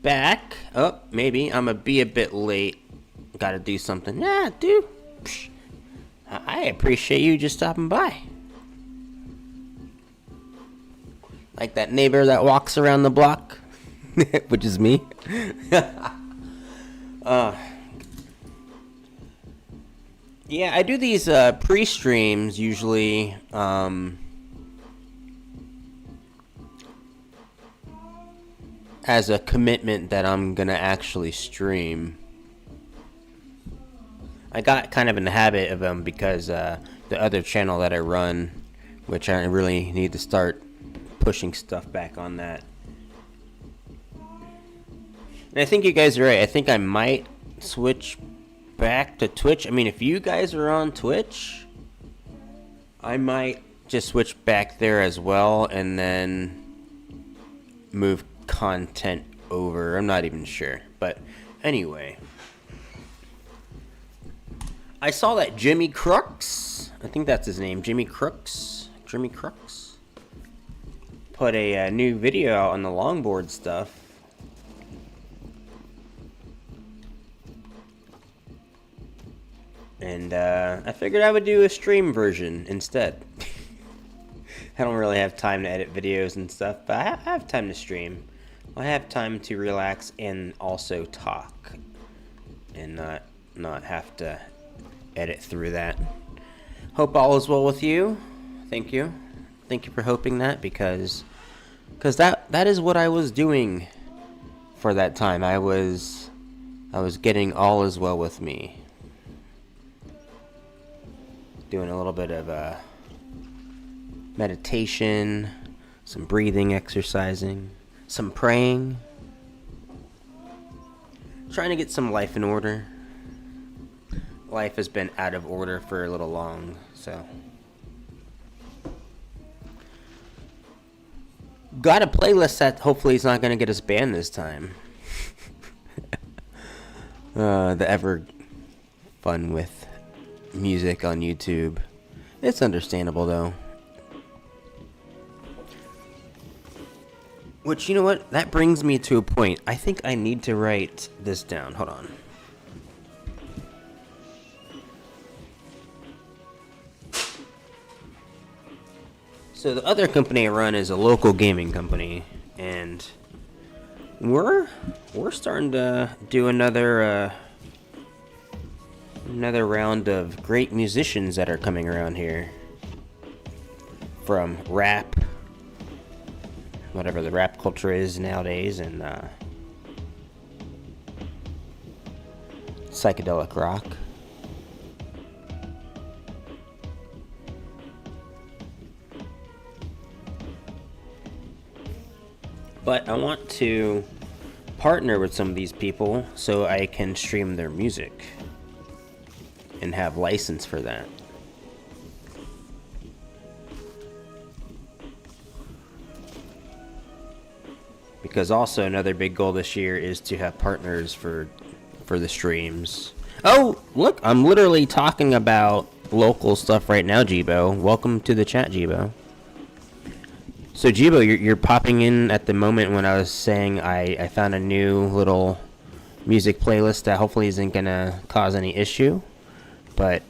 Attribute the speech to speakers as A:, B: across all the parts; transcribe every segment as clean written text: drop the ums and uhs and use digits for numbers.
A: back. Oh, maybe. I'm going to be a bit late. Got to do something. Yeah, dude. Psh, I appreciate you just stopping by. Like that neighbor that walks around the block, which is me. Yeah, I do these pre-streams usually. As a commitment that I'm gonna actually stream. I got kind of in the habit of them because the other channel that I run, which I really need to start pushing stuff back on that. And I think you guys are right. I think I might switch back to Twitch. I mean, if you guys are on Twitch, I might just switch back there as well and then move content over. I'm not even sure. But anyway, I saw that Jimmy Crooks, I think that's his name, Jimmy Crooks, put a new video out on the longboard stuff. And I figured I would do a stream version instead. I don't really have time to edit videos and stuff, but I have time to stream. I have time to relax and also talk and not have to edit through that. Hope all is well with you. Thank you for hoping that, because that is what I was doing for that time. I was getting all is well with me, doing a little bit of meditation, some breathing exercising, some praying, trying to get some life in order. Life has been out of order for a little long, so. Got a playlist that hopefully is not going to get us banned this time. The ever fun with music on YouTube. It's understandable though. Which, you know what? That brings me to a point. I think I need to write this down. Hold on. So the other company I run is a local gaming company, and we're starting to do another round of great musicians that are coming around here. From rap, whatever the rap culture is nowadays, and psychedelic rock. But I want to partner with some of these people so I can stream their music and have license for that. Because also another big goal this year is to have partners for the streams. Oh, look, I'm literally talking about local stuff right now, Jibo. Welcome to the chat, Jibo. So Jibo, you're popping in at the moment when I was saying I found a new little music playlist that hopefully isn't gonna cause any issue, but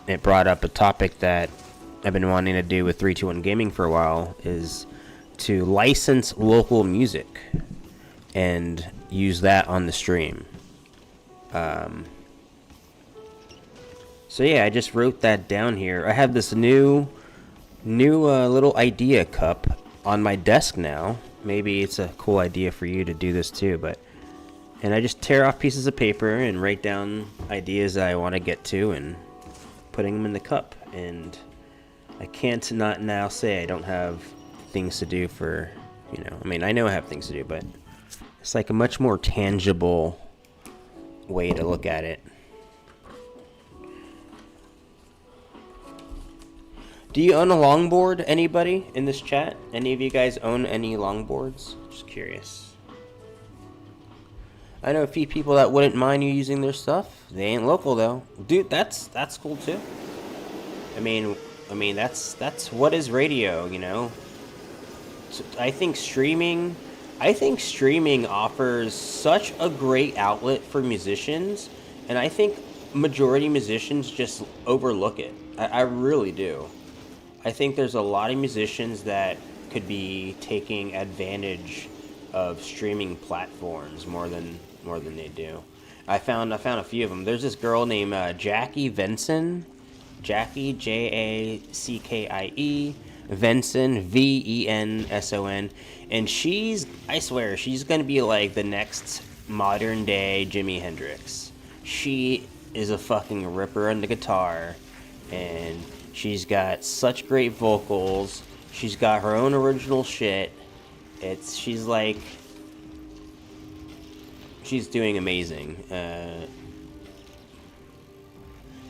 A: it brought up a topic that I've been wanting to do with 321 Gaming for a while, is to license local music and use that on the stream. So yeah, I just wrote that down here. I have this new little idea cup on my desk now. Maybe it's a cool idea for you to do this too, and I just tear off pieces of paper and write down ideas that I want to get to and putting them in the cup. And I can't not now say I don't have things to do for, I mean, I know I have things to do, but it's like a much more tangible way to look at it. Do you own a longboard? Anybody in this chat? Any of you guys own any longboards? Just curious. I know a few people that wouldn't mind you using their stuff. They ain't local though. Dude, that's cool too. I mean that's what is radio, So I think streaming I think streaming offers such a great outlet for musicians, and I think majority musicians just overlook it. I really do. I think there's a lot of musicians that could be taking advantage of streaming platforms more than they do. I found a few of them. There's this girl named Jackie Venson, Jackie Jackie Venson Venson, and I swear she's gonna be like the next modern day Jimi Hendrix. She is a fucking ripper on the guitar, and she's got such great vocals. She's got her own original shit. She's doing amazing.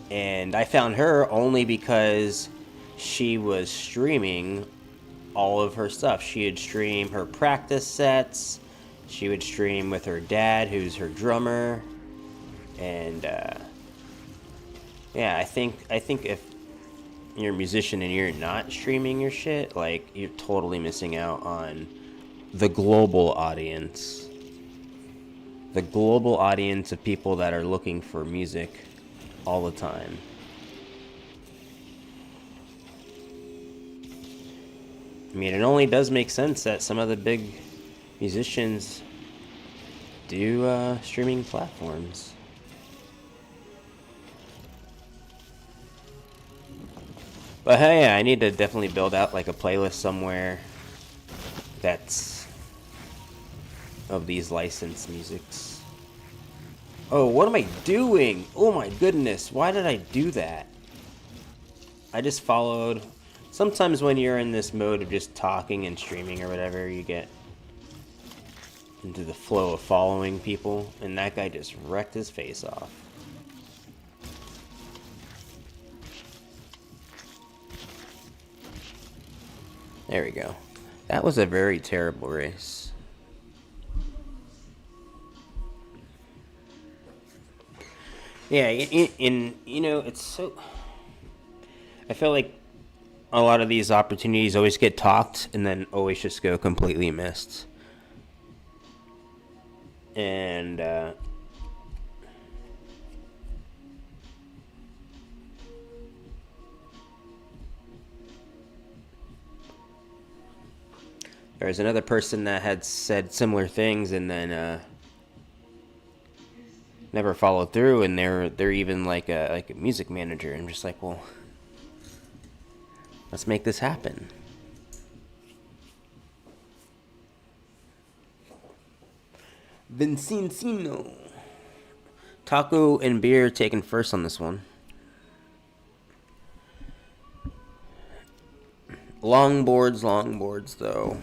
A: And I found her only because she was streaming all of her stuff. She would stream her practice sets. She would stream with her dad, who's her drummer. And yeah, I think if you're a musician and you're not streaming your shit, like, you're totally missing out on the global audience. The global audience of people that are looking for music all the time. I mean, it only does make sense that some of the big musicians do streaming platforms. But hey, I need to definitely build out like a playlist somewhere that's of these licensed musics. Oh, what am I doing? Oh my goodness, why did I do that? I just followed. Sometimes when you're in this mode of just talking and streaming or whatever, you get into the flow of following people, and that guy just wrecked his face off. There we go. That was a very terrible race. Yeah, in you know, it's so. I feel like a lot of these opportunities always get talked and then always just go completely missed. And there's another person that had said similar things and then never followed through, and they're even like a music manager. I'm just like, well, let's make this happen. Vincentino. Taco and beer taken first on this one. Longboards though.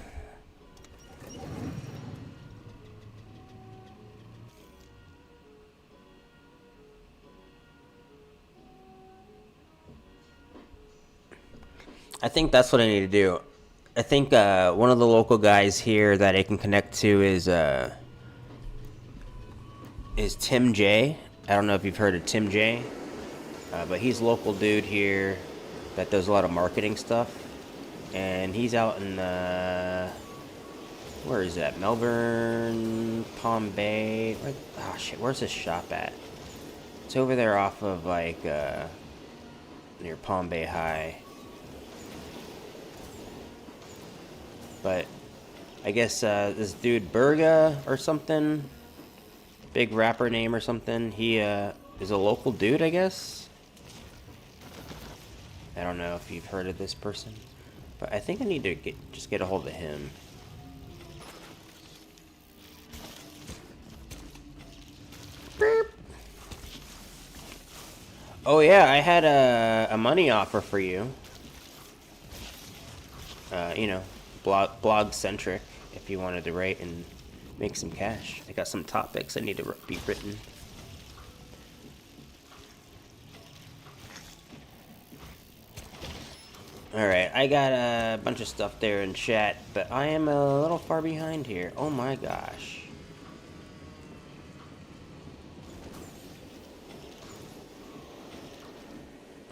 A: I think that's what I need to do. I think one of the local guys here that I can connect to is Tim J. I don't know if you've heard of Tim J, but he's a local dude here that does a lot of marketing stuff, and he's out in where is that? Melbourne, Palm Bay. Where's his shop at? It's over there off of like near Palm Bay High. But I guess this dude Berga or something, big rapper name or something, he is a local dude, I guess. I don't know if you've heard of this person, but I think I need to get a hold of him. Beep. Oh yeah, I had a money offer for you. You know, blog centric, if you wanted to write and make some cash. I got some topics that need to be written. Alright, I got a bunch of stuff there in chat, but I am a little far behind here. Oh my gosh.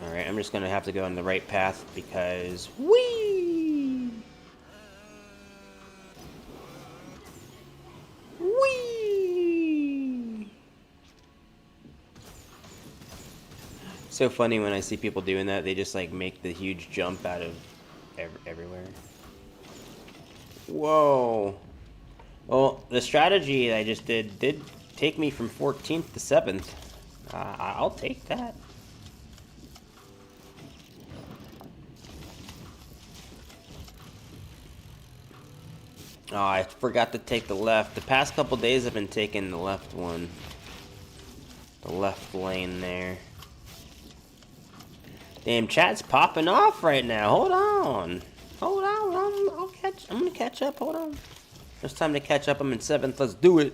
A: Alright, I'm just gonna have to go on the right path because... Whee! So funny when I see people doing that. They just like make the huge jump out of everywhere. Whoa. Well, the strategy I just did take me from 14th to 7th. I'll take that. Oh, I forgot to take the left. The past couple days I've been taking the left one. The left lane there. Damn, chat's popping off right now. Hold on. Hold on. I'm gonna catch up. Hold on. It's time to catch up. I'm in 7th. Let's do it.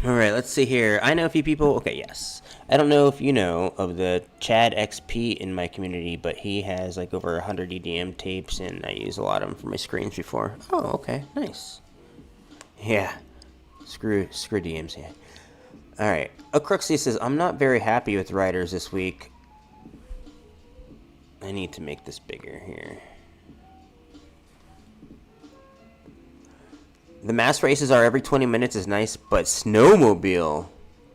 A: Alright, let's see here. I know a few people. Okay, yes. I don't know if you know of the Chad XP in my community, but he has like over 100 EDM tapes, and I use a lot of them for my screens before. Oh, okay. Nice. Yeah. Screw DMs, yeah. Alright. Ocruxy says, I'm not very happy with riders this week. I need to make this bigger here. The mass races are every 20 minutes is nice, but snowmobile.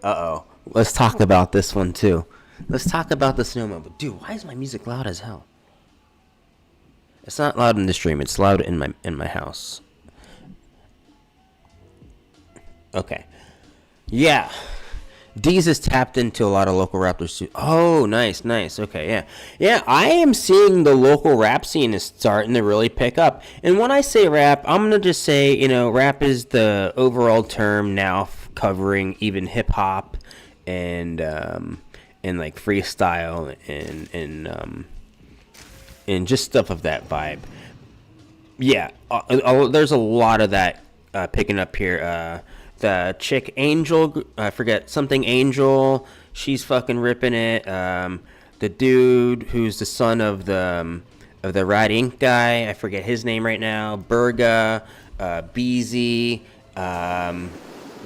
A: Uh-oh. Let's talk about this one, too. Let's talk about the snowmobile. Dude, why is my music loud as hell? It's not loud in the stream. It's loud in my house. Okay. Yeah. Deez is tapped into a lot of local rappers too. Oh, nice. Okay, yeah. Yeah, I am seeing the local rap scene is starting to really pick up. And when I say rap, I'm going to just say, rap is the overall term now covering even hip hop and like freestyle and just stuff of that vibe. Yeah, there's a lot of that picking up here. The chick Angel, I forget something Angel. She's fucking ripping it. The dude who's the son of the Rad Inc. guy, I forget his name right now. Burga, Beezy.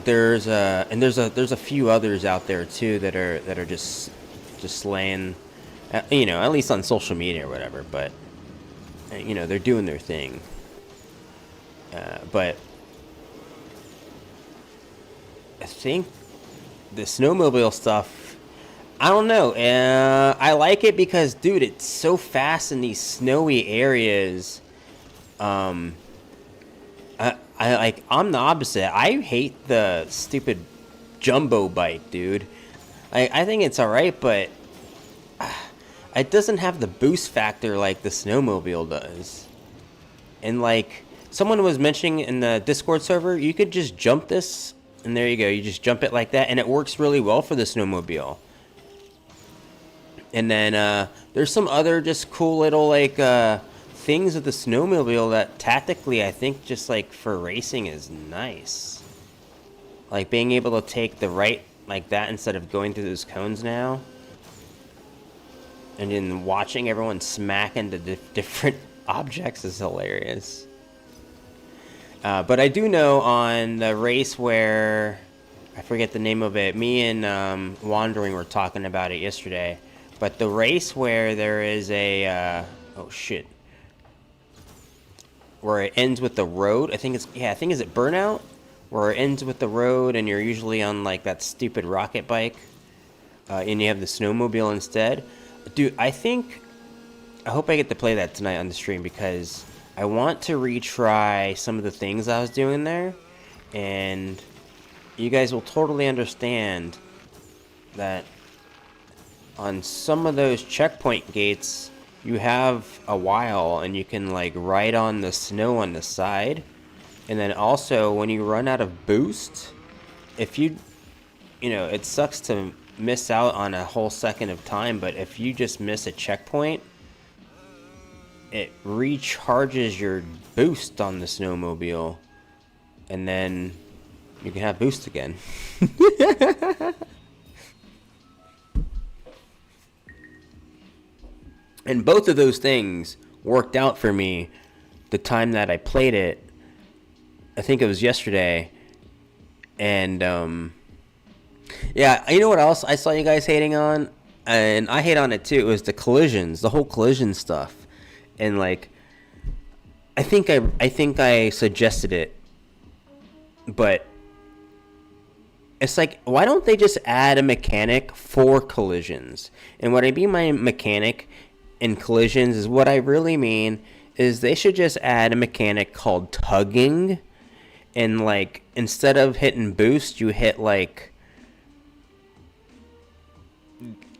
A: There's a few others out there too that are just slaying. At least on social media or whatever. But they're doing their thing. But I think the snowmobile stuff, I don't know. I like it because, dude, it's so fast in these snowy areas. I'm the opposite. I hate the stupid jumbo bike, dude. I think it's alright, but it doesn't have the boost factor like the snowmobile does. And like someone was mentioning in the Discord server, you could just jump this. And there you go. You just jump it like that, and it works really well for the snowmobile. And then there's some other just cool little like things with the snowmobile that tactically I think just like for racing is nice. Like being able to take the right like that instead of going through those cones now. And then watching everyone smack into different objects is hilarious. But I do know on the race where, I forget the name of it, me and Wandering were talking about it yesterday, but the race where there is a, where it ends with the road, I think is it Burnout? Where it ends with the road and you're usually on like that stupid rocket bike, and you have the snowmobile instead. Dude, I hope I get to play that tonight on the stream because I want to retry some of the things I was doing there, and you guys will totally understand that on some of those checkpoint gates, you have a while and you can like ride on the snow on the side, and then also when you run out of boost, if it sucks to miss out on a whole second of time, but if you just miss a checkpoint, it recharges your boost on the snowmobile, and then you can have boost again. And both of those things worked out for me the time that I played it. I think it was yesterday. And, yeah, you know what else I saw you guys hating on? And I hate on it too. It was the collisions, the whole collision stuff. And like, I think I suggested it, but It's like, why don't they just add a mechanic for collisions? And what I mean by mechanic in collisions is what I really mean is they should just add a mechanic called tugging. And like, instead of hitting boost, you hit like,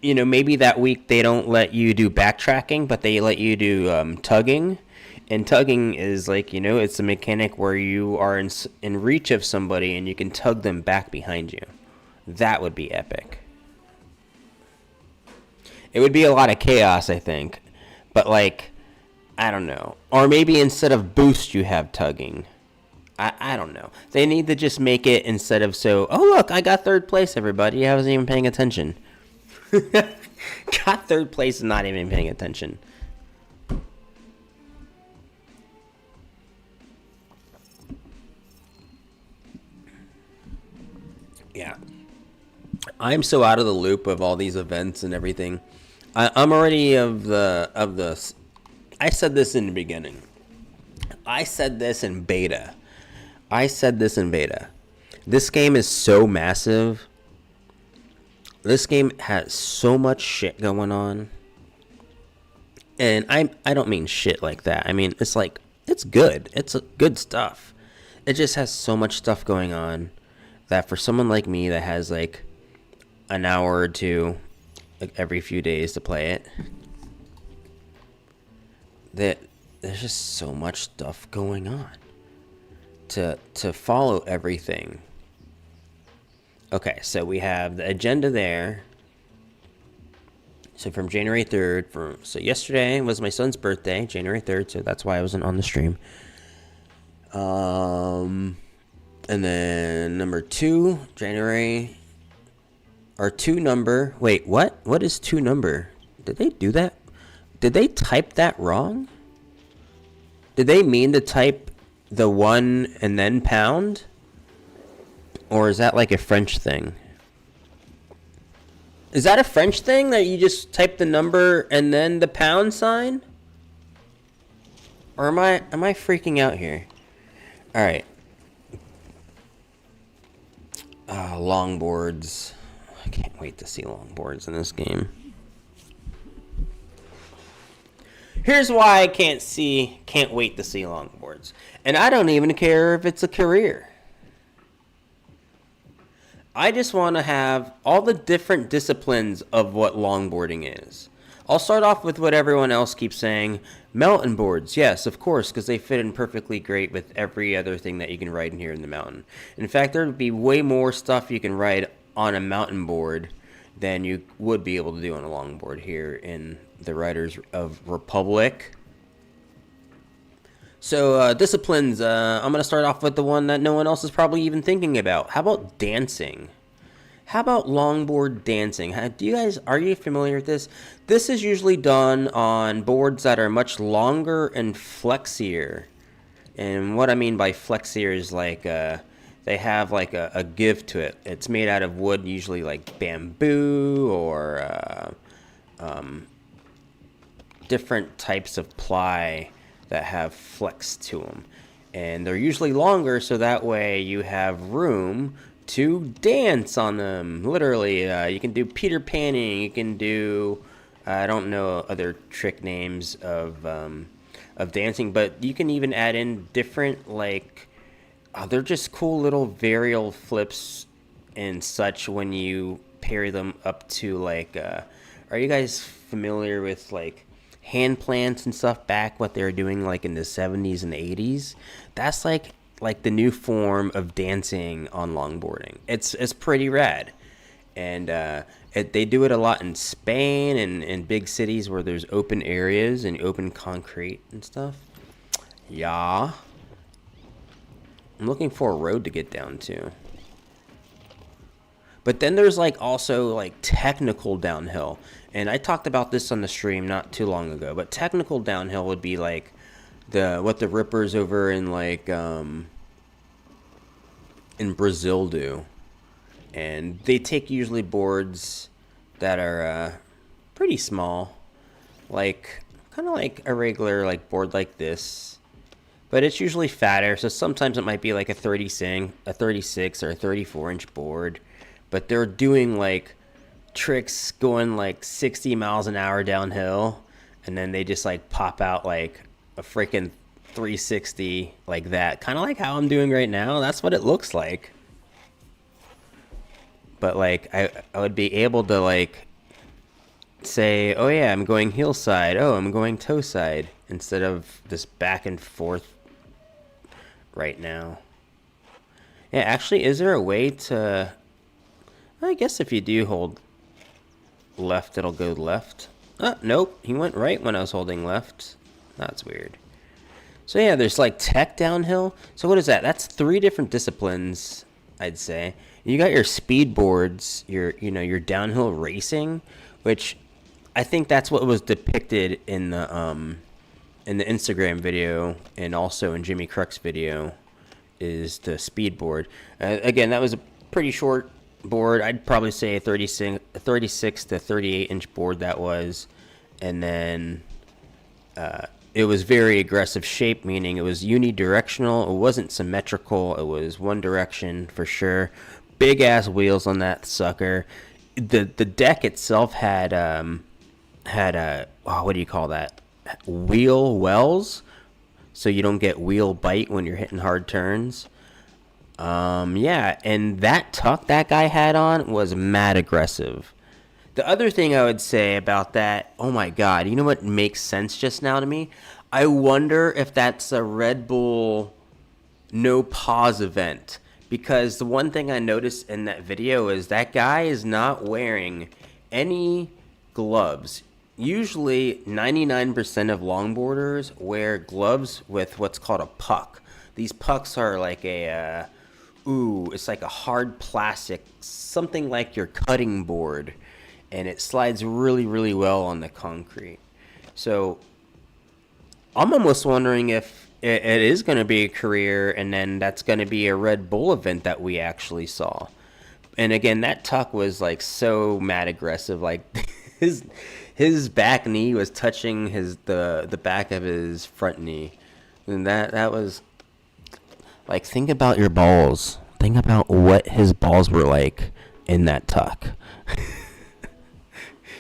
A: maybe that week they don't let you do backtracking, but they let you do tugging. And tugging is like, it's a mechanic where you are in reach of somebody and you can tug them back behind you. That would be epic. It would be a lot of chaos, I think. But like, I don't know. Or maybe instead of boost, you have tugging. I don't know. They need to just make it instead of oh, look, I got third place, everybody. I wasn't even paying attention. Got third place and not even paying attention. Yeah. I'm so out of the loop of all these events and everything. I'm already of the I said this in the beginning. I said this in beta. This game is so massive. This game has so much shit going on. And I don't mean shit like that. I mean, it's like, it's good. It's good stuff. It just has so much stuff going on that for someone like me that has like an hour or two like every few days to play it, that there's just so much stuff going on to follow everything. Okay, so we have the agenda there. So from January 3rd, so yesterday was my son's birthday, January 3rd, so that's why I wasn't on the stream. And then number 2, January, or 2 number, wait, what? What is 2 number? Did they do that? Did they type that wrong? Did they mean to type the 1 and then pound? Or is that like a French thing? Is that a French thing that you just type the number and then the pound sign? Or am I freaking out here? All right. Longboards. I can't wait to see longboards in this game. Here's why I can't wait to see longboards. And I don't even care if it's a career. I just want to have all the different disciplines of what longboarding is. I'll start off with what everyone else keeps saying. Mountain boards, yes, of course, because they fit in perfectly great with every other thing that you can ride in here in the mountain. In fact, there would be way more stuff you can ride on a mountain board than you would be able to do on a longboard here in the Riders of Republic. So, disciplines, I'm going to start off with the one that no one else is probably even thinking about. How about dancing? How about longboard dancing? Are you familiar with this? This is usually done on boards that are much longer and flexier. And what I mean by flexier is like, they have like a give to it. It's made out of wood, usually like bamboo or different types of ply that have flex to them, and they're usually longer, so that way you have room to dance on them. Literally, you can do Peter Panning. You can do I don't know other trick names of dancing, but you can even add in different like they're just cool little varial flips and such when you pair them up to like. Are you guys familiar with like hand plants and stuff back what they were doing like in the 70s and 80s? That's like the new form of dancing on longboarding. It's pretty rad. And they do it a lot in Spain and in big cities where there's open areas and open concrete and stuff. Yeah. I'm looking for a road to get down to. But then there's like also like technical downhill. And I talked about this on the stream not too long ago, but technical downhill would be like what the rippers over in like in Brazil do. And they take usually boards that are pretty small, like kind of like a regular like board like this, but it's usually fatter. So sometimes it might be like a 36 or a 34-inch board, but they're doing like tricks going like 60 miles an hour downhill, and then they just like pop out like a freaking 360 like that, kind of like how I'm doing right now. That's what it looks like. But like I would be able to like say, oh yeah, I'm going hillside, oh I'm going toe side, instead of this back and forth right now. Yeah, actually, is there a way to, I guess if you do hold left, it'll go left. Oh, nope, he went right when I was holding left. That's weird. So yeah, there's like tech downhill. So what is that? That's 3 different disciplines, I'd say. You got your speed boards, your downhill racing, which I think that's what was depicted in the Instagram video and also in Jimmy Crux video, is the speed board. Again, that was a pretty short board. I'd probably say a 36 to 38 inch board that was, and then it was very aggressive shape, meaning it was unidirectional. It wasn't symmetrical. It was one direction for sure. Big ass wheels on that sucker. The deck itself had what do you call that? Wheel wells, so you don't get wheel bite when you're hitting hard turns. Yeah, and that tuck that guy had on was mad aggressive. The other thing I would say about that, oh my god, you know what makes sense just now to me? I wonder if that's a Red Bull no pause event. Because the one thing I noticed in that video is that guy is not wearing any gloves. Usually 99% of longboarders wear gloves with what's called a puck. These pucks are like it's like a hard plastic, something like your cutting board, and it slides really, really well on the concrete. So I'm almost wondering if it is going to be a career, and then that's going to be a Red Bull event that we actually saw. And again, that tuck was like so mad aggressive. Like his back knee was touching the back of his front knee, and that was like, think about your balls. Think about what his balls were like in that tuck.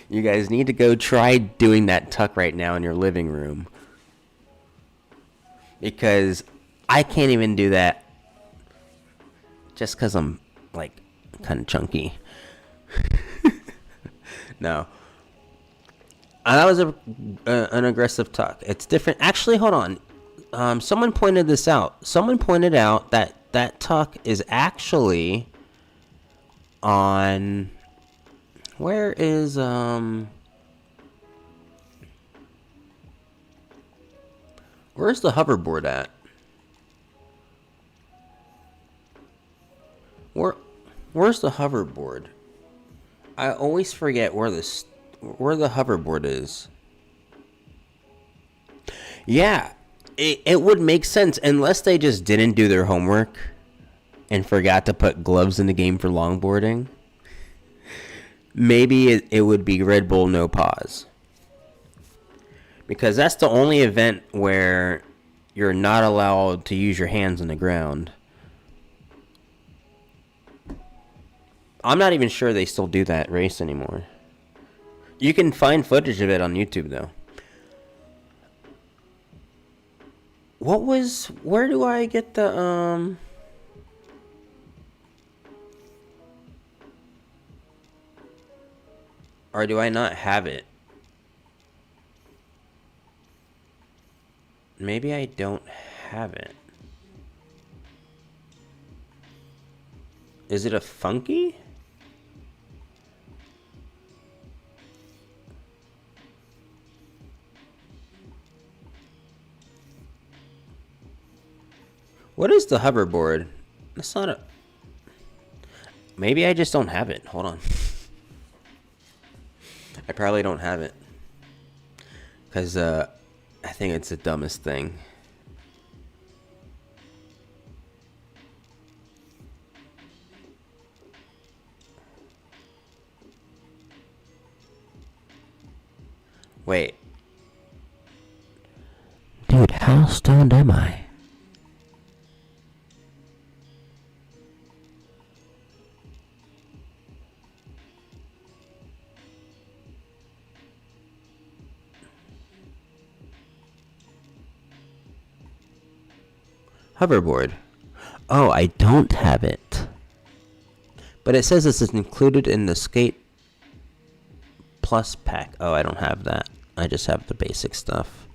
A: You guys need to go try doing that tuck right now in your living room, because I can't even do that just because I'm like kind of chunky. No. That was an aggressive tuck. It's different. Actually, hold on. Someone pointed this out. Someone pointed out that tuck is actually on... Where is... Where's the hoverboard at? Where's the hoverboard? I always forget where the hoverboard is. Yeah, it would make sense unless they just didn't do their homework and forgot to put gloves in the game for longboarding. Maybe it would be Red Bull no pause. Because that's the only event where you're not allowed to use your hands on the ground. I'm not even sure they still do that race anymore. You can find footage of it on YouTube, though. Where do I get the, or do I not have it? Maybe I don't have it. Is it a funky? What is the hoverboard? That's not a... Maybe I just don't have it. Hold on. I probably don't have it. Because, I think it's the dumbest thing. Wait. Dude, how stoned am I? hoverboard. Oh, I don't have it. But it says this is included in the Skate Plus pack. Oh, I don't have that. I just have the basic stuff.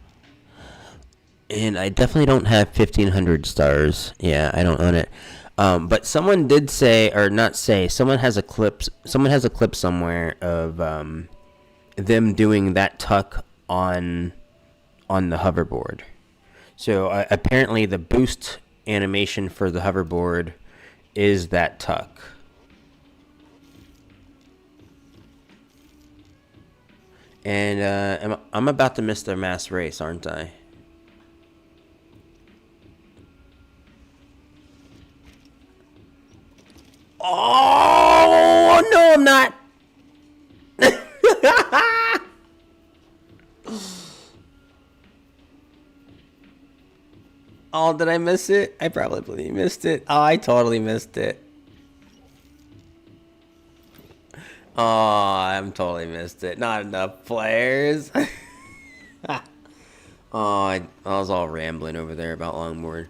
A: And I definitely don't have 1500 stars. Yeah, I don't own it. But someone did say, or not say, someone has a clip somewhere of them doing that tuck on the hoverboard. So apparently the boost animation for the hoverboard is that tuck. And I'm about to miss their mass race, aren't I? Oh, no, I'm not. Oh, did I miss it? I probably missed it. Oh, I totally missed it. Oh, I'm totally missed it. Not enough players. Oh, I was all rambling over there about longboard.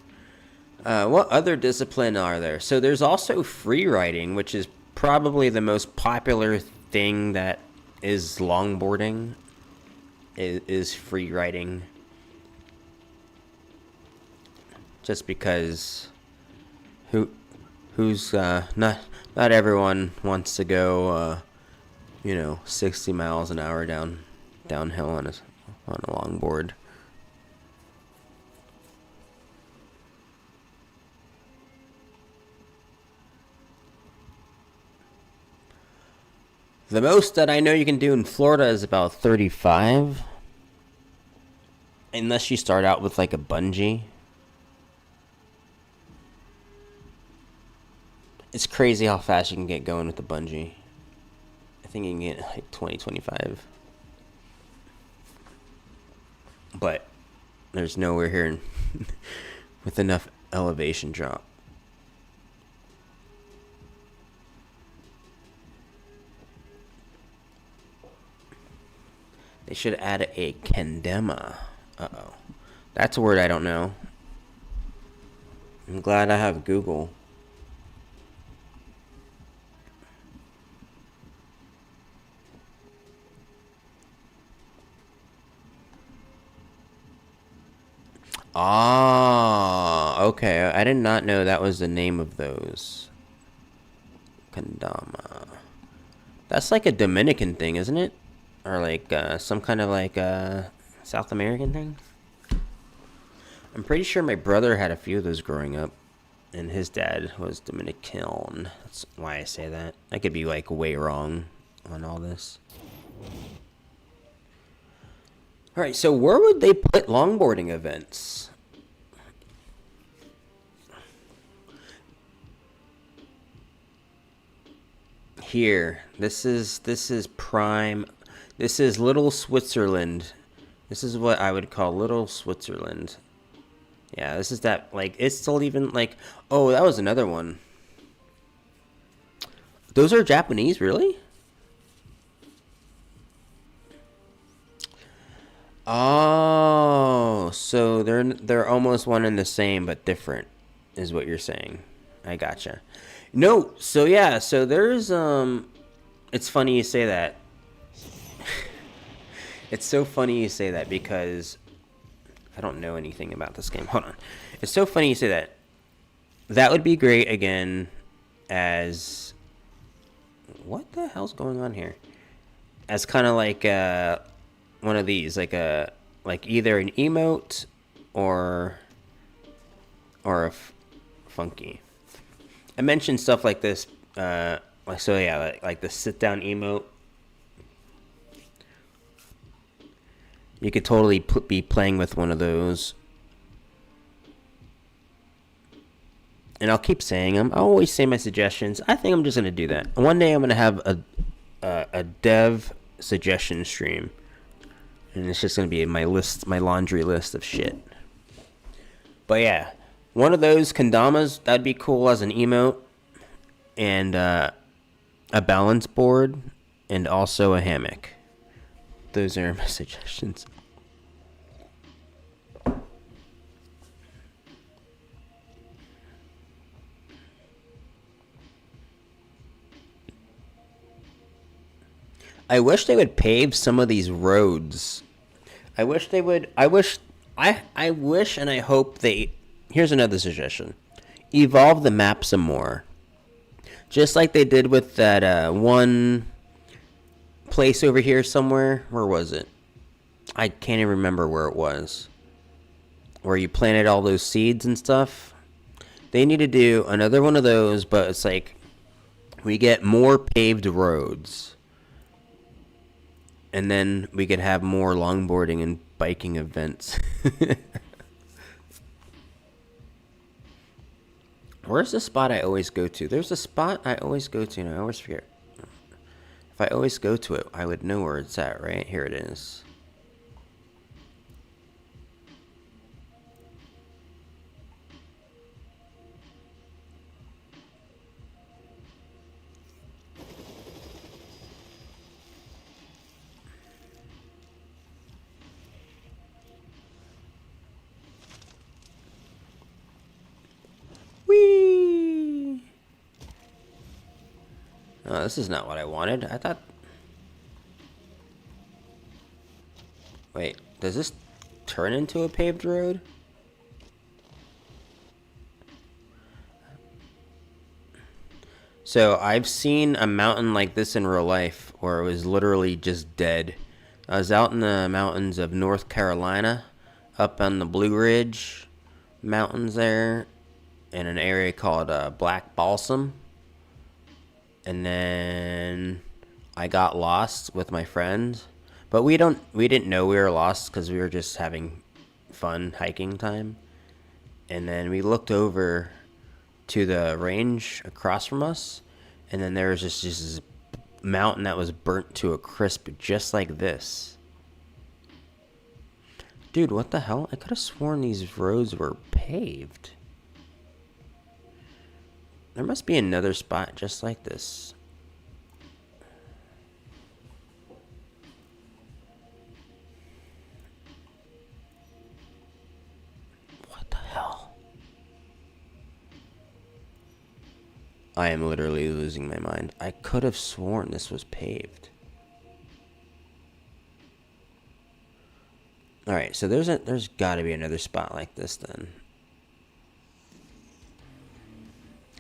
A: What other discipline are there? So there's also free riding, which is probably the most popular thing that is longboarding. Is free riding. Just because who's not everyone wants to go 60 miles an hour downhill on a longboard. The most that I know you can do in Florida is about 35. Unless you start out with like a bungee. It's crazy how fast you can get going with the bungee. I think you can get like 20, 25. But there's nowhere here with enough elevation drop. They should add a kendama. Uh-oh. That's a word I don't know. I'm glad I have Google. Ah, okay. I did not know that was the name of those. Kendama. That's like a Dominican thing, isn't it? Or like some kind of like South American thing. I'm pretty sure my brother had a few of those growing up, and his dad was Dominican. That's why I say that. I could be like way wrong on all this. All right, so where would they put longboarding events? Here, this is prime. This is Little Switzerland. This is what I would call Little Switzerland. Yeah, this is that, like, it's still even, like, oh, that was another one. Those are Japanese, really? Oh, so they're almost one and the same, but different, is what you're saying. I gotcha. No, so yeah, so there's, it's funny you say that. It's so funny you say that because I don't know anything about this game. Hold on. It's so funny you say that. That would be great again as... What the hell's going on here? As kind of like one of these, like either an emote or a funky. I mentioned stuff like this, like the sit down emote. You could totally be playing with one of those. And I'll keep saying them. I always say my suggestions. I think I'm just going to do that. One day I'm going to have a dev suggestion stream. And it's just going to be my laundry list of shit. But yeah, one of those kendamas, that'd be cool as an emote. And a balance board. And also a hammock. Those are my suggestions. I wish they would pave some of these roads. I wish they would. I wish and I hope they. Here's another suggestion: evolve the map some more, just like they did with that one place over here somewhere. Where was it? I can't even remember where it was. Where you planted all those seeds and stuff. They need to do another one of those, but it's like we get more paved roads. And then we could have more longboarding and biking events. Where's the spot I always go to? There's a spot I always go to, and I always forget. If I always go to it, I would know where it's at, right? Here it is. Whee! Oh, this is not what I wanted. I thought... Wait, does this turn into a paved road? So, I've seen a mountain like this in real life, where it was literally just dead. I was out in the mountains of North Carolina, up on the Blue Ridge Mountains there, in an area called Black Balsam. And then I got lost with my friends. But we didn't know we were lost because we were just having fun hiking time. And then we looked over to the range across from us, and then there was just this mountain that was burnt to a crisp just like this. Dude, what the hell? I could have sworn these roads were paved. There must be another spot just like this. What the hell? I am literally losing my mind. I could have sworn this was paved. Alright, so there's gotta be another spot like this then.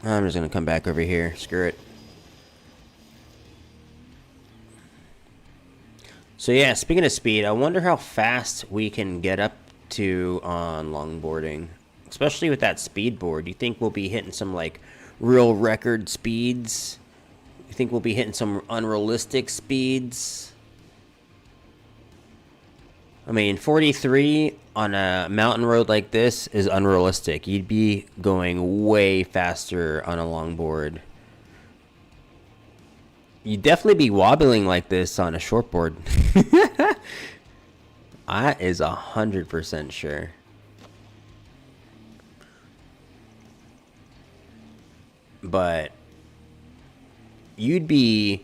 A: I'm just gonna come back over here. Screw it. So yeah, speaking of speed, I wonder how fast we can get up to on longboarding. Especially with that speed board. You think we'll be hitting some like real record speeds? You think we'll be hitting some unrealistic speeds? I mean, 43 on a mountain road like this is unrealistic. You'd be going way faster on a longboard. You'd definitely be wobbling like this on a shortboard. I is 100% sure. But you'd be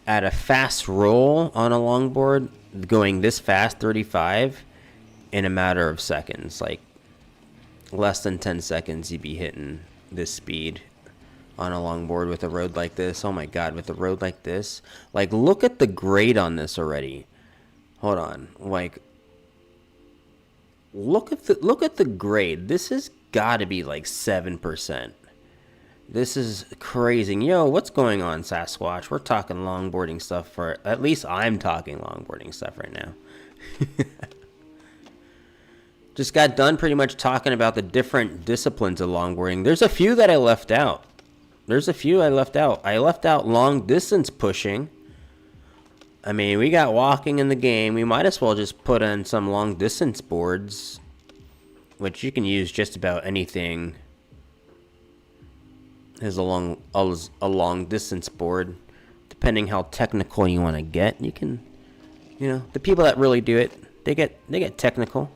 A: at a fast roll on a longboard going this fast, 35, in a matter of seconds. Like less than 10 seconds you'd be hitting this speed on a longboard with a road like this. Oh my god, with a road like this. Like, look at the grade on this already. Hold on. Like, look at the grade. This has got to be like 7%. This is crazy. Yo, what's going on, Sasquatch? We're talking longboarding stuff for... At least I'm talking longboarding stuff right now. Just got done pretty much talking about the different disciplines of longboarding. There's a few that I left out. I left out long distance pushing. I mean, we got walking in the game. We might as well just put in some long distance boards, which you can use just about anything as a long distance board, depending how technical you want to get. You can, you know, the people that really do it, they get technical.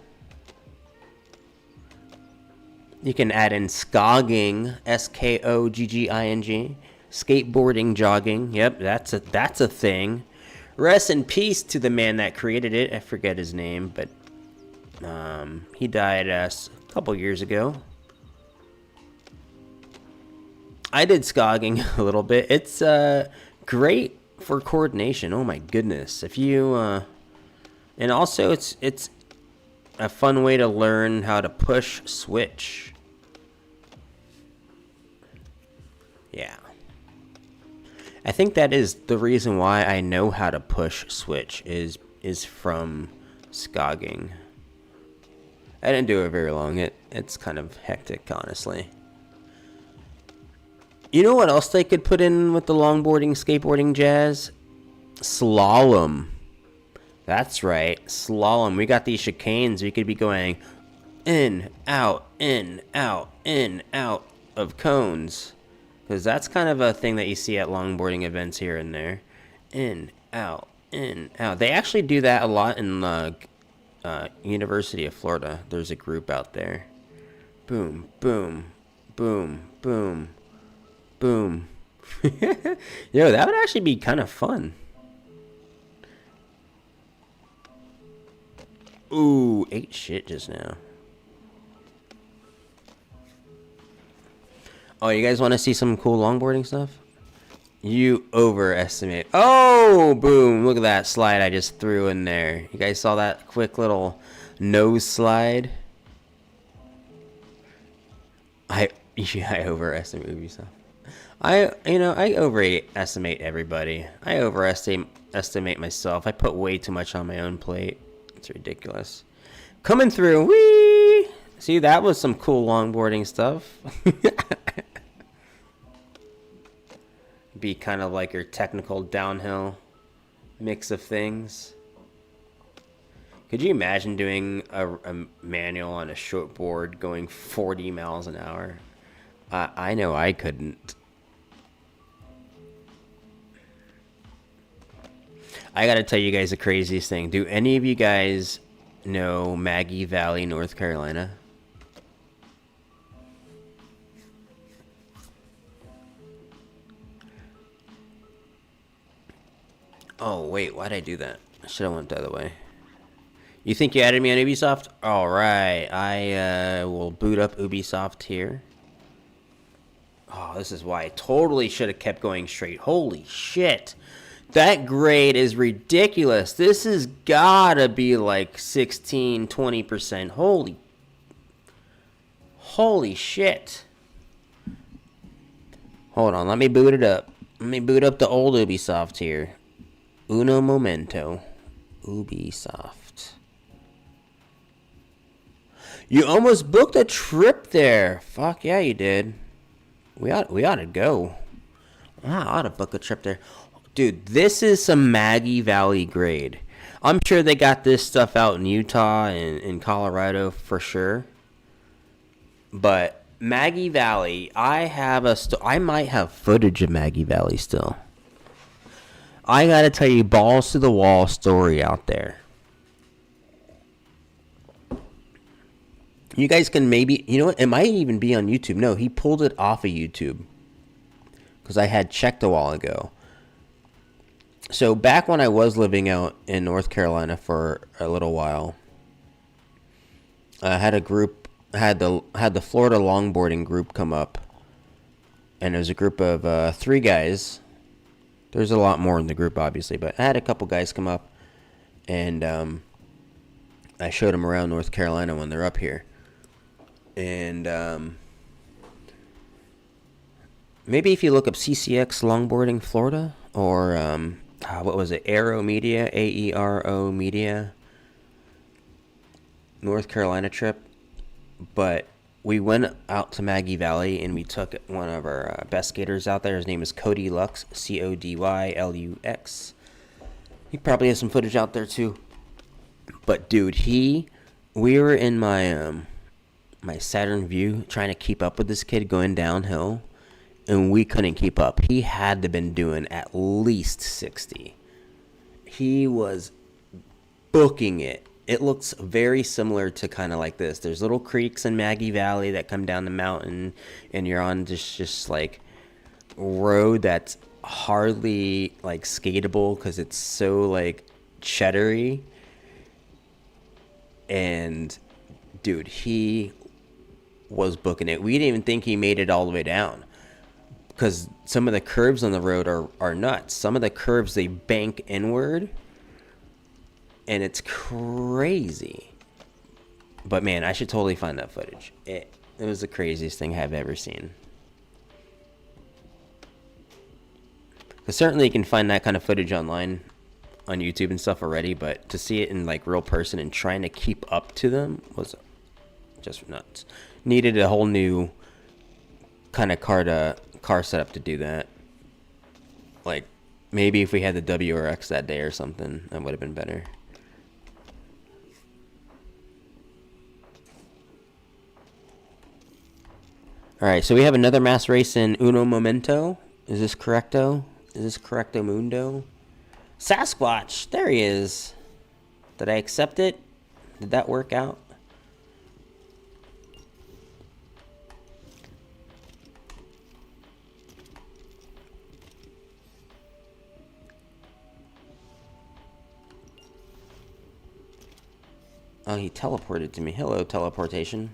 A: You can add in skogging, SKOGGING, skateboarding, jogging. Yep, that's a thing. Rest in peace to the man that created it. I forget his name, but he died a couple years ago. I did skogging a little bit. It's great for coordination. Oh my goodness. If you and also it's a fun way to learn how to push switch. Yeah. I think that is the reason why I know how to push switch is from scogging. I didn't do it very long. It's kind of hectic, honestly. You know what else they could put in with the longboarding, skateboarding jazz? Slalom. That's right, slalom. We got these chicanes. We could be going in, out, of cones. Because that's kind of a thing that you see at longboarding events here and there. In, out, in, out. They actually do that a lot in the University of Florida. There's a group out there. Boom, boom, boom, boom, boom. Yo, that would actually be kind of fun. Ooh, ate shit just now. Oh, you guys want to see some cool longboarding stuff? You overestimate. Oh, boom. Look at that slide I just threw in there. You guys saw that quick little nose slide? I overestimate Ubisoft. I overestimate everybody. I overestimate myself. I put way too much on my own plate. It's ridiculous. Coming through. Whee! See, that was some cool longboarding stuff. Be kind of like your technical downhill mix of things. Could you imagine doing a manual on a short board going 40 miles an hour? I know I couldn't. I gotta tell you guys the craziest thing. Do any of you guys know Maggie Valley, North Carolina? Oh, wait, why'd I do that? I should have went the other way. You think you added me on Ubisoft? Alright, I will boot up Ubisoft here. Oh, this is why I totally should have kept going straight. Holy shit. That grade is ridiculous. This has gotta be like 16, 20%. Holy shit. Hold on, let me boot it up. Let me boot up the old Ubisoft here. Uno momento. Ubisoft. You almost booked a trip there. Fuck yeah, you did. We ought to go. Wow, I ought to book a trip there. Dude, this is some Maggie Valley grade. I'm sure they got this stuff out in Utah and in Colorado for sure. But Maggie Valley, I might have footage of Maggie Valley still. I gotta tell you, balls to the wall story out there. You guys can maybe, you know what, it might even be on YouTube. No, he pulled it off of YouTube. Because I had checked a while ago. So back when I was living out in North Carolina for a little while, I had a group, had the Florida longboarding group come up. And it was a group of 3 guys. There's a lot more in the group, obviously, but I had a couple guys come up, and I showed them around North Carolina when they're up here. And maybe if you look up CCX Longboarding Florida, or what was it, Aero Media, AERO Media, North Carolina trip. But we went out to Maggie Valley, and we took one of our best skaters out there. His name is Cody Lux, CODYLUX. He probably has some footage out there too. But dude, we were in my my Saturn View trying to keep up with this kid going downhill, and we couldn't keep up. He had to have been doing at least 60. He was booking it. It looks very similar to kind of like this. There's little creeks in Maggie Valley that come down the mountain, and you're on just like road that's hardly like skatable because it's so like cheddary. And dude, he was booking it. We didn't even think he made it all the way down, because some of the curves on the road are nuts. Some of the curves, they bank inward, and it's crazy. But man, I should totally find that footage. It was the craziest thing I've ever seen. Because certainly you can find that kind of footage online on YouTube and stuff already, but to see it in like real person and trying to keep up to them was just nuts. Needed a whole new kind of car setup to do that. Like maybe if we had the WRX that day or something, that would have been better. All right, so we have another mass race in Uno Momento. Is this correcto? Is this correcto mundo? Sasquatch, there he is. Did I accept it? Did that work out? Oh, he teleported to me. Hello, teleportation.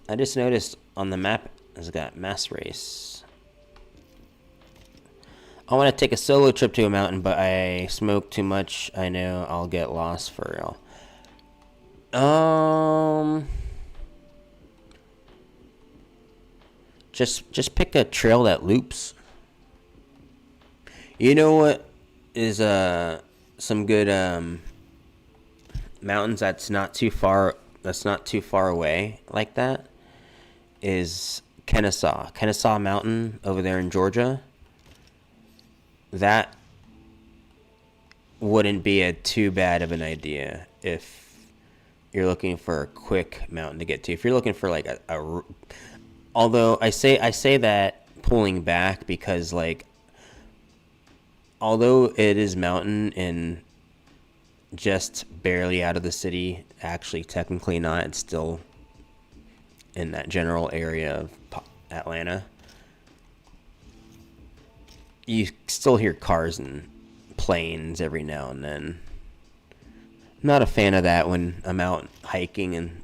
A: I just noticed on the map it's got mass race. I want to take a solo trip to a mountain, but I smoke too much. I know I'll get lost for real. Just pick a trail that loops. You know what is some good mountains that's not too far away like that is Kennesaw Mountain over there in Georgia. That wouldn't be too bad of an idea if you're looking for a quick mountain to get to. If you're looking for like although I say that pulling back because like although it is mountain and just barely out of the city, actually technically not, it's still in that general area of Atlanta. You still hear cars and planes every now and then. I'm not a fan of that when I'm out hiking and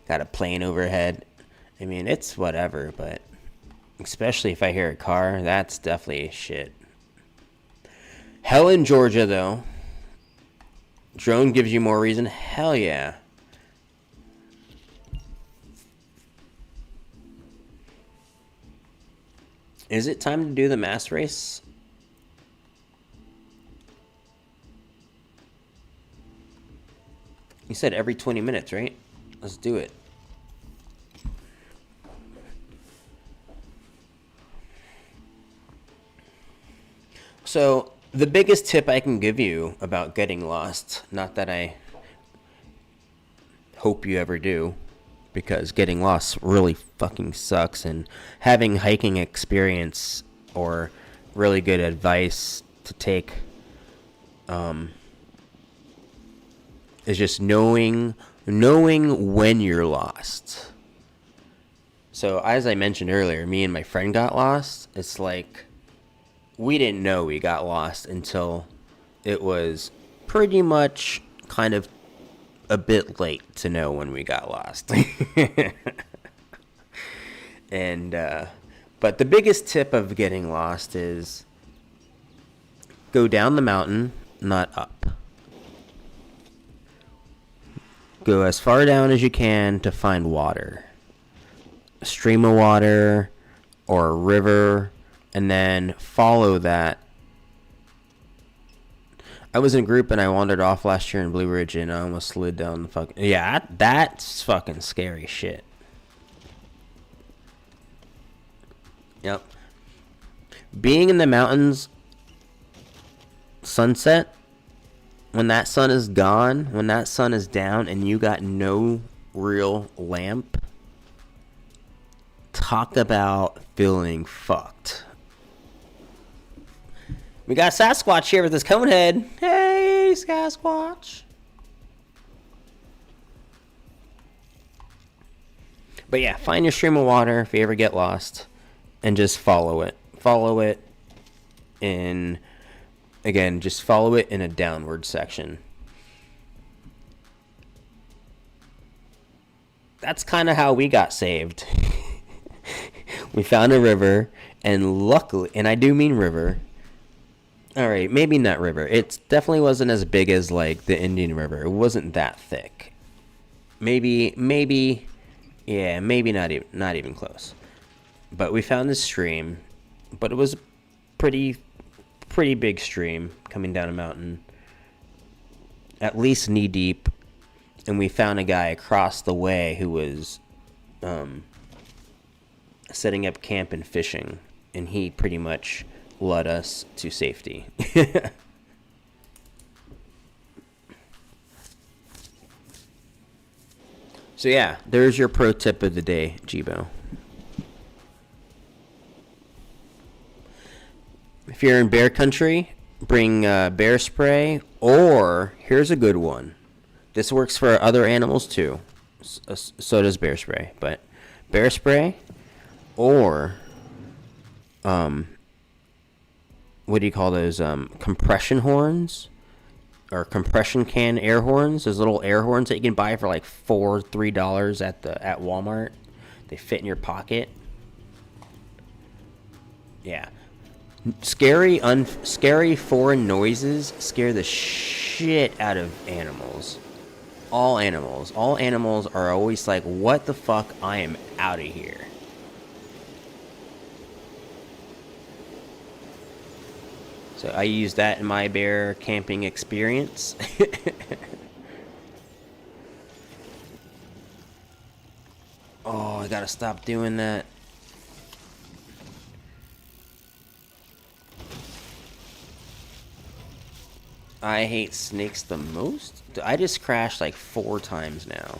A: got a plane overhead. I mean, it's whatever, but especially if I hear a car, that's definitely shit. Hell in Georgia, though. Drone gives you more reason? Hell yeah. Is it time to do the mass race? You said every 20 minutes, right? Let's do it. So, the biggest tip I can give you about getting lost, not that I hope you ever do, because getting lost really fucking sucks, and having hiking experience or really good advice to take is just knowing when you're lost. So as I mentioned earlier, me and my friend got lost. It's like we didn't know we got lost until it was pretty much kind of a bit late to know when we got lost. And but the biggest tip of getting lost is go down the mountain, not up. Go as far down as you can to find water. A stream of water or a river, and then follow that. I was in a group and I wandered off last year in Blue Ridge and I almost slid down the fucking... Yeah, that's fucking scary shit. Yep. Being in the mountains, sunset, when that sun is gone, when that sun is down and you got no real lamp, talk about feeling fucked. We got Sasquatch here with his cone head. Hey, Sasquatch. But yeah, find your stream of water if you ever get lost and just follow it. Follow it in... Again, just follow it in a downward section. that's kind of how we got saved. We found a river, and luckily, and I do mean river. All right, maybe not river. It definitely wasn't as big as like the Indian River. It wasn't that thick. Maybe, yeah, maybe not even close. But we found this stream, but it was a pretty big stream coming down a mountain, at least knee deep. And we found a guy across the way who was setting up camp and fishing, and he pretty much led us to safety. So yeah, there's your pro tip of the day, Jibo. If you're in bear country, bring bear spray, or here's a good one. This works for other animals too. So does bear spray, but bear spray or what do you call those? Compression horns or compression can air horns. Those little air horns that you can buy for like $3 at Walmart. They fit in your pocket. Yeah. Scary foreign noises scare the shit out of animals. All animals are always like, what the fuck, I am out of here. So I use that in my bear camping experience. Oh, I gotta stop doing that. I hate snakes the most. I just crashed like 4 times now.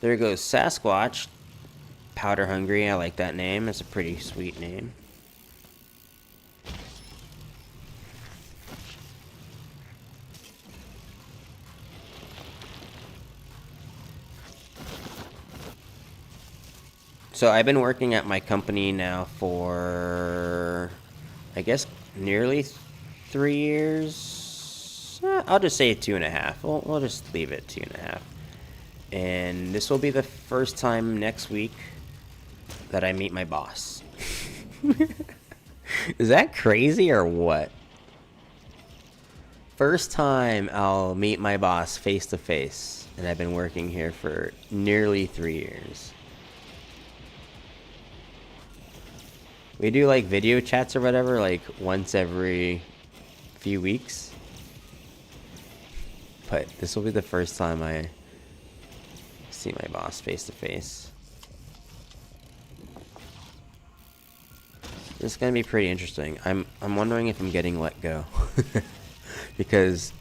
A: There goes Sasquatch. Powder Hungry, I like that name. It's a pretty sweet name. So I've been working at my company now for, I guess, nearly 3 years. I'll just say 2.5. We'll just leave it 2.5. And this will be the first time next week that I meet my boss. Is that crazy or what? First time I'll meet my boss face to face, and I've been working here for nearly 3 years. We do like video chats or whatever, like once every few weeks. But this will be the first time I see my boss face to face. This is gonna be pretty interesting. I'm wondering if I'm getting let go. Because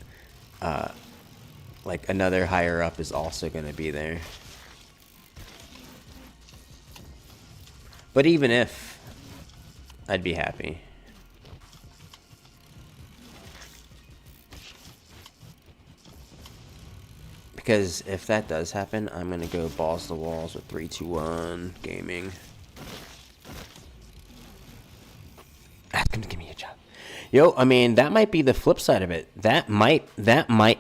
A: like another higher up is also gonna be there. But even if, I'd be happy. Because if that does happen, I'm gonna go balls to the walls with 3-2-1 gaming. That's gonna give me a job. Yo, I mean, that might be the flip side of it. That might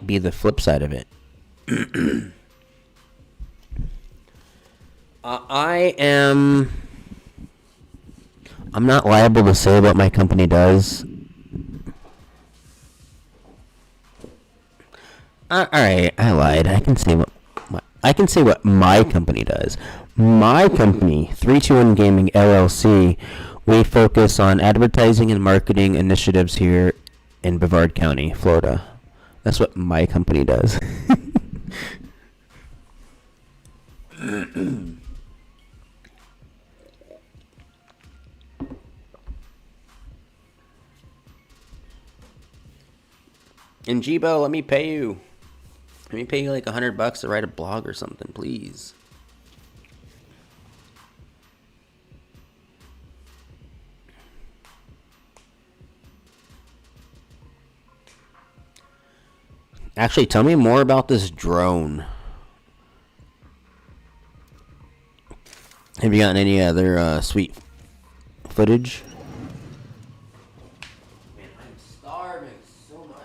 A: be the flip side of it. I'm not liable to say what my company does. All right, I lied. I can say what my company does. My company, 321 Gaming LLC, we focus on advertising and marketing initiatives here in Brevard County, Florida. That's what my company does. And Jibo, let me pay you. Let me pay you like $100 to write a blog or something, please. Actually, tell me more about this drone. Have you gotten any other sweet footage? Man, I'm starving so much.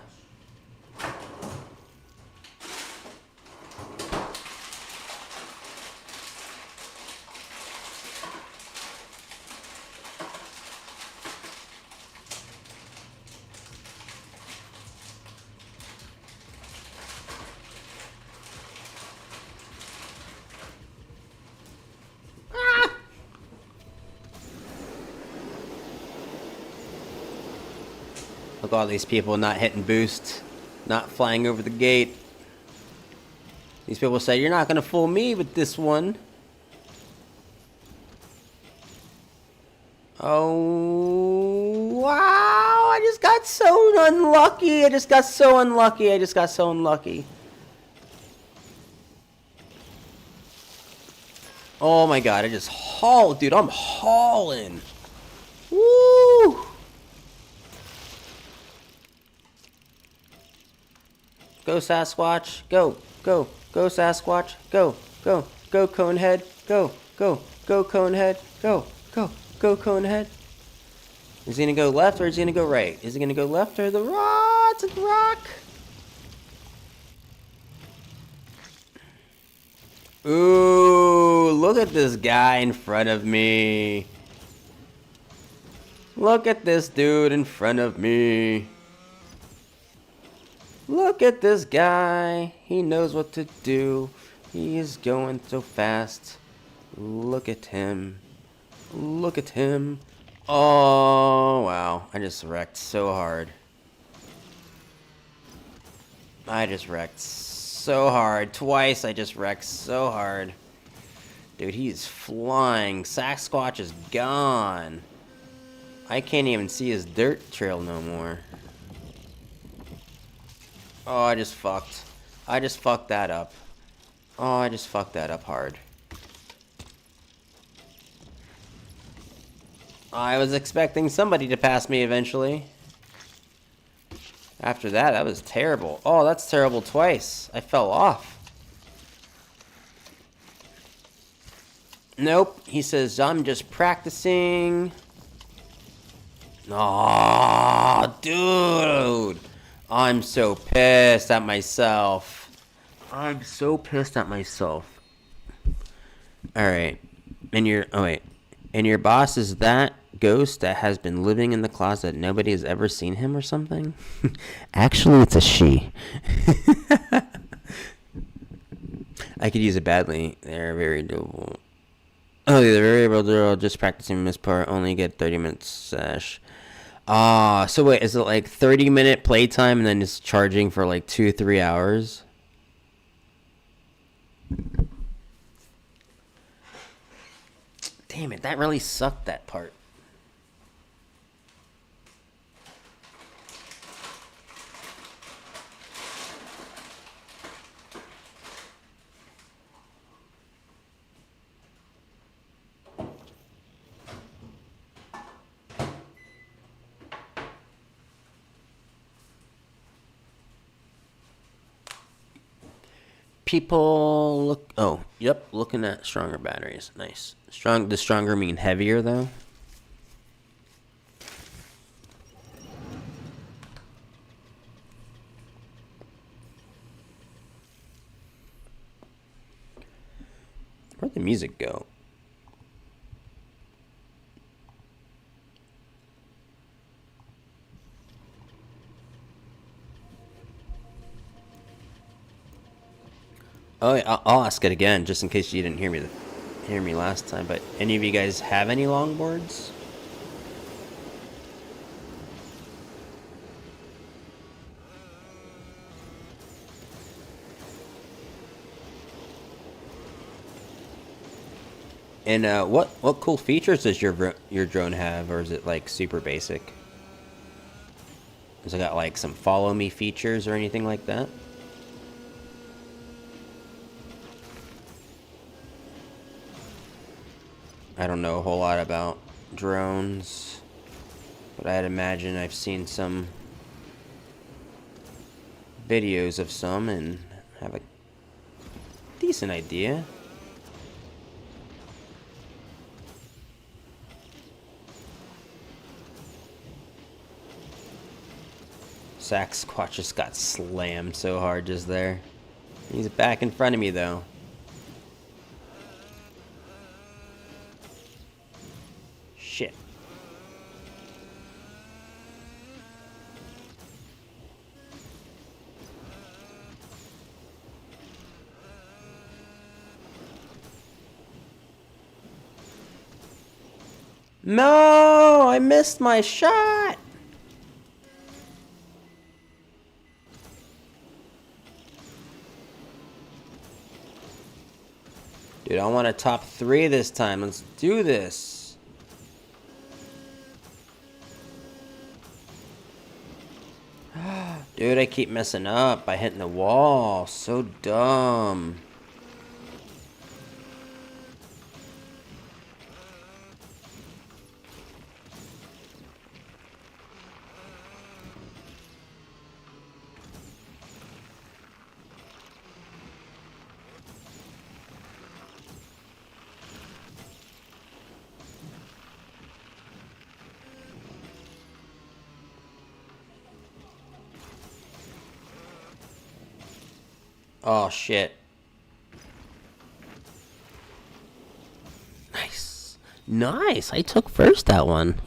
A: Look, all these people not hitting boost, not flying over the gate. These people say, you're not going to fool me with this one. Oh, wow. I just got so unlucky. I just got so unlucky. Oh my god, I just hauled. Dude, I'm hauling. Woo! Go, Sasquatch. Go, go, go, Sasquatch. Go, go, go, Conehead. Go, go, go, Conehead. Go, go, go, Conehead. Is he gonna go left or is he gonna go right? Is he gonna go left or the rock? It's a rock. Ooh, look at this guy in front of me. Look at this dude in front of me. Look at this guy. He knows what to do. He is going so fast. Look at him. Look at him. Oh, wow. I just wrecked so hard. I just wrecked so hard. Twice I just wrecked so hard. Dude, he's flying. Sasquatch is gone. I can't even see his dirt trail no more. Oh, I just fucked. I just fucked that up. Oh, I just fucked that up hard. I was expecting somebody to pass me eventually. After that, that was terrible. Oh, that's terrible twice. I fell off. Nope. He says, I'm just practicing. Aw, dude. I'm so pissed at myself. I'm so pissed at myself. Alright. And your boss is that ghost that has been living in the closet. Nobody has ever seen him or something? Actually, it's a she. I could use it badly. They're very doable. Oh, they're very able to just practicing this part. Only get 30 minutes sesh. So wait, is it like 30-minute playtime and then it's charging for like 2-3 hours? Damn it, that really sucked, that part. People look. Oh, yep. Looking at stronger batteries. Nice. Does stronger mean heavier though? Where'd the music go? Oh, yeah, I'll ask it again, just in case you didn't hear me last time. But any of you guys have any longboards? And what cool features does your drone have, or is it like super basic? Has it got like some follow me features or anything like that? I don't know a whole lot about drones, but I'd imagine I've seen some videos of some and have a decent idea. Sasquatch just got slammed so hard just there. He's back in front of me though. Shit. No, I missed my shot. Dude, I want a top 3 this time. Let's do this. Dude, I keep messing up by hitting the wall. So dumb. Oh, shit. Nice. Nice. I took first that one.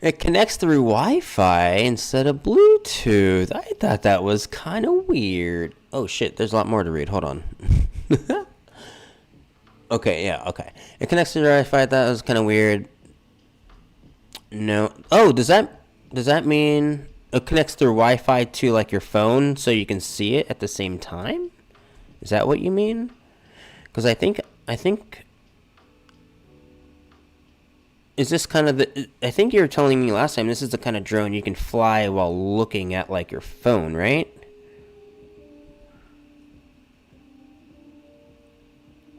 A: It connects through Wi-Fi instead of Bluetooth. I thought that was kind of weird. Oh, shit. There's a lot more to read. Hold on. Okay, yeah, okay. It connects through Wi-Fi. That was kind of weird. No. Oh, does that mean it connects through Wi-Fi to like your phone so you can see it at the same time? Is that what you mean? Because I think is this kind of the? I think you were telling me last time this is the kind of drone you can fly while looking at like your phone, right?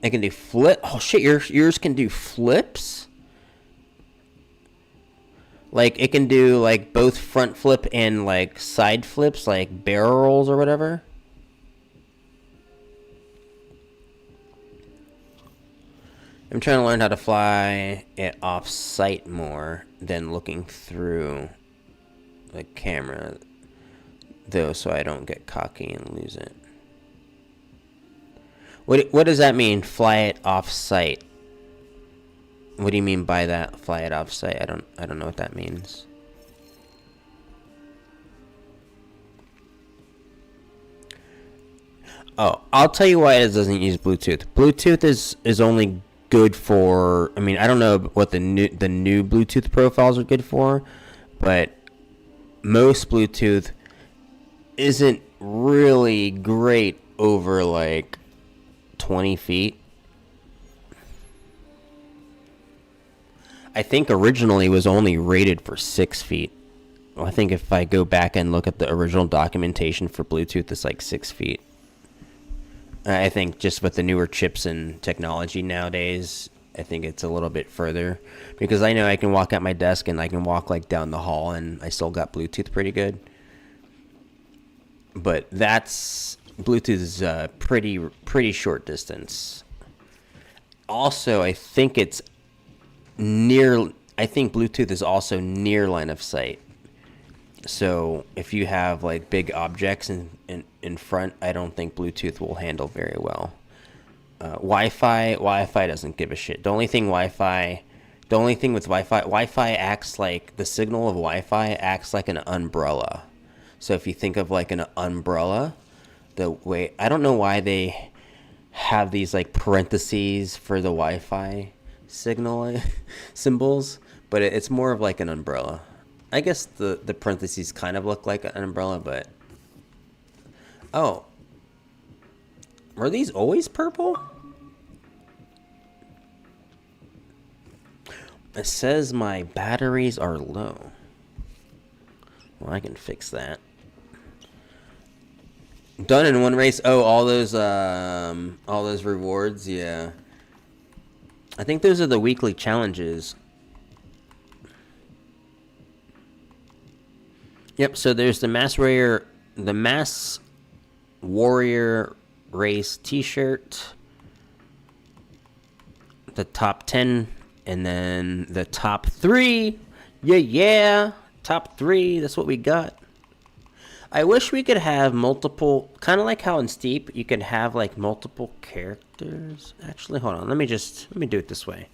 A: It can do flip. Oh shit, yours can do flips. Like it can do like both front flip and like side flips, like barrel rolls or whatever. I'm trying to learn how to fly it off site more than looking through the camera, though, so I don't get cocky and lose it. What does that mean? Fly it off site. What do you mean by that? Fly it off site? I don't know what that means. Oh, I'll tell you why it doesn't use Bluetooth. Bluetooth is only good for. I mean, I don't know what the new Bluetooth profiles are good for, but most Bluetooth isn't really great over like 20 feet. I think originally it was only rated for 6 feet. Well, I think if I go back and look at the original documentation for Bluetooth, it's like 6 feet. I think just with the newer chips and technology nowadays, I think it's a little bit further. Because I know I can walk at my desk and I can walk like down the hall and I still got Bluetooth pretty good. But Bluetooth is pretty short distance. Also, I think Bluetooth is also near line of sight. So if you have like big objects in front, I don't think Bluetooth will handle very well. Wi-Fi doesn't give a shit. The only thing with Wi-Fi acts like the signal of Wi-Fi acts like an umbrella. So if you think of like an umbrella, I don't know why they have these like parentheses for the Wi-Fi signal symbols, but it's more of like an umbrella. I guess the parentheses kind of look like an umbrella, but oh, were these always purple? It says my batteries are low. Well, I can fix that. Done in one race. Oh, all those rewards, yeah. I think those are the weekly challenges. Yep, so there's the Mass Warrior race t-shirt, the top 10, and then the top 3. Yeah, top 3, that's what we got. I wish we could have multiple, kind of like how in Steep, you could have like multiple characters. Actually, hold on, let me do it this way.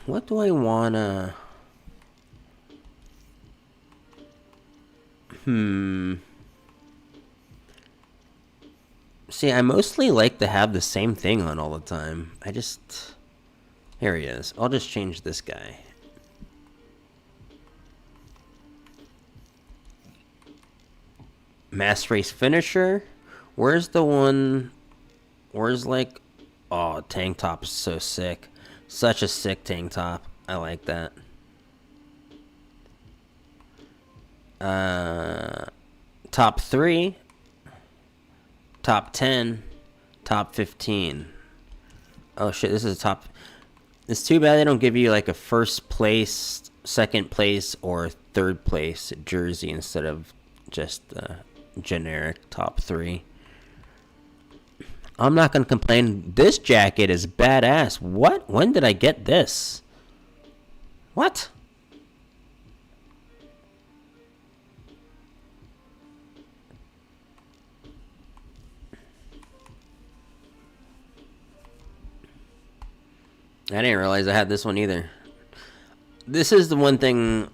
A: What do I wanna... See, I mostly like to have the same thing on all the time. Here he is. I'll just change this guy. Mass race finisher. Where's the one? Where's like? Oh, tank top is so sick. Such a sick tank top. I like that. Top 3, top 10, top 15. Oh shit, this is a top. It's too bad they don't give you like a first place, second place, or third place jersey instead of just the generic top 3. I'm not gonna complain. This jacket is badass. What? When did I get this? What? I didn't realize I had this one either. This is the one thing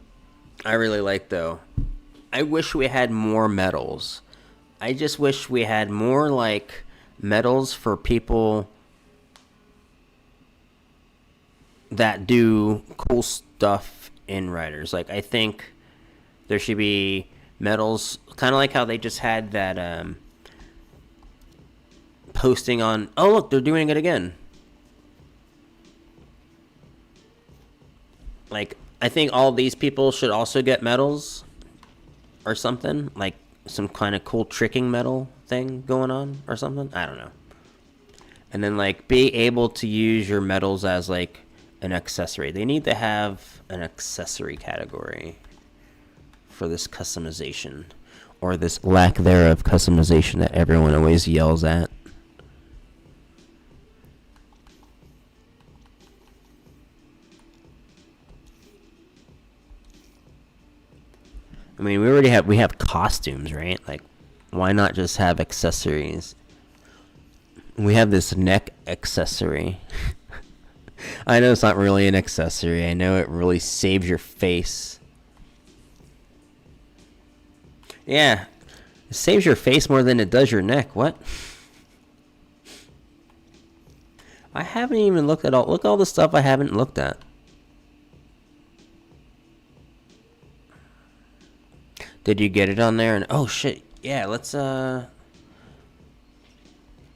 A: I really like, though. I wish we had more medals. I just wish we had more, like, medals for people that do cool stuff in Riders. Like, I think there should be medals, kind of like how they just had that posting on... Oh, look, they're doing it again. Like, I think all these people should also get medals or something. Like, some kind of cool tricking medal thing going on or something. I don't know. And then, like, be able to use your medals as, like, an accessory. They need to have an accessory category for this customization. Or this lack thereof customization that everyone always yells at. I mean, we have costumes, right? Like, why not just have accessories? We have this neck accessory. I know it's not really an accessory. I know it really saves your face. Yeah, it saves your face more than it does your neck. What? I haven't even looked at all. Look at all the stuff I haven't looked at. Did you get it on there? And oh shit, yeah. Let's There's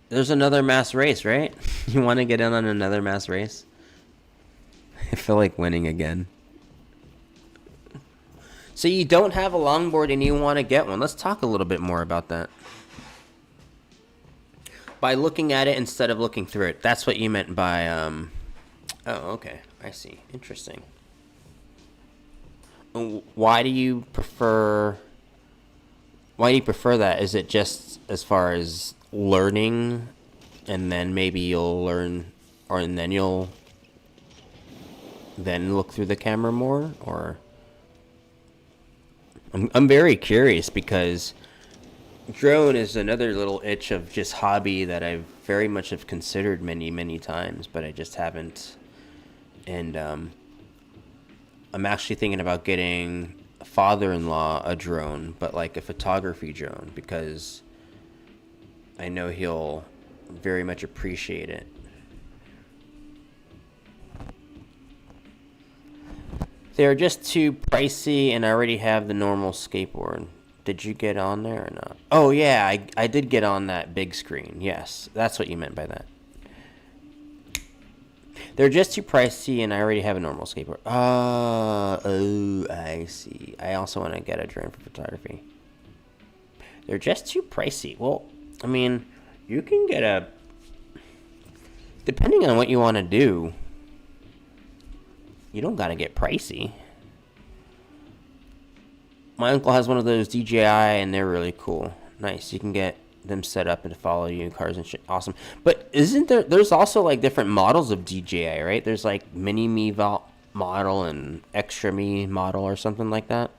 A: another mass race, right? You want to get in on another mass race? I feel like winning again. So you don't have a longboard and you want to get one. Let's talk a little bit more about that. By looking at it instead of looking through it. That's what you meant by Oh, okay. I see. Interesting. Why do you prefer that? Is it just as far as learning, and then maybe you'll learn, or and then you'll then look through the camera more? Or I'm very curious, because drone is another little itch of just hobby that I very much have considered many times, but I just haven't. And I'm actually thinking about getting father-in-law a drone, but like a photography drone, because I know he'll very much appreciate it. They're just too pricey, and I already have the normal skateboard. Did you get on there or not? Oh yeah, I did get on that big screen. Yes, that's what you meant by that. They're just too pricey, and I already have a normal skateboard. Oh, I see. I also want to get a drone for photography. They're just too pricey. Well, I mean, you can get a... Depending on what you want to do, you don't got to get pricey. My uncle has one of those DJI, and they're really cool. Nice. You can get them set up and follow you, cars and shit. Awesome. But isn't there's also like different models of DJI, right? There's like mini me model and extra me model or something like that.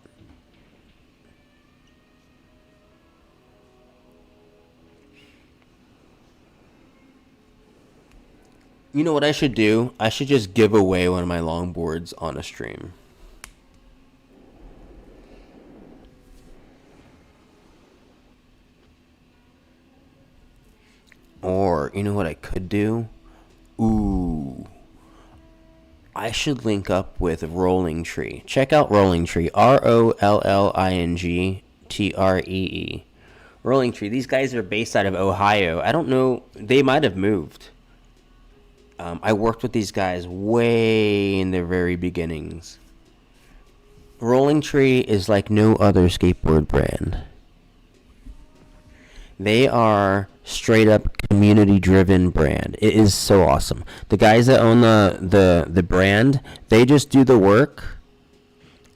A: You know what I should do? I should just give away one of my longboards on a stream. Or, you know what I could do? Ooh. I should link up with Rolling Tree. Check out Rolling Tree. ROLLINGTREE. Rolling Tree. These guys are based out of Ohio. I don't know. They might have moved. I worked with these guys way in their very beginnings. Rolling Tree is like no other skateboard brand. They are straight up community driven brand. It is so awesome. The guys that own the brand, they just do the work,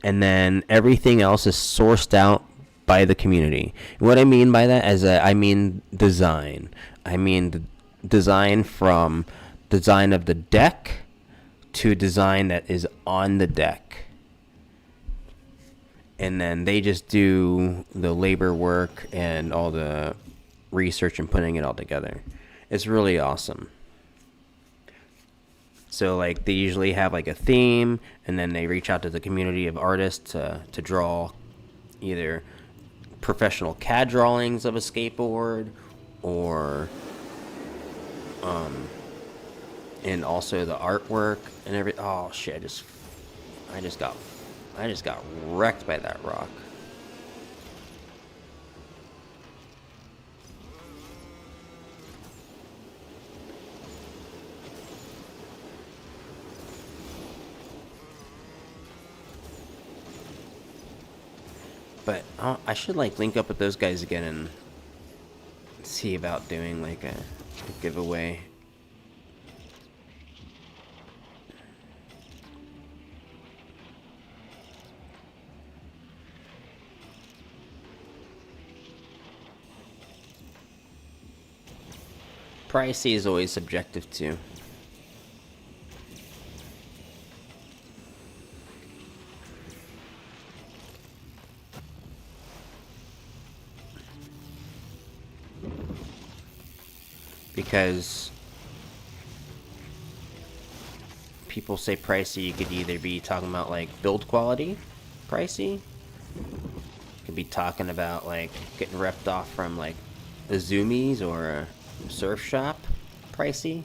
A: and then everything else is sourced out by the community. And what I mean by that is I mean design. I mean the design from design of the deck to design that is on the deck. And then they just do the labor work and all the research and putting it all together. It's really awesome. So like they usually have like a theme, and then they reach out to the community of artists to draw either professional CAD drawings of a skateboard or and also the artwork and every. Oh shit, I just got wrecked by that rock. But I should like link up with those guys again and see about doing like a giveaway. Pricey is always subjective too. Because people say pricey, you could either be talking about like build quality, pricey. You could be talking about like getting repped off from like a Zoomies or a surf shop, pricey.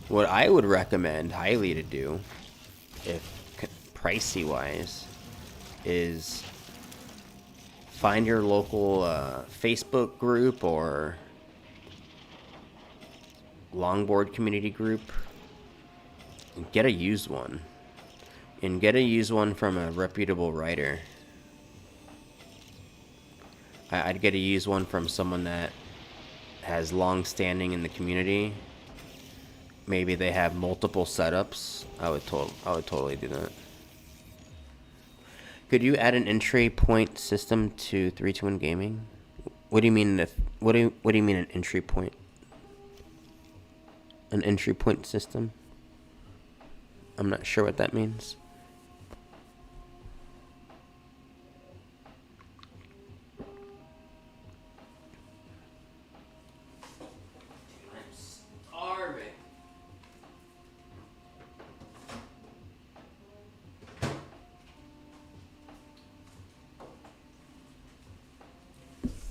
A: What I would recommend highly to do, if pricey wise, is find your local Facebook group or longboard community group and get a used one. And get a used one from a reputable writer. I'd get a used one from someone that has long standing in the community. Maybe they have multiple setups. I would totally do that. Could you add an entry point system to 321 Gaming? What do you mean what do you mean an entry point? An entry point system? I'm not sure what that means.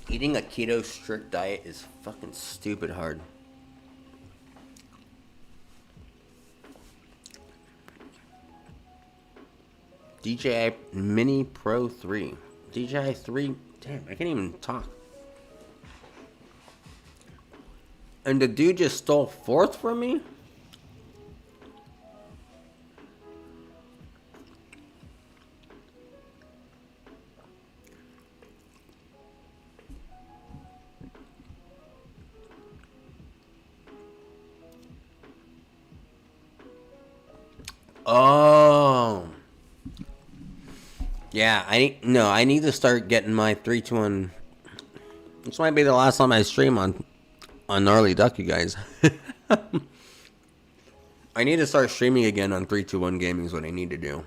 A: Eating a keto strict diet is fucking stupid hard. DJI Mini Pro 3. DJI 3. Damn, I can't even talk. And the dude just stole fourth from me? Oh. Yeah, I need to start getting my 321. This might be the last time I stream on Gnarly Duck, you guys. I need to start streaming again on 321 Gaming is what I need to do.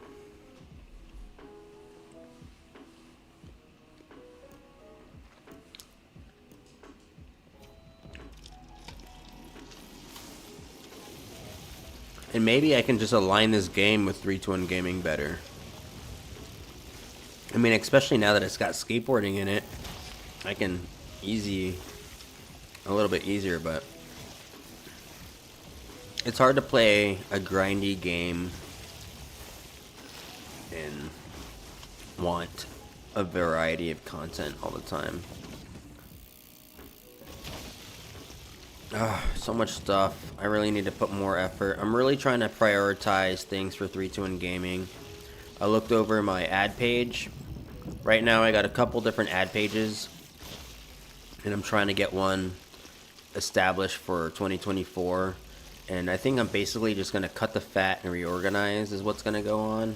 A: And maybe I can just align this game with 321 Gaming better. I mean, especially now that it's got skateboarding in it, I can a little bit easier, but it's hard to play a grindy game and want a variety of content all the time. So much stuff. I really need to put more effort. I'm really trying to prioritize things for 321 Gaming. I looked over my ad page. Right now I got a couple different ad pages, and I'm trying to get one established for 2024. And I think I'm basically just going to cut the fat and reorganize is what's going to go on.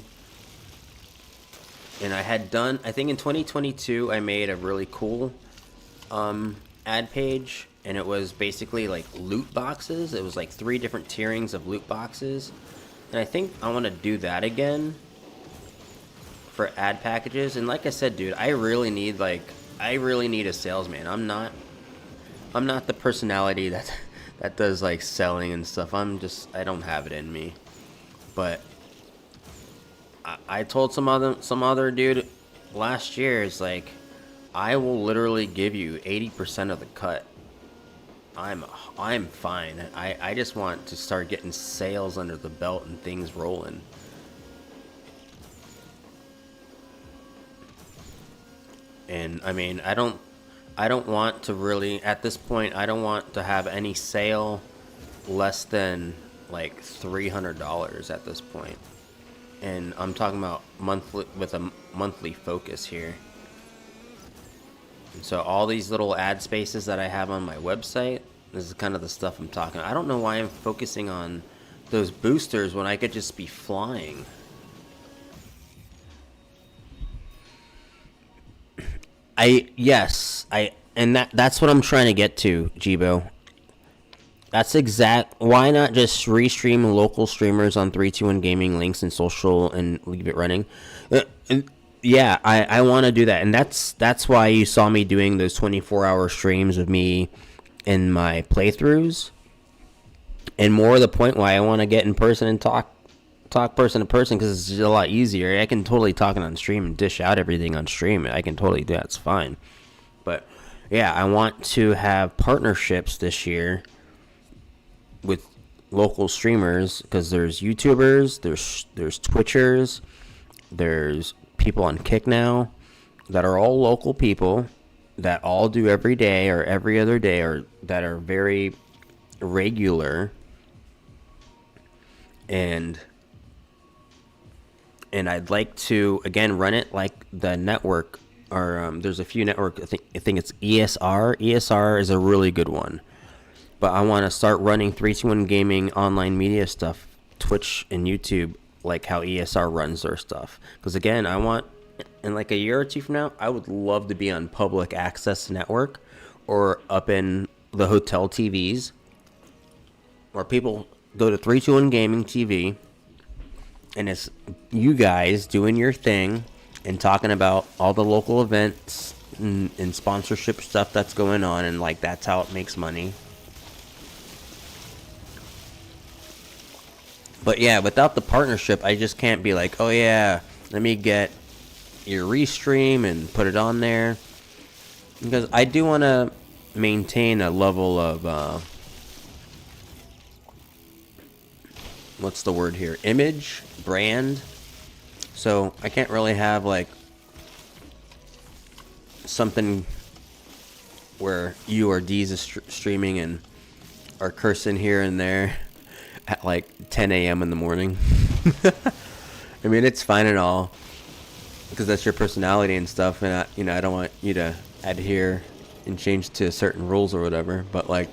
A: And I think in 2022 I made a really cool ad page, and it was basically like loot boxes. It was like 3 different tierings of loot boxes, and I think I want to do that again for ad packages. And like I said, dude, I really need a salesman. I'm not the personality that does like selling and stuff. I don't have it in me. But I told some other dude last year, it's like, I will literally give you 80% of the cut. I'm fine. I just want to start getting sales under the belt and things rolling. And I mean, I don't want to really, at this point, I don't want to have any sale less than like $300 at this point. And I'm talking about monthly, with a monthly focus here. And so all these little ad spaces that I have on my website, this is kind of the stuff I'm talking. I don't know why I'm focusing on those boosters when I could just be flying. And that's what I'm trying to get to, Jibo. That's exact. Why not just restream local streamers on 321 Gaming links and social and leave it running? Yeah, I want to do that, and that's why you saw me doing those 24-hour streams of me in my playthroughs, and more of the point why I want to get in person and talk person to person, because it's a lot easier. I can totally talk it on stream and dish out everything on stream. I can totally do that. It's fine. But yeah, I want to have partnerships this year with local streamers, because there's YouTubers, there's Twitchers, there's people on Kick now that are all local people that all do every day or every other day, or that are very regular, and I'd like to again run it like the network, or there's a few network. I think it's ESR. ESR is a really good one. But I want to start running 321 Gaming online media stuff, Twitch and YouTube, like how ESR runs their stuff. Because again, I want, in like a year or two from now, I would love to be on public access network, or up in the hotel TVs, where people go to 321 Gaming TV, and it's you guys doing your thing and talking about all the local events and sponsorship stuff that's going on, and like that's how it makes money. But yeah, without the partnership, I just can't be like, oh yeah, let me get your restream and put it on there. Because I do want to maintain a level of, what's the word here? Image, brand. So I can't really have like something where you or Deez is streaming and are cursing here and there at like 10 a.m. in the morning. I mean, it's fine and all, because that's your personality and stuff, and I don't want you to adhere and change to certain rules or whatever. But like,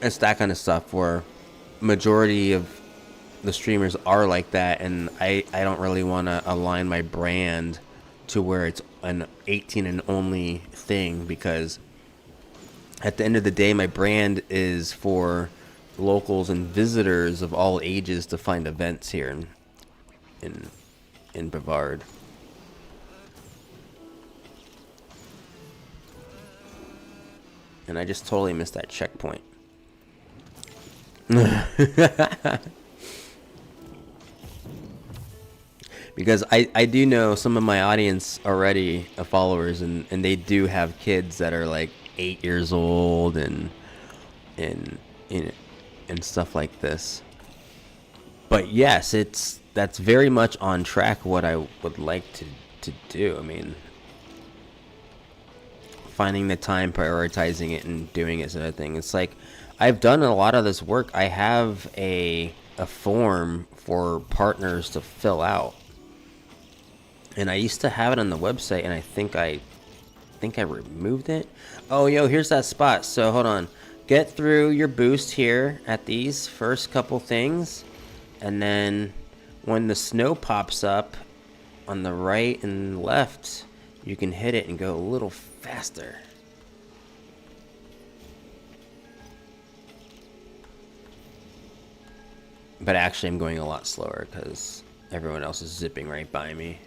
A: it's that kind of stuff where majority of the streamers are like that, and I don't really want to align my brand to where it's an 18 and only thing, because at the end of the day, my brand is for locals and visitors of all ages to find events here in Brevard. And I just totally missed that checkpoint. Because I do know some of my audience already are followers, and they do have kids that are like 8 years old and stuff like this. But yes, that's very much on track what I would like to do. I mean, finding the time, prioritizing it, and doing it is another thing. It's like I've done a lot of this work. I have a form for partners to fill out, and I used to have it on the website, and I think I removed it. Oh, yo, here's that spot. So hold on. Get through your boost here at these first couple things, and then when the snow pops up on the right and left, you can hit it and go a little faster. But actually, I'm going a lot slower because everyone else is zipping right by me.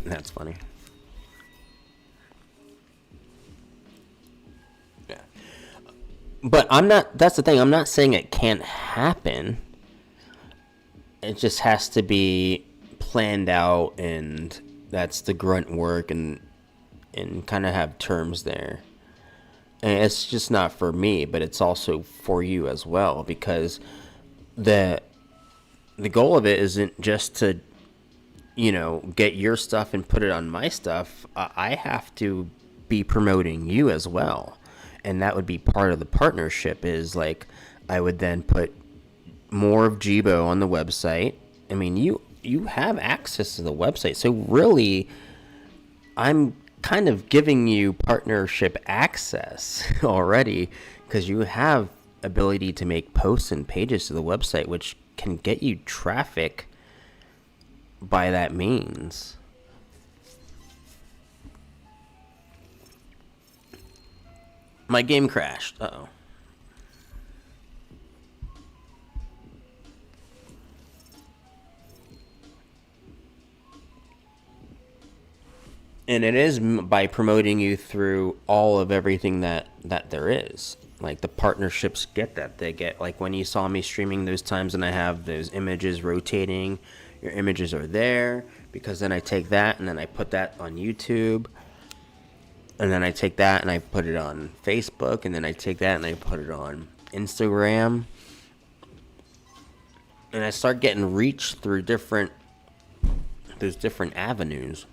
A: That's funny. Yeah. But I'm not, that's the thing, I'm not saying it can't happen. It just has to be planned out, and that's the grunt work, and kind of have terms there. And it's just not for me, but it's also for you as well, because the goal of it isn't just to, get your stuff and put it on my stuff. I have to be promoting you as well. And that would be part of the partnership, is like I would then put more of Jibo on the website. I mean, you have access to the website. So really, I'm kind of giving you partnership access already, because you have ability to make posts and pages to the website, which can get you traffic by that means. My game crashed. Uh-oh. And it is by promoting you through all of everything that there is. Like the partnerships get that. They get, like when you saw me streaming those times and I have those images rotating, your images are there, because then I take that and then I put that on YouTube. And then I take that and I put it on Facebook, and then I take that and I put it on Instagram. And I start getting reach through those different avenues.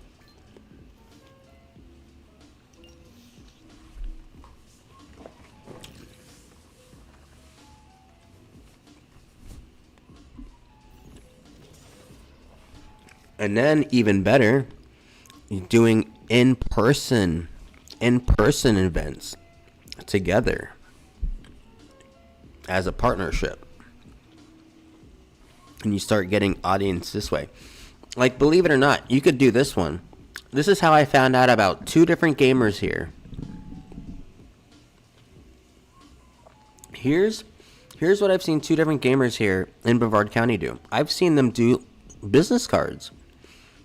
A: And then even better, doing in-person events together as a partnership. And you start getting audience this way. Like, believe it or not, you could do this one. This is how I found out about two different gamers here. Here's what I've seen two different gamers here in Brevard County do. I've seen them do business cards.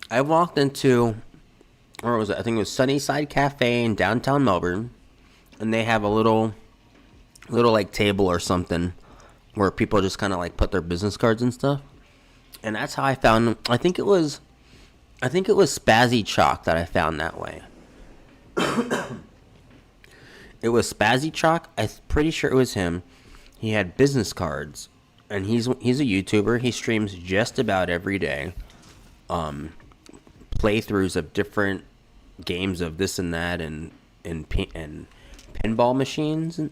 A: I walked into, where was it? I think it was Sunnyside Cafe in downtown Melbourne, and they have a little like table or something where people just kind of like put their business cards and stuff. And that's how I found them. I think it was Spazzy Chalk that I found that way. It was Spazzy Chalk. I'm pretty sure it was him. He had business cards, and he's a YouTuber. He streams just about every day. Playthroughs of different games of this and that, and pinball machines. And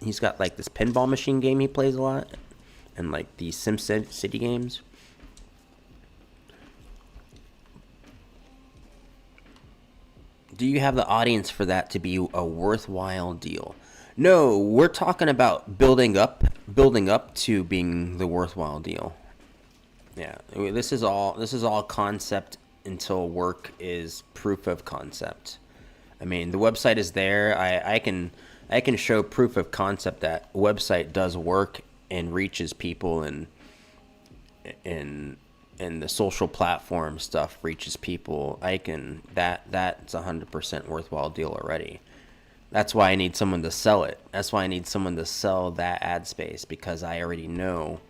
A: he's got like this pinball machine game he plays a lot, and like the Sim City games. Do you have the audience for that to be a worthwhile deal? No, we're talking about building up to being the worthwhile deal. Yeah, this is all concept until work is proof of concept. I mean, the website is there. I can show proof of concept that website does work and reaches people, and the social platform stuff reaches people. That's 100% worthwhile deal already. That's why I need someone to sell it. That's why I need someone to sell that ad space, because I already know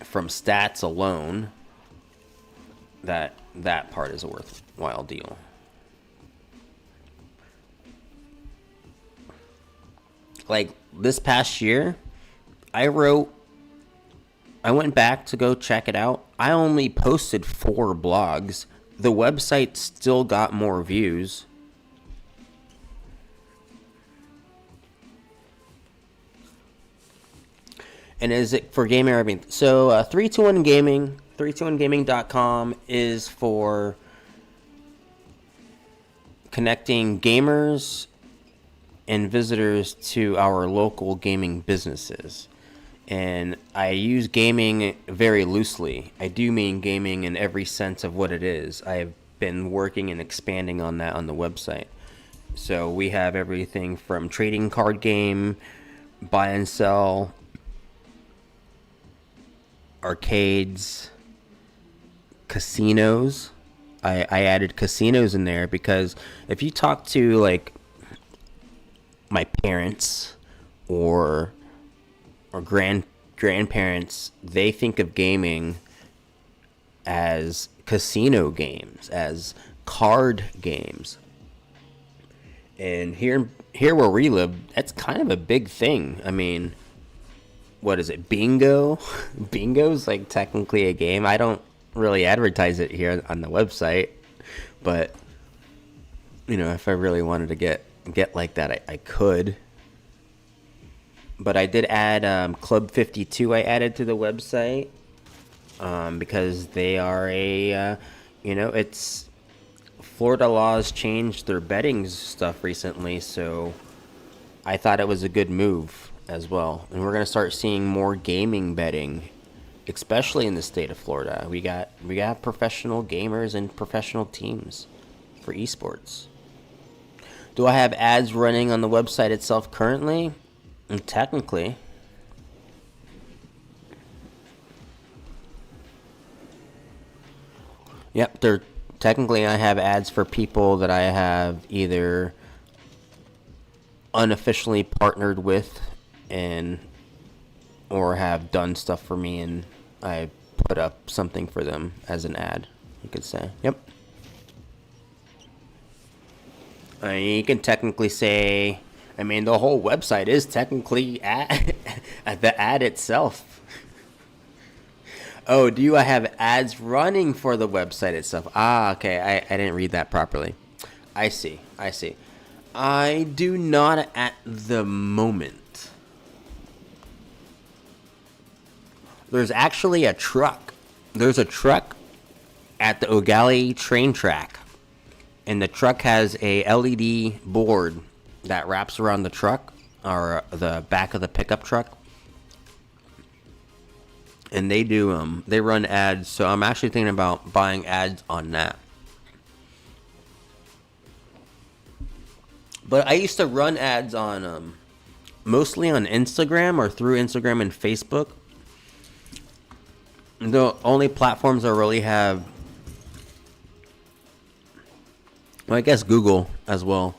A: from stats alone that that part is a worthwhile deal. Like this past year, I went back to go check it out. I only posted 4 blogs. The website still got more views. And is it for gaming or everything? So 321 Gaming, 321gaming.com is for connecting gamers and visitors to our local gaming businesses. And I use gaming very loosely. I do mean gaming in every sense of what it is. I've been working and expanding on that on the website. So we have everything from trading card game, buy and sell, arcades, casinos. I added casinos in there because if you talk to like my parents or grandparents, they think of gaming as casino games, as card games. And here where we live, that's kind of a big thing. I mean, what is it? Bingo? Bingo's like technically a game. I don't really advertise it here on the website, but you know, if I really wanted to get like that, I could. But I did add Club 52. I added to the website because they are it's Florida laws changed their betting stuff recently, so I thought it was a good move as well. And we're gonna start seeing more gaming betting, especially in the state of Florida. We got professional gamers and professional teams for esports. Do I have ads running on the website itself currently? Technically. Yep, technically I have ads for people that I have either unofficially partnered with and or have done stuff for me, and I put up something for them as an ad, you could say. Yep. I mean, you can technically say, I mean, the whole website is technically the ad itself. Oh, do I have ads running for the website itself? Ah, okay. I didn't read that properly. I see. I do not at the moment. There's actually a truck. There's a truck at the Ogali train track. And the truck has a LED board that wraps around the truck, or the back of the pickup truck. And they run ads, so I'm actually thinking about buying ads on that. But I used to run ads on, mostly on Instagram or through Instagram and Facebook. The only platforms I really have, well, I guess Google as well,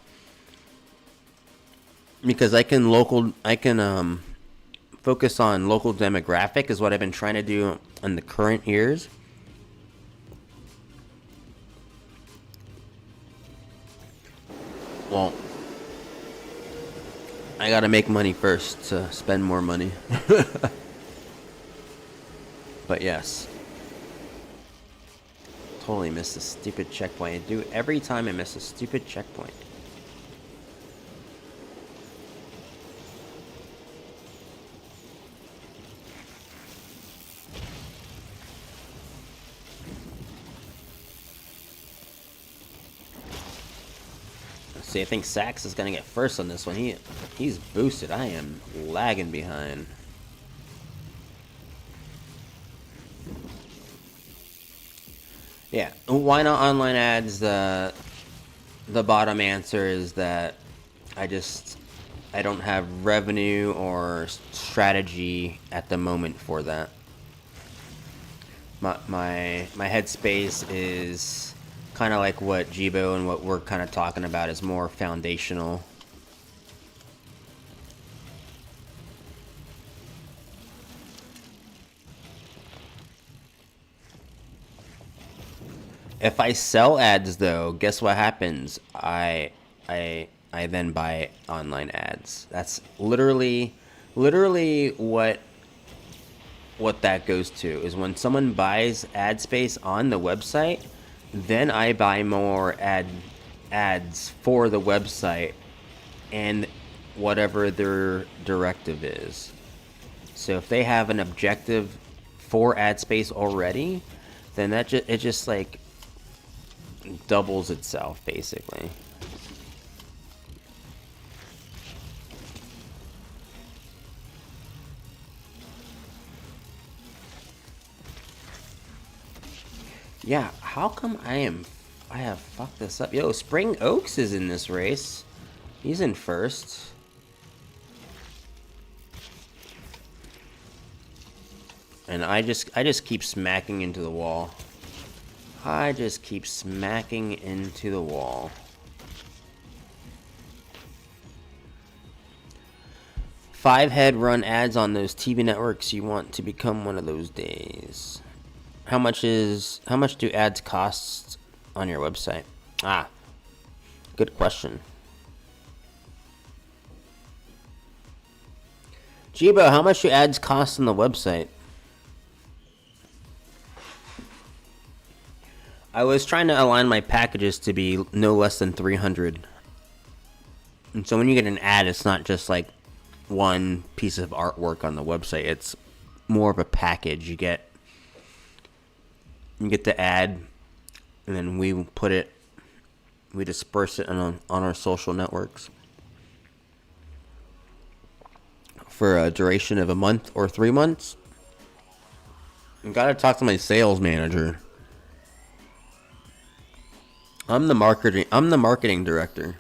A: because I can focus on local demographic is what I've been trying to do in the current years. Well, I gotta make money first to spend more money. But yes. Totally missed a stupid checkpoint. I do every time I miss a stupid checkpoint. Let's see, I think Sax is gonna get first on this one. He's boosted. I am lagging behind. Yeah, why not online ads? The bottom answer is that I don't have revenue or strategy at the moment for that. My headspace is kind of like what Jibo and what we're kind of talking about is more foundational. If I sell ads though, guess what happens? I then buy online ads. That's literally what that goes to is when someone buys ad space on the website, then I buy more ads for the website and whatever their directive is. So if they have an objective for ad space already, then it just like doubles itself basically. Yeah, how come I have fucked this up? Yo, Spring Oaks is in this race. He's in first. And I just keep smacking into the wall. I just keep smacking into the wall. Five head run ads on those TV networks. You want to become one of those days. How much do ads cost on your website? Ah, good question. Jibo, how much do ads cost on the website? I was trying to align my packages to be no less than 300. And so when you get an ad, it's not just like one piece of artwork on the website. It's more of a package. You get the ad, and then we disperse it on our social networks for a duration of a month or 3 months. I gotta talk to my sales manager. I'm the marketing director.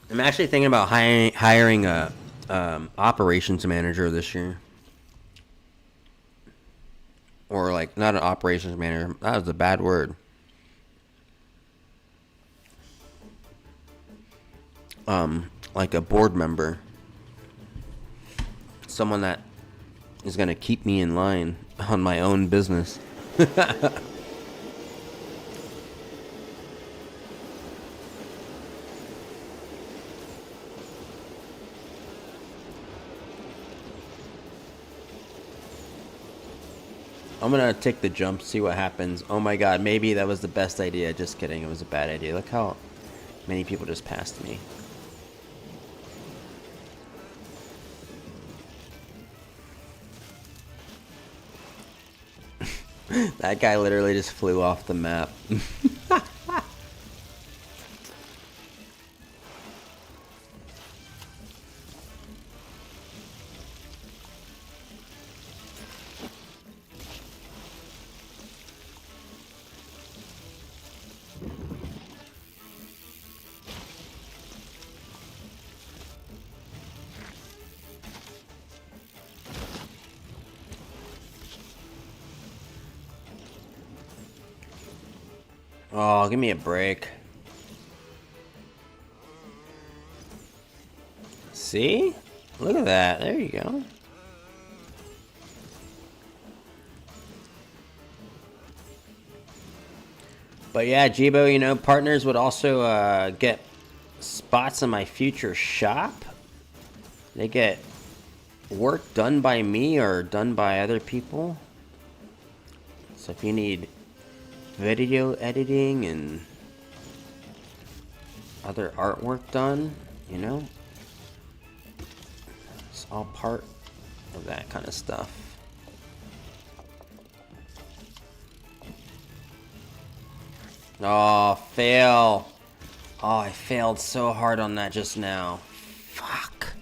A: I'm actually thinking about hiring a operations manager this year. Or like, not an operations manager. That was a bad word. Like a board member. Someone that is going to keep me in line on my own business. I'm gonna take the jump, see what happens. Oh my god, maybe that was the best idea. Just kidding, it was a bad idea. Look how many people just passed me. That guy literally just flew off the map. Oh, give me a break. See? Look at that. There you go. But yeah, Jibo, you know, partners would also get spots in my future shop. They get work done by me or done by other people. So if you need video editing and other artwork done, you know, it's all part of that kind of stuff. Oh, fail. Oh, I failed so hard on that just now. Fuck.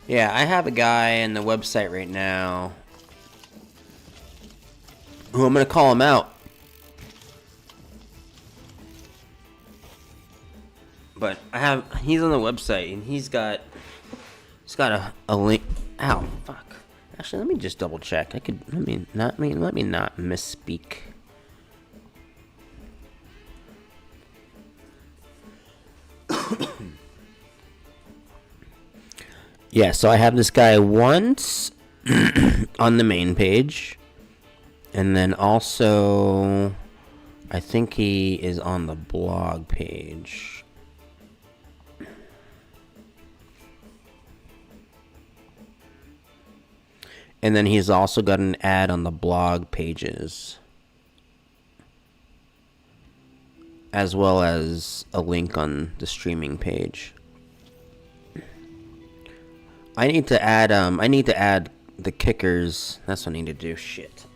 A: Yeah, I have a guy on the website right now who I'm gonna call him out. But he's on the website and he's got a link. Ow, fuck. Actually, let me just double check. Let me not misspeak. Yeah, so I have this guy once on the main page. And then also, I think he is on the blog page. And then he's also got an ad on the blog pages, as well as a link on the streaming page. I need to add the kickers. That's what I need to do. Shit.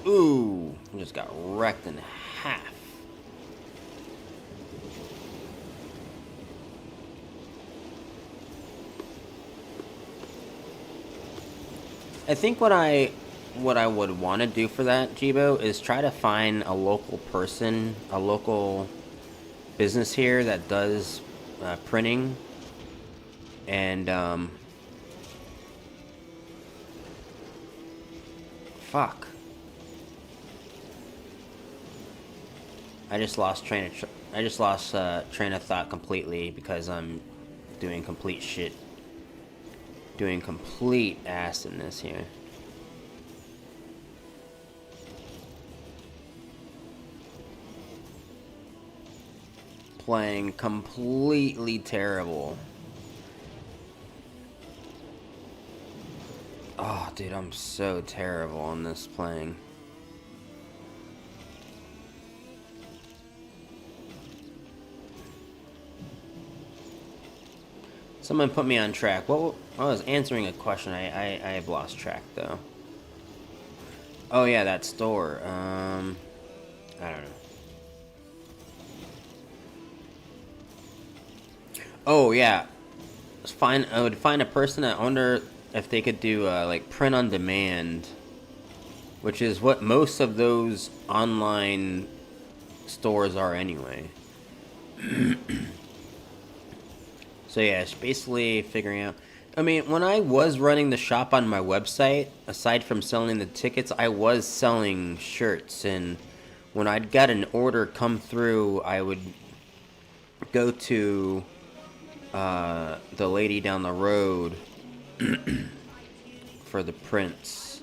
A: Ooh, I just got wrecked in half. I think what I would want to do for that, Jibo, is try to find a local person, a local business here that does printing, and fuck. I just lost train of thought completely because I'm doing complete shit. Doing complete ass in this here. Playing completely terrible. Oh, dude, I'm so terrible on this playing. Someone put me on track. Well, I was answering a question. I have lost track, though. Oh, yeah, that store. I don't know. Oh, yeah. I would find a person. I wonder if they could do, like, print on demand, which is what most of those online stores are anyway. So yeah, it's basically figuring out. I mean, when I was running the shop on my website, aside from selling the tickets, I was selling shirts. And when I'd got an order come through, I would go to the lady down the road for the prints.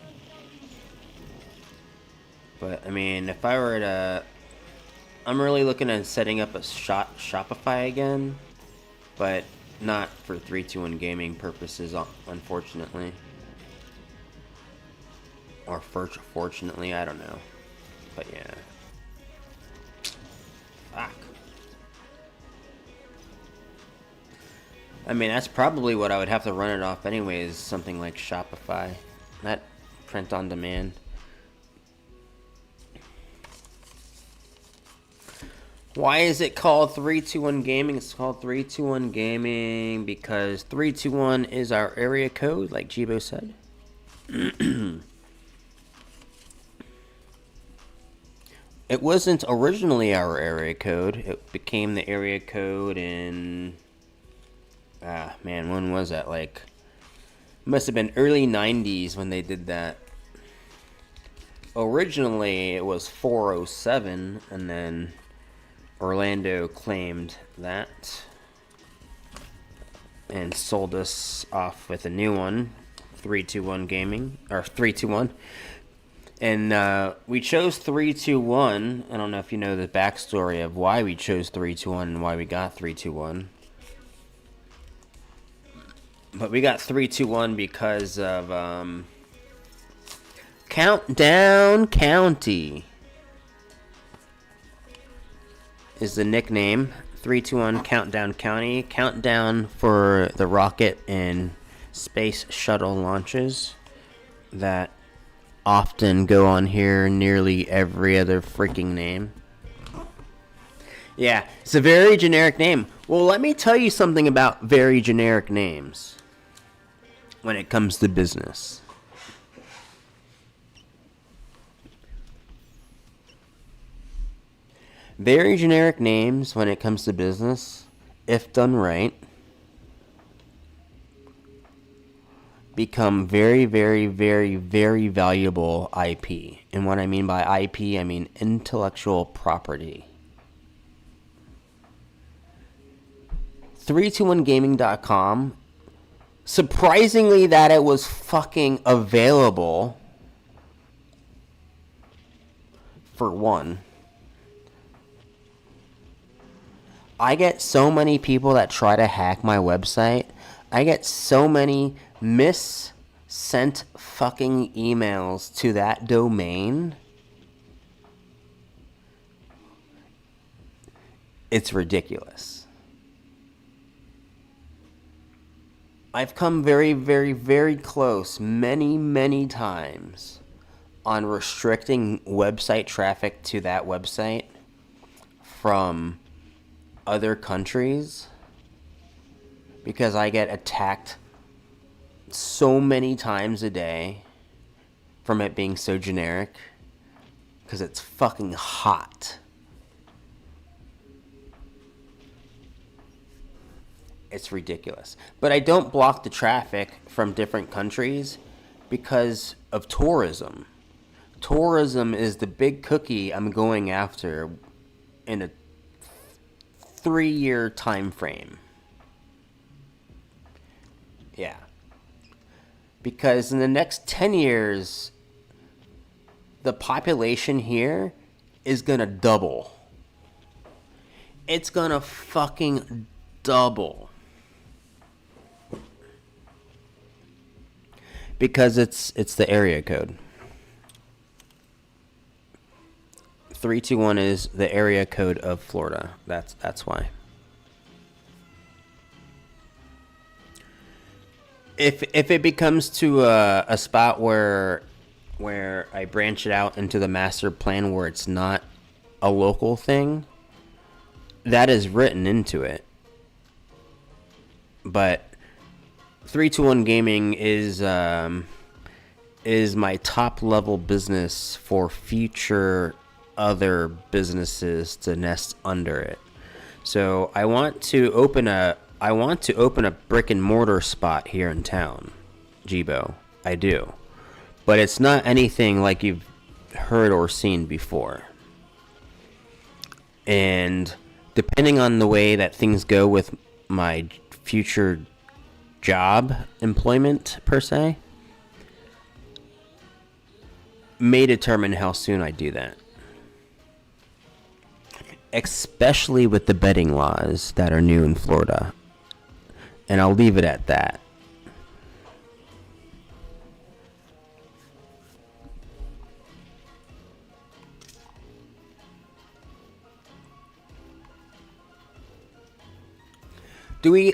A: But I mean, if I were to, I'm really looking at setting up a Shopify again, but not for 321 gaming purposes, unfortunately. Or fortunately, I don't know. But yeah. Fuck. I mean, that's probably what I would have to run it off anyways, something like Shopify. Not print on demand. Why is it called 321 Gaming? It's called 321 Gaming because 321 is our area code, like Jibo said. It wasn't originally our area code. It became the area code in... man, when was that? Like, must have been early 90s when they did that. Originally, it was 407, and then Orlando claimed that and sold us off with a new one, 321 Gaming, or 321. And we chose 321. I don't know if you know the backstory of why we chose 321 and why we got 321. But we got 321 because of Countdown County is the nickname. 321 Countdown County. Countdown for the rocket and space shuttle launches that often go on here nearly every other freaking name. Yeah, it's a very generic name. Well, let me tell you something about very generic names when it comes to business. Very generic names when it comes to business, if done right, become very, very, very, very valuable IP. And what I mean by IP, I mean intellectual property. 321gaming.com, surprisingly that it was fucking available, for one. I get so many people that try to hack my website. I get so many sent fucking emails to that domain. It's ridiculous. I've come very, very, very close many, many times on restricting website traffic to that website from other countries because I get attacked so many times a day from it being so generic because it's fucking hot. It's ridiculous. But I don't block the traffic from different countries because of tourism. Tourism is the big cookie I'm going after in a 3-year time frame. Yeah. Because in the next 10 years, the population here is gonna double. It's gonna fucking double. Because it's the area code. 321 is the area code of Florida. That's why. If it becomes to a spot where I branch it out into the master plan where it's not a local thing, that is written into it. But 321 Gaming is my top level business for future other businesses to nest under it. So I want to open a brick and mortar spot here in town, Jibo. I do. But it's not anything like you've heard or seen before. And depending on the way that things go with my future job employment per se, may determine how soon I do that. Especially with the betting laws that are new in Florida. And I'll leave it at that.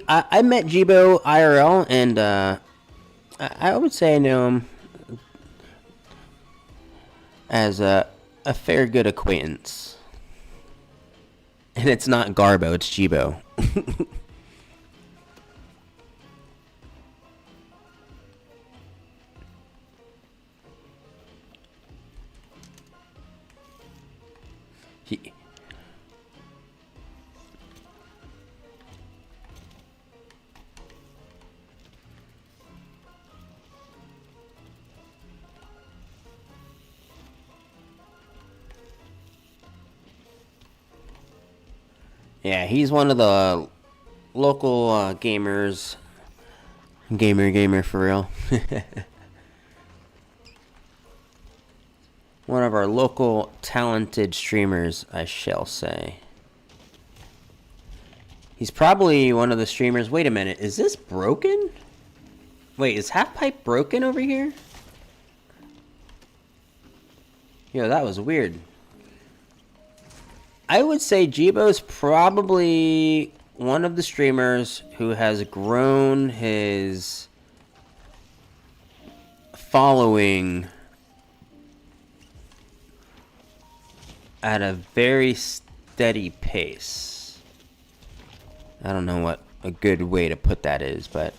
A: I met Jibo IRL, and I would say I know him as a fair good acquaintance. And it's not Garbo, it's Jibo. Yeah, he's one of the local gamers. Gamer for real. One of our local talented streamers, I shall say. He's probably one of the streamers. Wait a minute, is this broken? Wait, is Half Pipe broken over here? Yo, that was weird. I would say Jibo's probably one of the streamers who has grown his following at a very steady pace. I don't know what a good way to put that is, but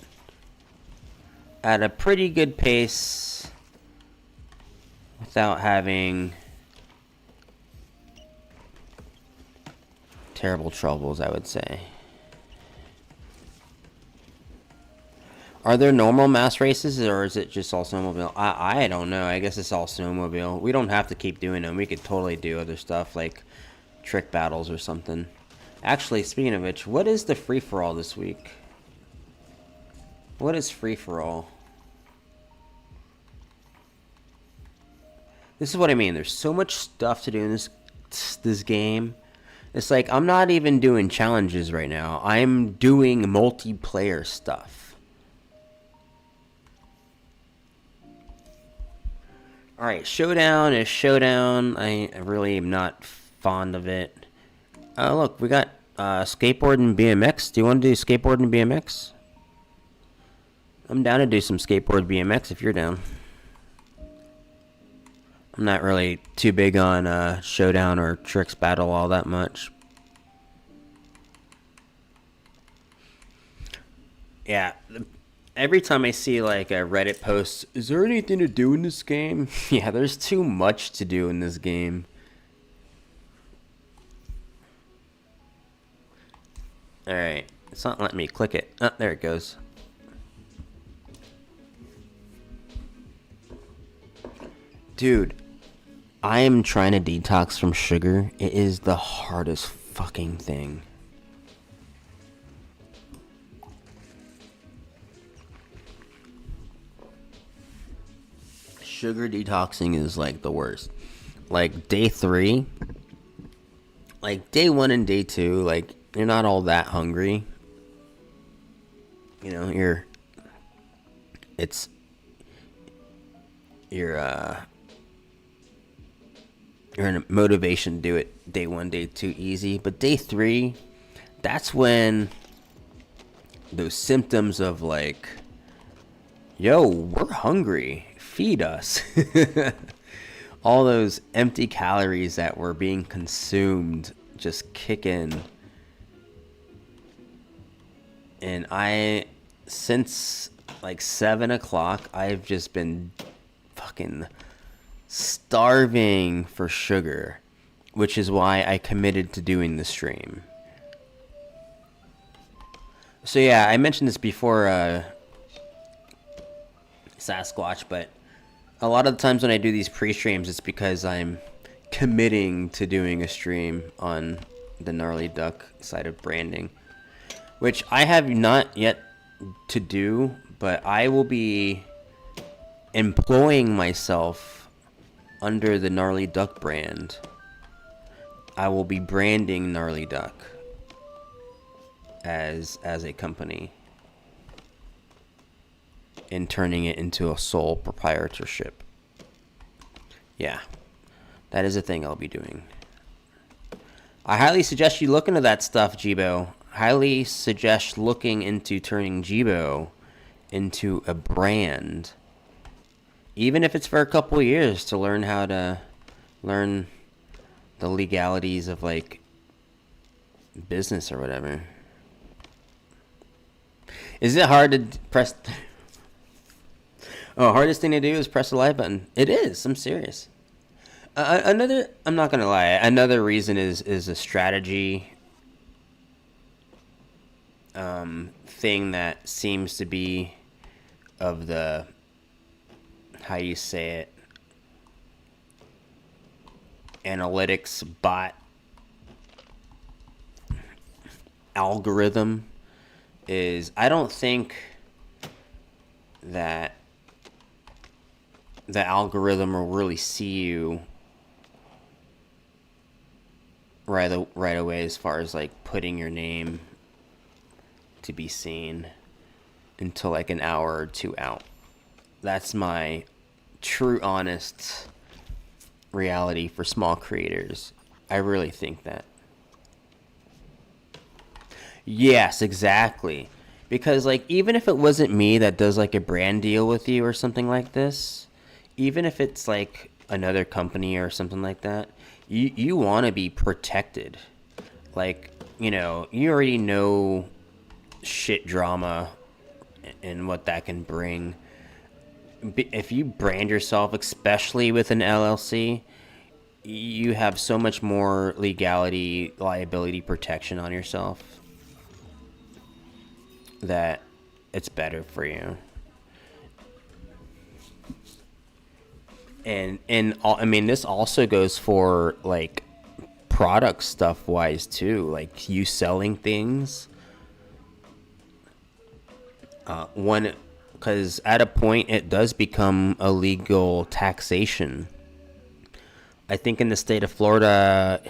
A: at a pretty good pace without having terrible troubles, I would say. Are there normal mass races, or is it just all snowmobile? I don't know. I guess it's all snowmobile. We don't have to keep doing them. We could totally do other stuff, like trick battles or something. Actually, speaking of which, what is the free-for-all this week? What is free-for-all? This is what I mean. There's so much stuff to do in this game. It's like, I'm not even doing challenges right now. I'm doing multiplayer stuff. Alright, Showdown is Showdown. I really am not fond of it. Oh, look, we got skateboard and BMX. Do you want to do skateboard and BMX? I'm down to do some skateboard BMX if you're down. I'm not really too big on Showdown or Tricks Battle all that much. Yeah, every time I see like a Reddit post, is there anything to do in this game? Yeah, there's too much to do in this game. Alright, it's not letting me click it. Oh, there it goes. Dude, I am trying to detox from sugar. It is the hardest fucking thing. Sugar detoxing is like the worst. Like day 3, like day 1 and day 2, like you're not all that hungry. You know, you're in a motivation to do it day 1, day 2 easy, but day 3, that's when those symptoms of like, yo, we're hungry, feed us. All those empty calories that were being consumed just kick in. And since like 7 o'clock, I've just been fucking starving for sugar, which is why I committed to doing the stream. So yeah, I mentioned this before, Sasquatch, but a lot of the times when I do these pre-streams, it's because I'm committing to doing a stream on the Gnarly Duck side of branding, which I have not yet to do, but I will be employing myself under the Gnarly Duck brand. I will be branding Gnarly Duck as a company and turning it into a sole proprietorship. Yeah, that is a thing I'll be doing. I highly suggest you look into that stuff, Jibo. Highly suggest looking into turning Jibo into a brand, even if it's for a couple years, to learn how to learn the legalities of like business or whatever. Is it hard to press? Oh, hardest thing to do is press the like button. It is. I'm serious. I'm not gonna lie. Another reason is a strategy thing that seems to be of the, how you say it, analytics bot algorithm, is I don't think that the algorithm will really see you right away as far as like putting your name to be seen until like an hour or 2 out. That's my true honest reality for small creators. I really think that. Yes, exactly. Because like even if it wasn't me that does like a brand deal with you or something like this, even if it's like another company or something like that, You want to be protected. Like, you already know shit drama and what that can bring. If you brand yourself, especially with an LLC, you have so much more legality, liability protection on yourself that it's better for you. I mean, this also goes for like product stuff wise too, like you selling things. When Because at a point it does become illegal taxation. I think in the state of Florida, I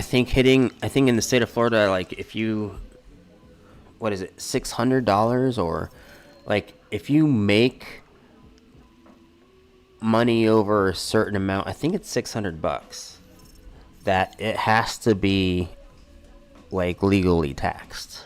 A: think in the state of Florida, like if you, what is it, $600, or like if you make money over a certain amount, I think it's $600, that it has to be like legally taxed.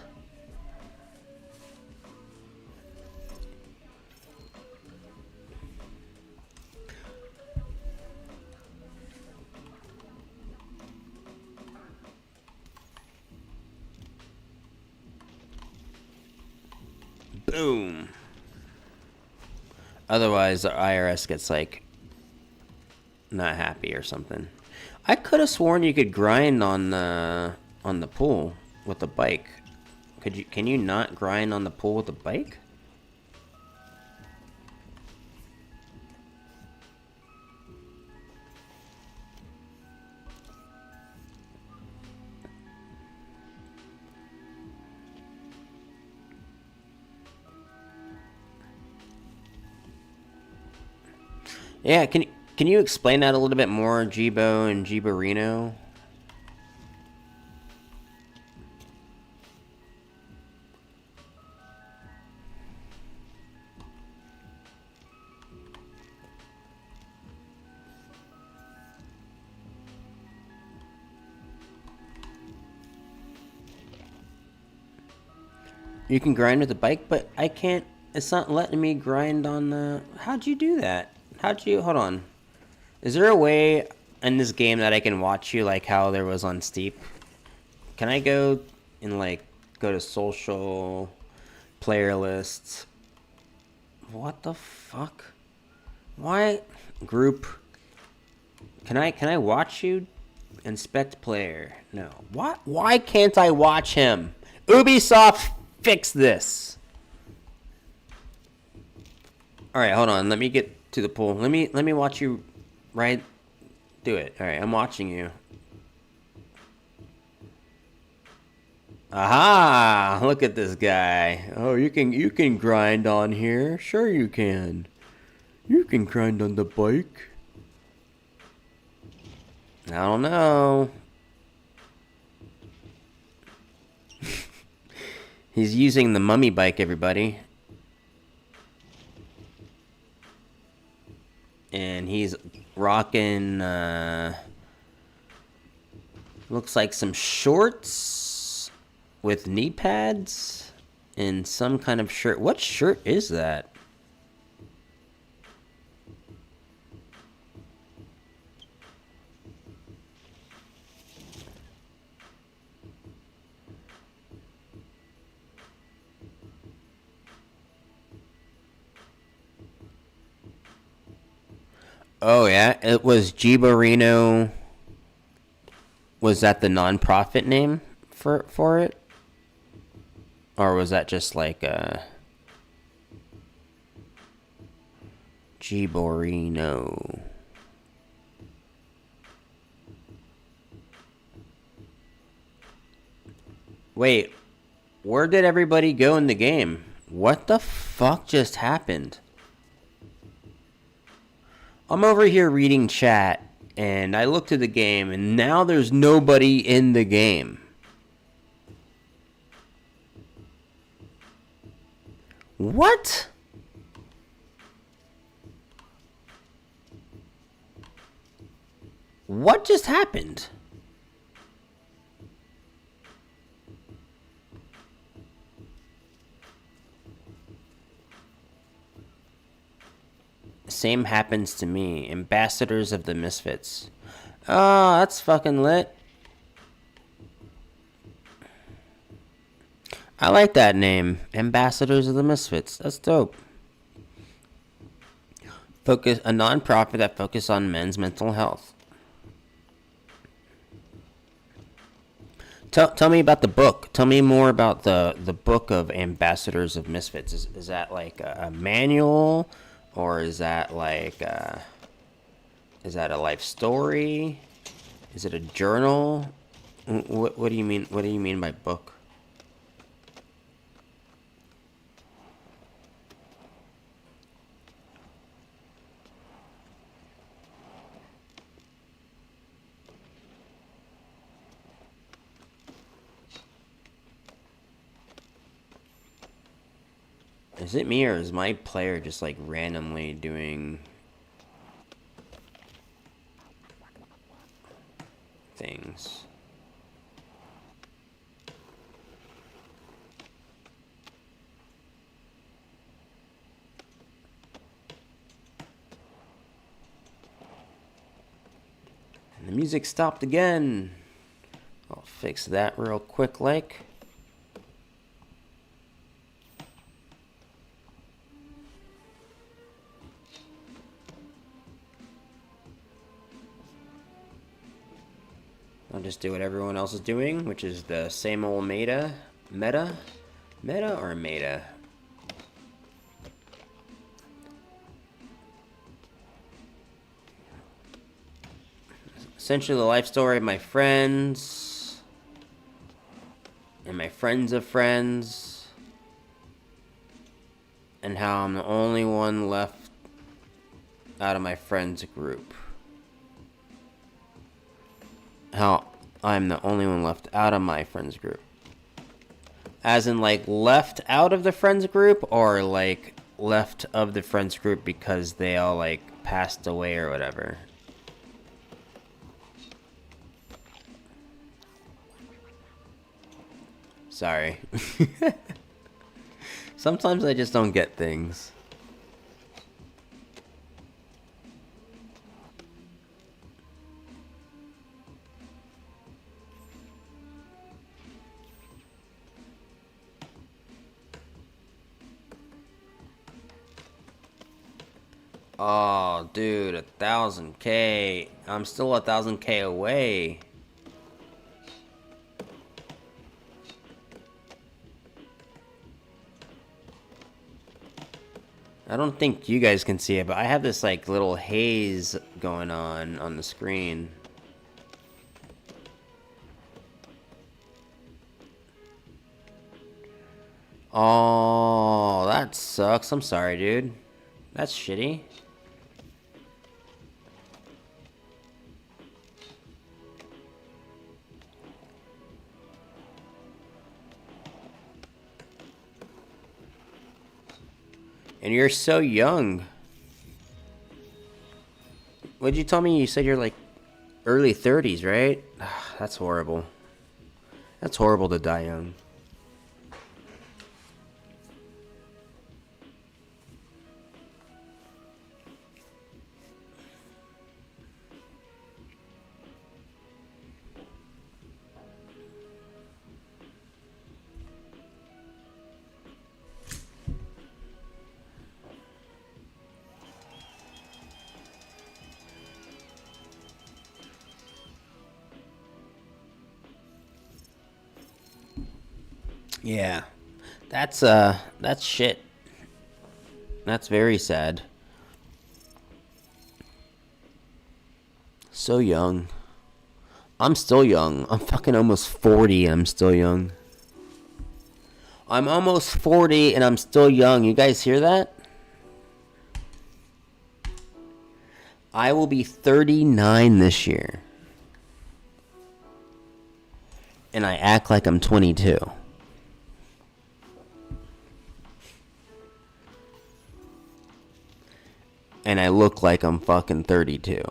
A: Boom. Otherwise, the IRS gets like not happy or something. I could have sworn you could grind on the pool with the bike. Could you? Can you not grind on the pool with the bike? Yeah. Can you explain that a little bit more, Jibo and Jibarino? You can grind with the bike, but I can't. It's not letting me grind on the. How'd you do that? How'd you? Hold on. Is there a way in this game that I can watch you like how there was on Steep? Can I go and like go to social player lists? What the fuck? Why group? Can I watch you? Inspect player. No. Why can't I watch him? Ubisoft, fix this. All right, hold on. Let me get to the pool. Let me watch you ride. Do it. All right, I'm watching you. Aha! Look at this guy. Oh, you can grind on here. Sure you can. You can grind on the bike. I don't know. He's using the mummy bike, everybody. And he's rocking, looks like some shorts with knee pads and some kind of shirt. What shirt is that? Oh yeah, it was Gibarino. Was that the nonprofit name for it, or was that just like Giborino? Wait, where did everybody go in the game? What the fuck just happened? I'm over here reading chat, and I looked at the game, and now there's nobody in the game. What? What just happened? Same happens to me. Ambassadors of the Misfits. Oh, that's fucking lit. I like that name. Ambassadors of the Misfits. That's dope. A non-profit that focuses on men's mental health. Tell me about the book. Tell me more about the book of Ambassadors of Misfits. Is that like a manual, or is that like is that a life story? Is it a journal? What do you mean? What do you mean by book? Is it me, or is my player just like randomly doing things? And the music stopped again. I'll fix that real quick like. I'll just do what everyone else is doing, which is the same old meta or meta. Essentially the life story of my friends and my friends of friends, and how I'm the only one left out of my friends group. How I'm the only one left out of my friends group. As in, like, left out of the friends group, or, like, left of the friends group because they all, like, passed away or whatever. Sorry. Sometimes I just don't get things. Oh, dude, 1,000K. I'm still 1,000K away. I don't think you guys can see it, but I have this, like, little haze going on the screen. Oh, that sucks. I'm sorry, dude. That's shitty. And you're so young. What'd you tell me? You said you're like early 30s, right? That's horrible. That's horrible to die young. Yeah. That's shit. That's very sad. So young. I'm still young. I'm fucking almost 40 and I'm still young. I'm almost 40 and I'm still young. You guys hear that? I will be 39 this year. And I act like I'm 22. And I look like I'm fucking 32.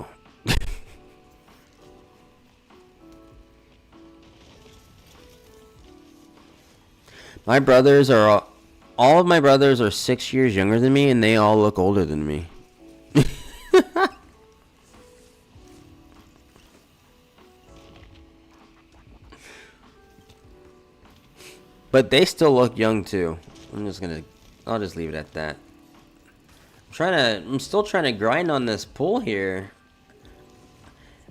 A: My brothers are all of my brothers are 6 years younger than me, and they all look older than me. But they still look young too. I'll just leave it at that. I'm still trying to grind on this pull here.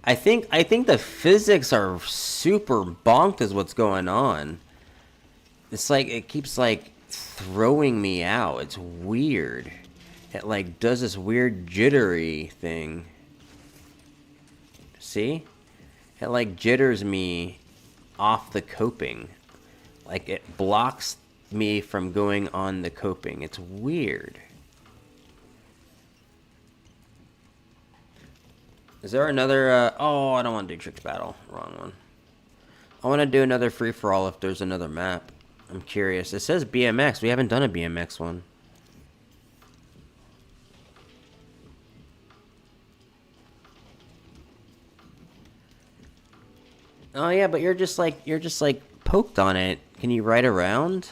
A: I think the physics are super bonked is what's going on. It's like it keeps like throwing me out. It's weird. It like does this weird jittery thing. See? It like jitters me off the coping. Like it blocks me from going on the coping. It's weird. Is there another, oh, I don't want to do Tricks Battle. Wrong one. I want to do another free-for-all if there's another map. I'm curious. It says BMX. We haven't done a BMX one. Oh, yeah, but you're just like poked on it. Can you ride around?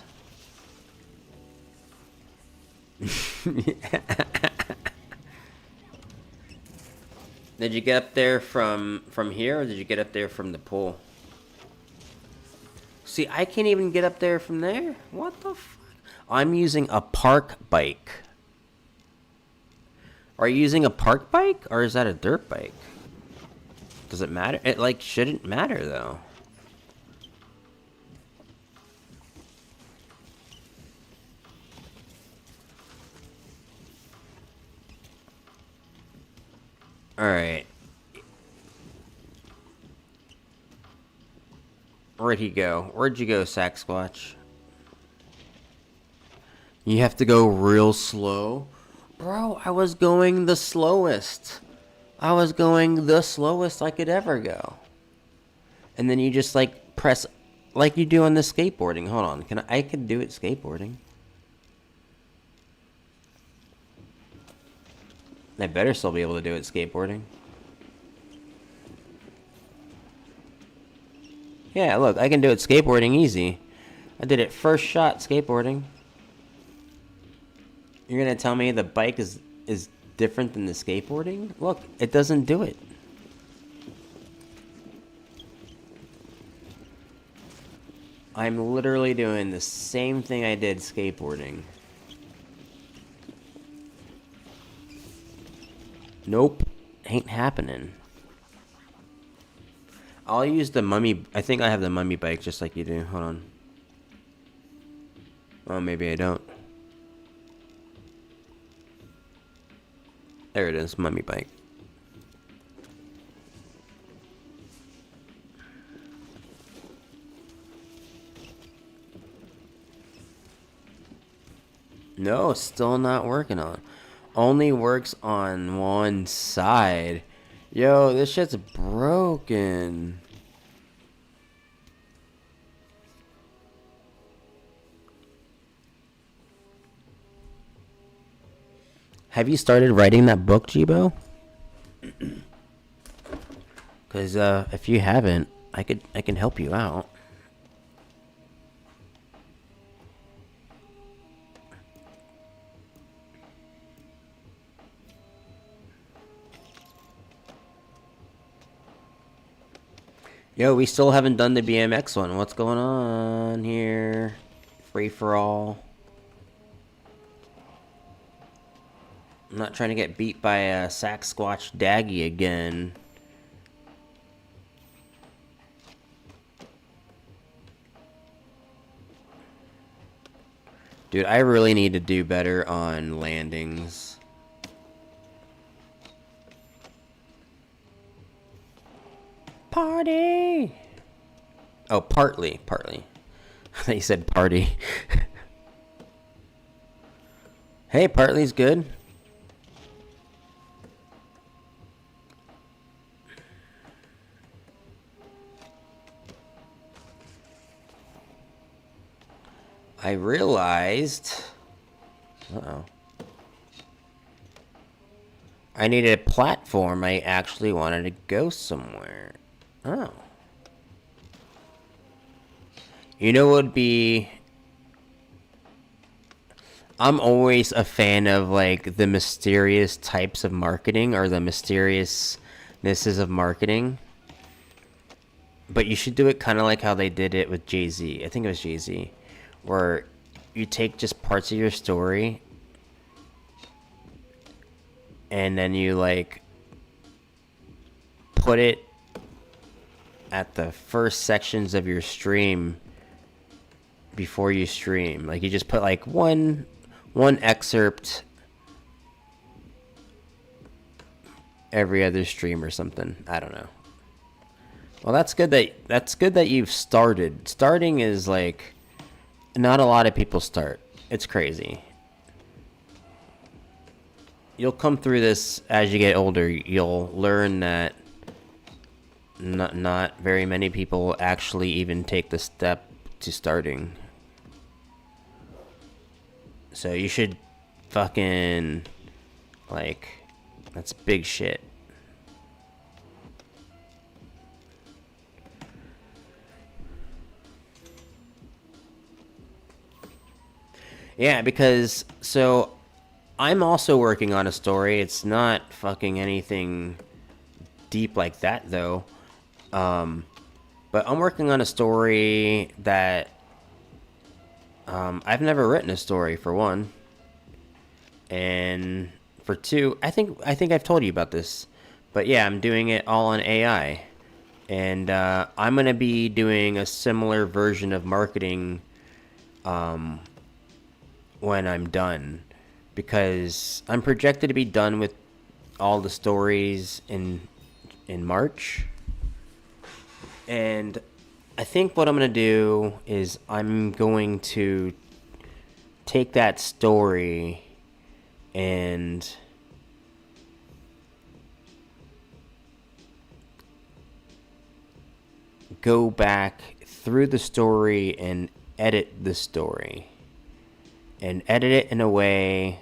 A: Did you get up there from here, or did you get up there from the pool? See, I can't even get up there from there. What the fuck? I'm using a park bike. Are you using a park bike, or is that a dirt bike? Does it matter? It, like, shouldn't matter, though. Alright. Where'd he go? Where'd you go, Sasquatch? You have to go real slow? Bro, I was going the slowest. I was going the slowest I could ever go. And then you just, like, press... like you do on the skateboarding. Hold on. I can do it skateboarding. I better still be able to do it skateboarding. Yeah, look, I can do it skateboarding easy. I did it first shot skateboarding. You're gonna tell me the bike is different than the skateboarding? Look, it doesn't do it. I'm literally doing the same thing I did skateboarding. Nope. Ain't happening. I'll use the mummy... I think I have the mummy bike just like you do. Hold on. Oh, maybe I don't. There it is. Mummy bike. No, still not working on. Only works on one side. Yo, this shit's broken. Have you started writing that book, Jibo? Because if you haven't, I can help you out. Yo, we still haven't done the BMX one. What's going on here? Free for all. I'm not trying to get beat by a Sasquatch Daggy again. Dude, I really need to do better on landings. Party! Oh, partly. I thought you said party. Hey, partly's good. I realized... Uh-oh. I needed a platform. I actually wanted to go somewhere. Oh. You know what would be... I'm always a fan of, like, the mysterious types of marketing, or the mysteriousnesses of marketing. But you should do it kind of like how they did it with Jay-Z. I think it was Jay-Z. where you take just parts of your story and then you like put it at the first sections of your stream before you stream. Like you just put like one excerpt every other stream or something. I don't know. Well, that's good that you've started. Starting is like not a lot of people start. It's crazy. You'll come through this as you get older. You'll learn that not very many people actually even take the step to starting. So you should fucking like, that's big shit. Yeah, because so I'm also working on a story. It's not fucking anything deep like that though. But I'm working on a story that I've never written a story, for one. And for two, I think I've told you about this. But yeah, I'm doing it all on AI. And I'm going to be doing a similar version of marketing when I'm done, because I'm projected to be done with all the stories in March. And I think what I'm going to do is I'm going to take that story and go back through the story and edit the story. And edit it in a way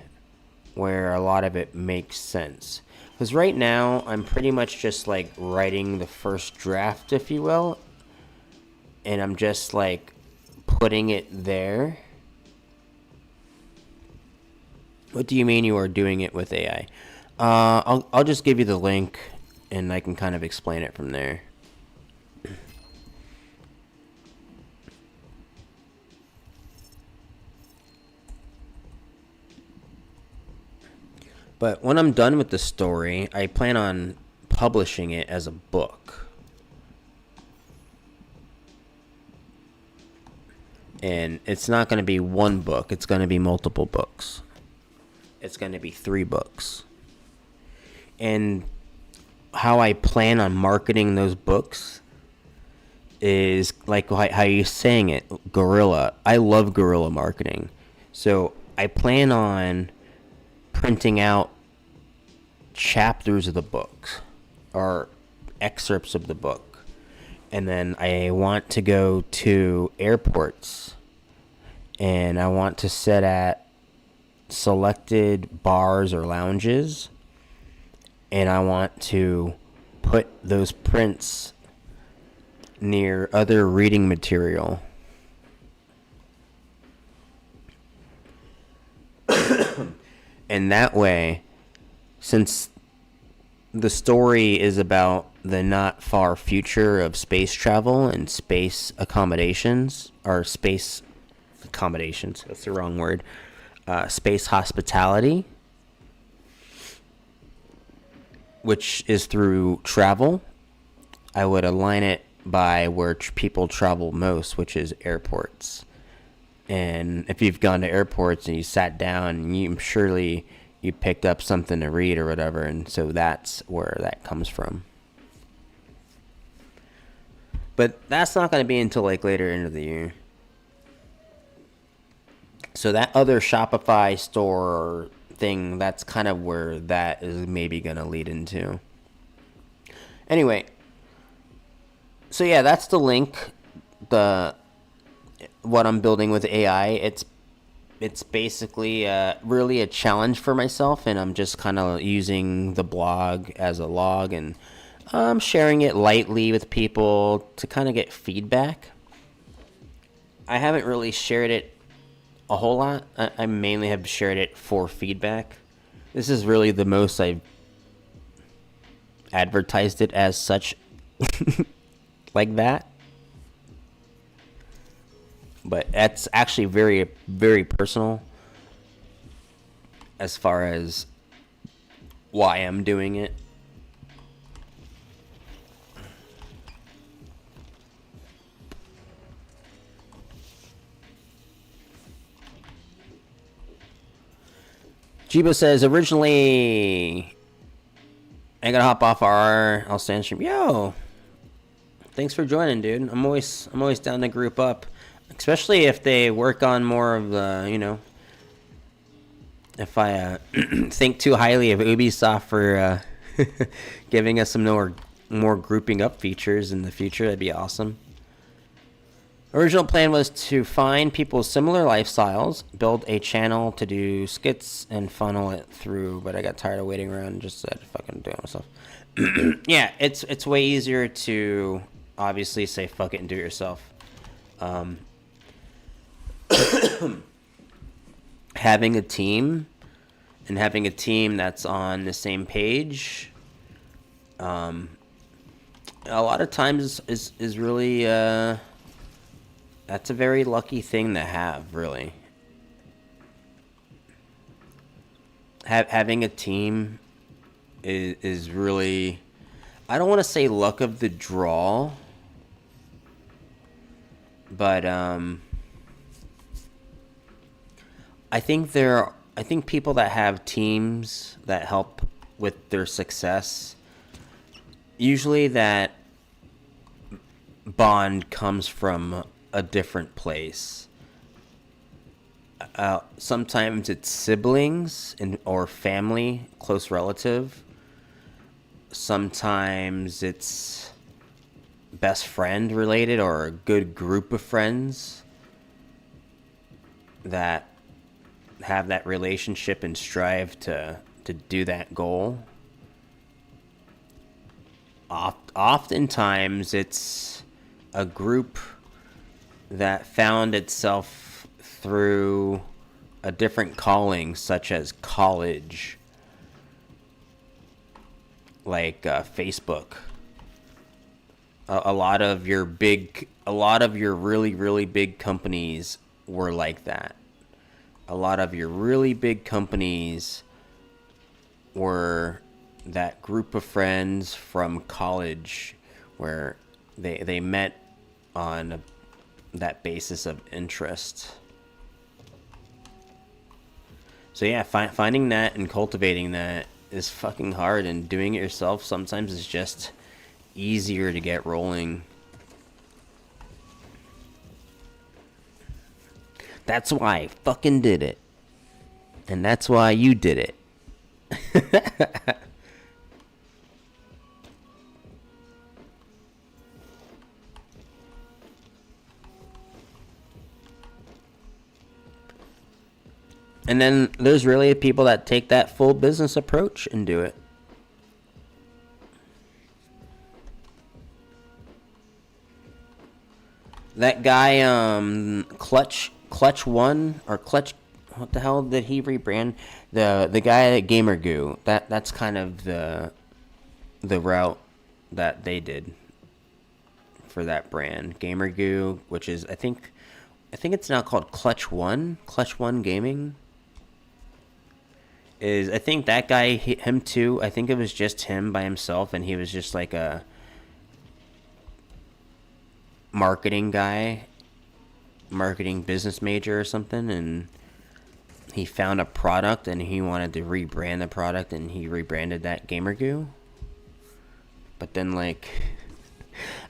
A: where a lot of it makes sense. Because right now, I'm pretty much just like writing the first draft, if you will. And I'm just like putting it there. What do you mean you are doing it with AI? I'll just give you the link and I can kind of explain it from there. But when I'm done with the story, I plan on publishing it as a book. And it's not going to be one book. It's going to be multiple books. It's going to be 3 books. And how I plan on marketing those books is like how you're saying it, guerrilla. I love guerrilla marketing. So I plan on printing out chapters of the book or excerpts of the book, and then I want to go to airports and I want to sit at selected bars or lounges, and I want to put those prints near other reading material. And that way, since the story is about the not far future of space travel and space accommodations, or space accommodations, that's the wrong word, space hospitality, which is through travel, I would align it by where people travel most, which is airports. And if you've gone to airports and you sat down, surely you picked up something to read or whatever, and so that's where that comes from. But that's not going to be until like later into the year. So that other Shopify store thing, that's kind of where that is maybe going to lead into. Anyway, so yeah, that's the link. What I'm building with AI, it's basically really a challenge for myself, and I'm just kind of using the blog as a log, and I'm sharing it lightly with people to kind of get feedback. I haven't really shared it a whole lot. I mainly have shared it for feedback. This is really the most I've advertised it as such like that. But that's actually very, very personal as far as why I'm doing it. Jibo says, originally, I gotta hop off I'll stand stream. Yo, thanks for joining, dude. I'm always down to group up, especially if they work on more of the, if I think too highly of Ubisoft for giving us some more grouping up features in the future. That'd be awesome. Original plan was to find people with similar lifestyles, build a channel to do skits, and funnel it through, but I got tired of waiting around and just said, fucking do it myself. Yeah, it's way easier to obviously say fuck it and do it yourself. Having a team, and having a team that's on the same page, a lot of times is really... that's a very lucky thing to have, really. Having a team is really... I don't want to say luck of the draw, but I think people that have teams that help with their success, usually that bond comes from a different place. Sometimes it's siblings or family, close relative. Sometimes it's best friend related or a good group of friends that have that relationship and strive to do that goal. Oftentimes it's a group that found itself through a different calling, such as college, like Facebook. A lot of your really, really big companies were like that. A lot of your really big companies were that group of friends from college where they met on that basis of interest. So yeah, finding that and cultivating that is fucking hard, and doing it yourself sometimes is just easier to get rolling. That's why I fucking did it. And that's why you did it. And then there's really people that take that full business approach and do it. That guy, Clutch One or Clutch, what the hell did he rebrand? The guy at Gamer Goo. That's kind of the route that they did for that brand, Gamer Goo, which is I think it's now called Clutch One Gaming. I think that guy, him too, I think it was just him by himself, and he was just like a marketing business major or something, and he found a product and he wanted to rebrand the product, and he rebranded that Gamer Goo. But then, like,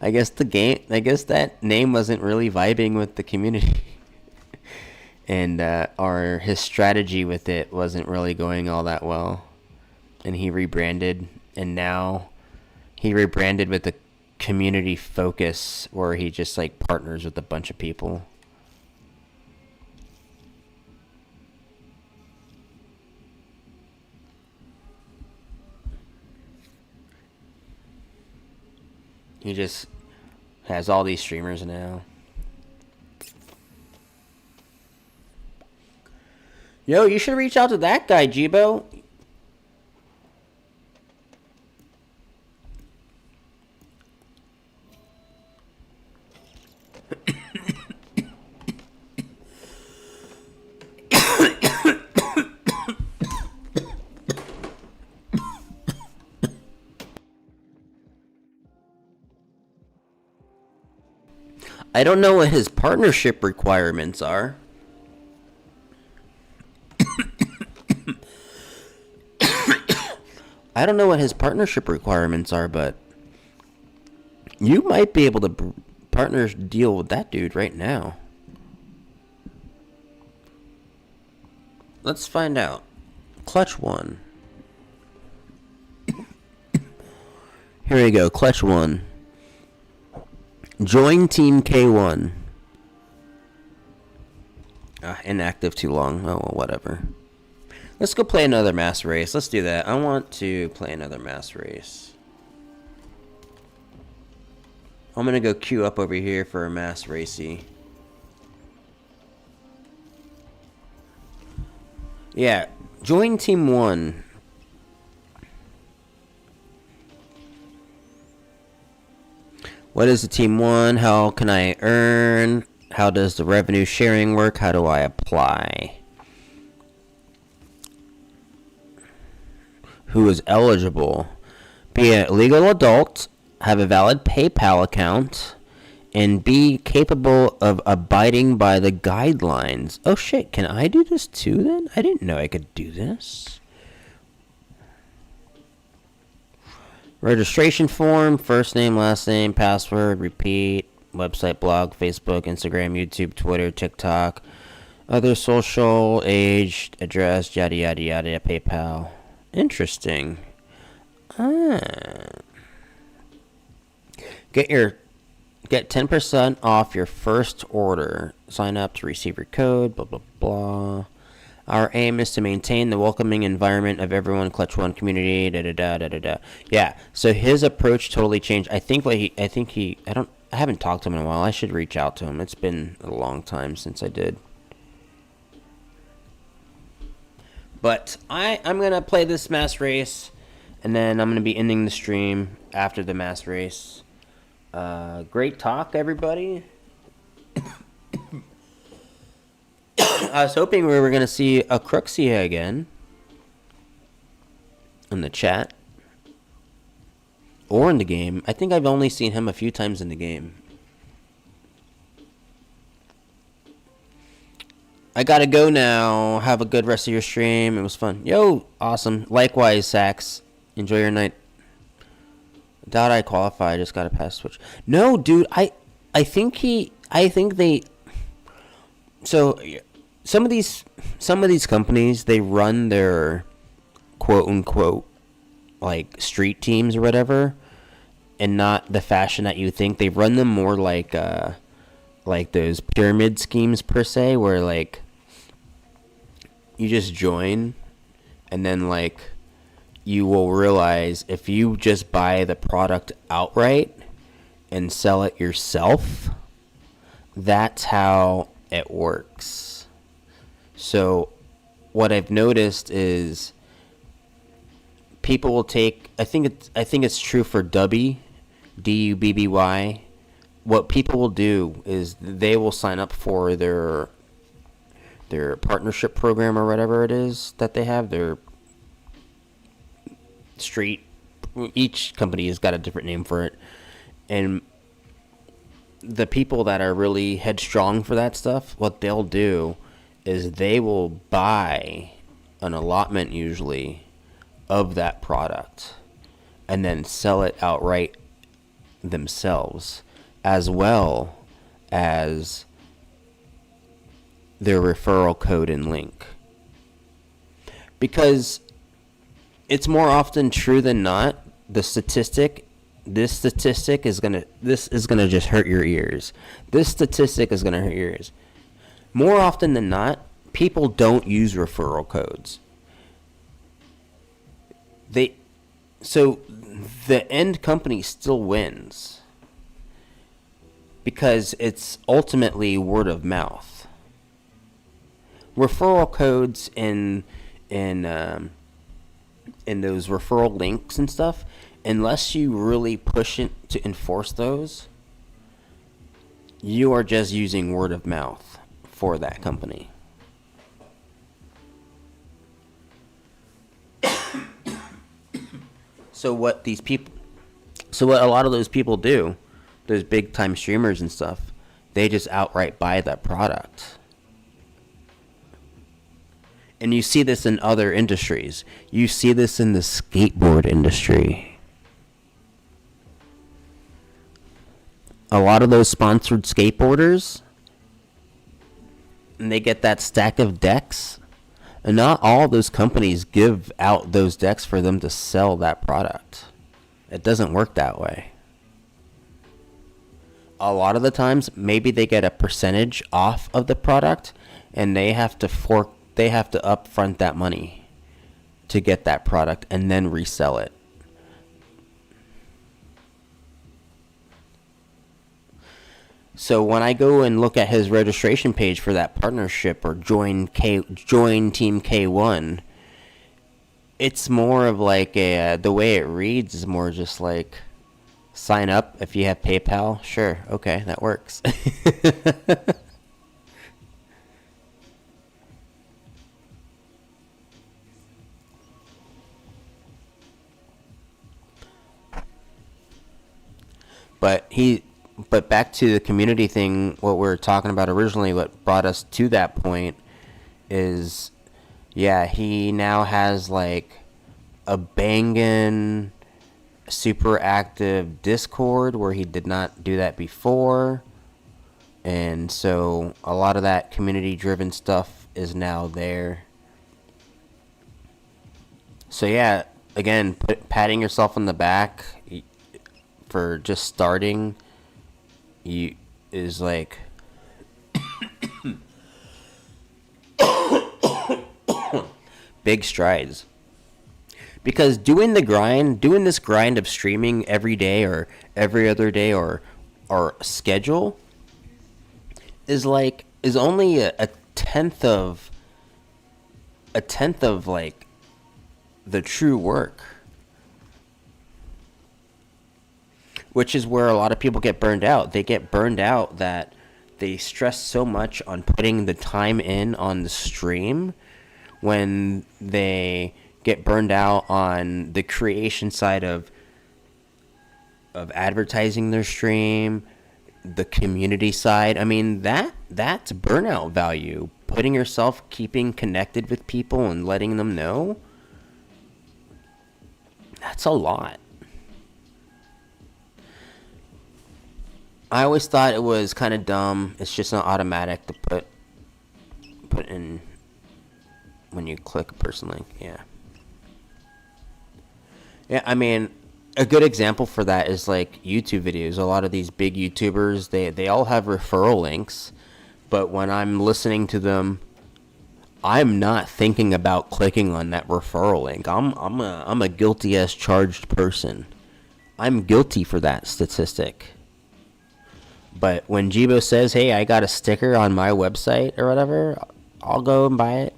A: I guess that name wasn't really vibing with the community. And his strategy with it wasn't really going all that well. And he rebranded, and now he rebranded with a community focus where he just like partners with a bunch of people. He just has all these streamers now. Yo, you should reach out to that guy, Jibo. I don't know what his partnership requirements are. I don't know what his partnership requirements are, but you might be able to partner deal with that dude right now. Let's find out. Clutch 1. Here we go. Clutch 1. Join Team K1. Inactive too long. Oh, well, whatever. Let's go play another mass race. Let's do that. I want to play another mass race. I'm going to go queue up over here for a mass racy. Yeah. Join Team 1. What is the Team 1? How can I earn? How does the revenue sharing work? How do I apply? Who is eligible? Be a legal adult, have a valid PayPal account, and be capable of abiding by the guidelines. Oh shit, can I do this too then? I didn't know I could do this. Registration form, first name, last name, password, repeat, website, blog, Facebook, Instagram, YouTube, Twitter, TikTok, other social, age, address, yada yada yada, PayPal. Interesting. Get 10% off your first order. Sign up to receive your code, blah blah blah. Our aim is to maintain the welcoming environment of everyone Clutch 1 community, da da da da da da. Yeah, so his approach totally changed. I haven't talked to him in a while. I should reach out to him. It's been a long time since I did. But I'm going to play this mass race, and then I'm going to be ending the stream after the mass race. Great talk, everybody. I was hoping we were going to see a Cruxia again in the chat. Or in the game. I think I've only seen him a few times in the game. I gotta go now. Have a good rest of your stream. It was fun. Yo, awesome. Likewise, Sax. Enjoy your night. Doubt I qualify. I just gotta pass switch. No, dude. I think they. So, some of these companies, they run their quote unquote like street teams or whatever, and not the fashion that you think. They run them more like those pyramid schemes per se, where like you just join and then like you will realize if you just buy the product outright and sell it yourself, that's how it works. So what I've noticed is people will take, I think it's true for Dubby, Dubby. What people will do is they will sign up for their partnership program or whatever it is that they have, their street. Each company has got a different name for it. And the people that are really headstrong for that stuff, what they'll do is they will buy an allotment usually of that product and then sell it outright themselves, as well as their referral code and link. Because it's more often true than not, this statistic is gonna just hurt your ears. This statistic is gonna hurt your ears. More often than not, people don't use referral codes. So the end company still wins because it's ultimately word of mouth. Referral codes and those referral links and stuff, unless you really push it to enforce those, you are just using word of mouth for that company. So what a lot of those people do, those big time streamers and stuff, They just outright buy that product. And you see this in other industries. You see this in the skateboard industry. A lot of those sponsored skateboarders, and they get that stack of decks, and not all those companies give out those decks for them to sell that product. It doesn't work that way. A lot of the times, maybe they get a percentage off of the product, and they have to upfront that money to get that product and then resell it. So when I go and look at his registration page for that partnership or join Team K1, it's more of like the way it reads is more just like, sign up if you have PayPal. Sure, okay, that works. But back to the community thing, what we were talking about originally, what brought us to that point is, yeah, he now has like a bangin' super active Discord where he did not do that before. And so a lot of that community driven stuff is now there. So yeah, again, patting yourself on the back for just starting is like big strides. Because doing this grind of streaming every day or every other day or schedule is only a tenth of like the true work. Which is where a lot of people get burned out. They get burned out that they stress so much on putting the time in on the stream when they get burned out on the creation side of advertising their stream, the community side. I mean, that's burnout value. Putting yourself, keeping connected with people and letting them know, that's a lot. I always thought it was kind of dumb. It's just not automatic to put in when you click a person link. Yeah. Yeah, I mean, a good example for that is like YouTube videos. A lot of these big YouTubers, they all have referral links, but when I'm listening to them, I'm not thinking about clicking on that referral link. I'm a guilty as charged person. I'm guilty for that statistic. But when Jibo says, hey, I got a sticker on my website or whatever, I'll go and buy it.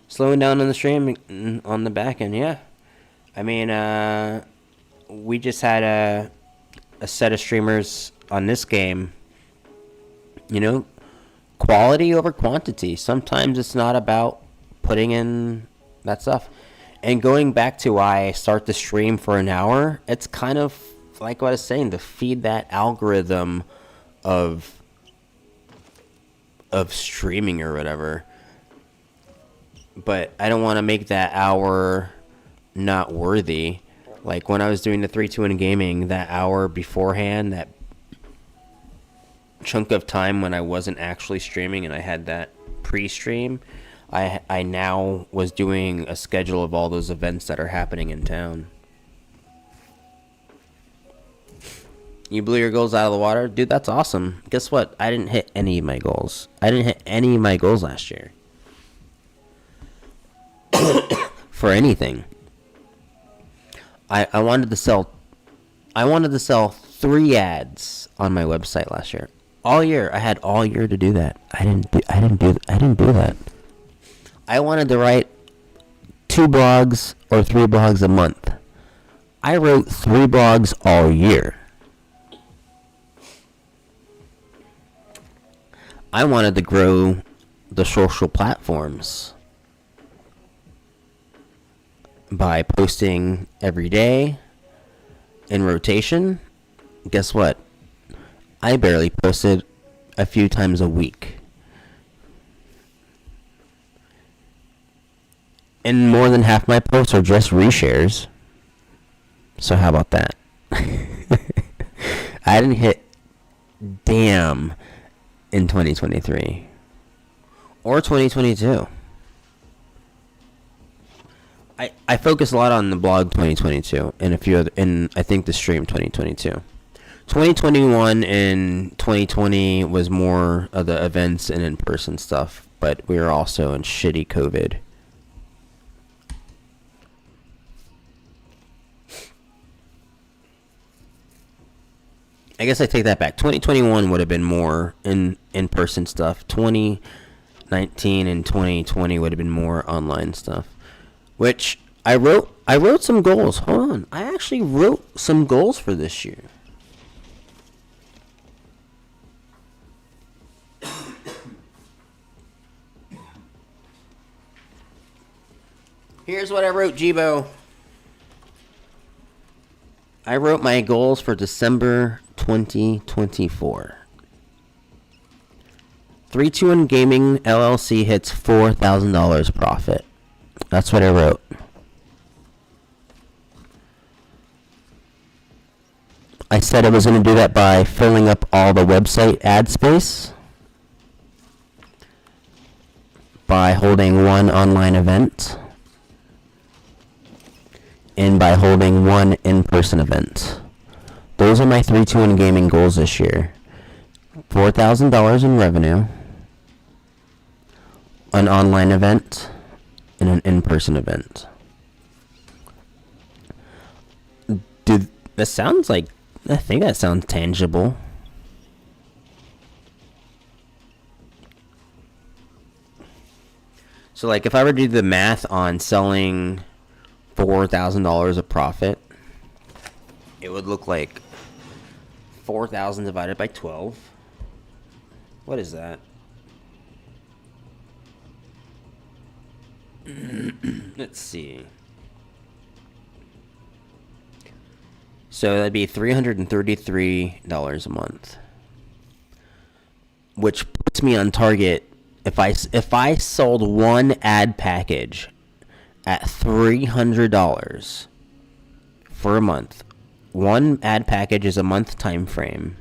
A: Slowing down on the stream on the back end, yeah. I mean, we just had a set of streamers on this game. You know, quality over quantity. Sometimes it's not about putting in that stuff. And going back to why I start the stream for an hour, it's kind of like what I was saying, to feed that algorithm of streaming or whatever. But I don't want to make that hour not worthy. Like when I was doing the 3-2-1 gaming, that hour beforehand, that chunk of time when I wasn't actually streaming and I had that pre-stream, I now was doing a schedule of all those events that are happening in town. You blew your goals out of the water? Dude, that's awesome. Guess what? I didn't hit any of my goals. I didn't hit any of my goals last year. For anything. I wanted to sell 3 ads on my website last year. All year. I had all year to do that. I didn't do that. I wanted to write 2 blogs or 3 blogs a month. I wrote 3 blogs all year. I wanted to grow the social platforms. by posting every day in rotation. Guess what? I barely posted a few times a week. And more than half my posts are just reshares. So how about that? I didn't hit damn in 2023 or 2022. I focus a lot on the blog 2022 and a few other, and I think the stream 2022. 2021 and 2020 was more of the events and in-person stuff, but we were also in shitty COVID. I guess I take that back. 2021 would have been more in-person stuff. 2019 and 2020 would have been more online stuff. Which I wrote some goals. Hold on. I actually wrote some goals for this year. Here's what I wrote, Jibo. I wrote my goals for December 2024. 321 Gaming LLC hits $4,000 profit. That's what I wrote. I said I was going to do that by filling up all the website ad space, by holding one online event, and by holding one in-person event. Those are my 321 Gaming goals this year. $4,000 in revenue, an online event, and an in-person event. Dude, that sounds like, I think that sounds tangible. So like if I were to do the math on selling $4,000 of profit, it would look like 4,000 divided by 12. What is that? Let's see. So that'd be $333 a month, which puts me on target. If I sold one ad package at $300 for a month, one ad package is a month time frame,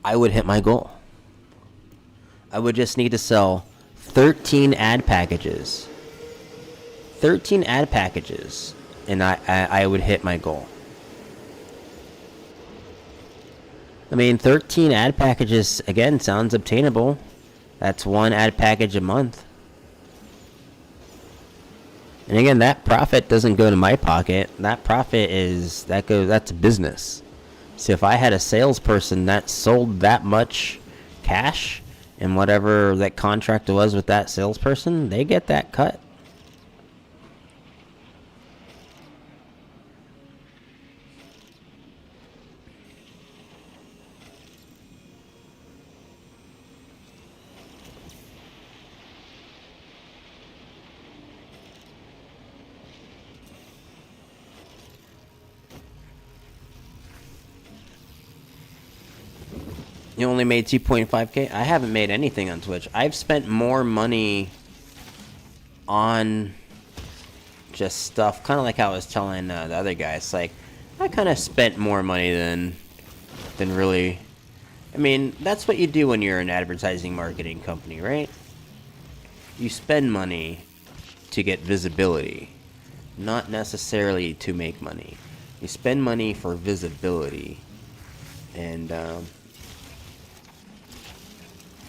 A: I would hit my goal. I would just need to sell 13 ad packages. 13 ad packages, and I would hit my goal. I mean, 13 ad packages, again, sounds obtainable. That's one ad package a month. And again, that profit doesn't go to my pocket. That profit that's business. So if I had a salesperson that sold that much cash and whatever that contract was with that salesperson, they get that cut. You only made 2.5K? I haven't made anything on Twitch. I've spent more money on just stuff, kind of like I was telling the other guys. Like, I kind of spent more money than really. I mean, that's what you do when you're an advertising marketing company, right? You spend money to get visibility, not necessarily to make money. You spend money for visibility, and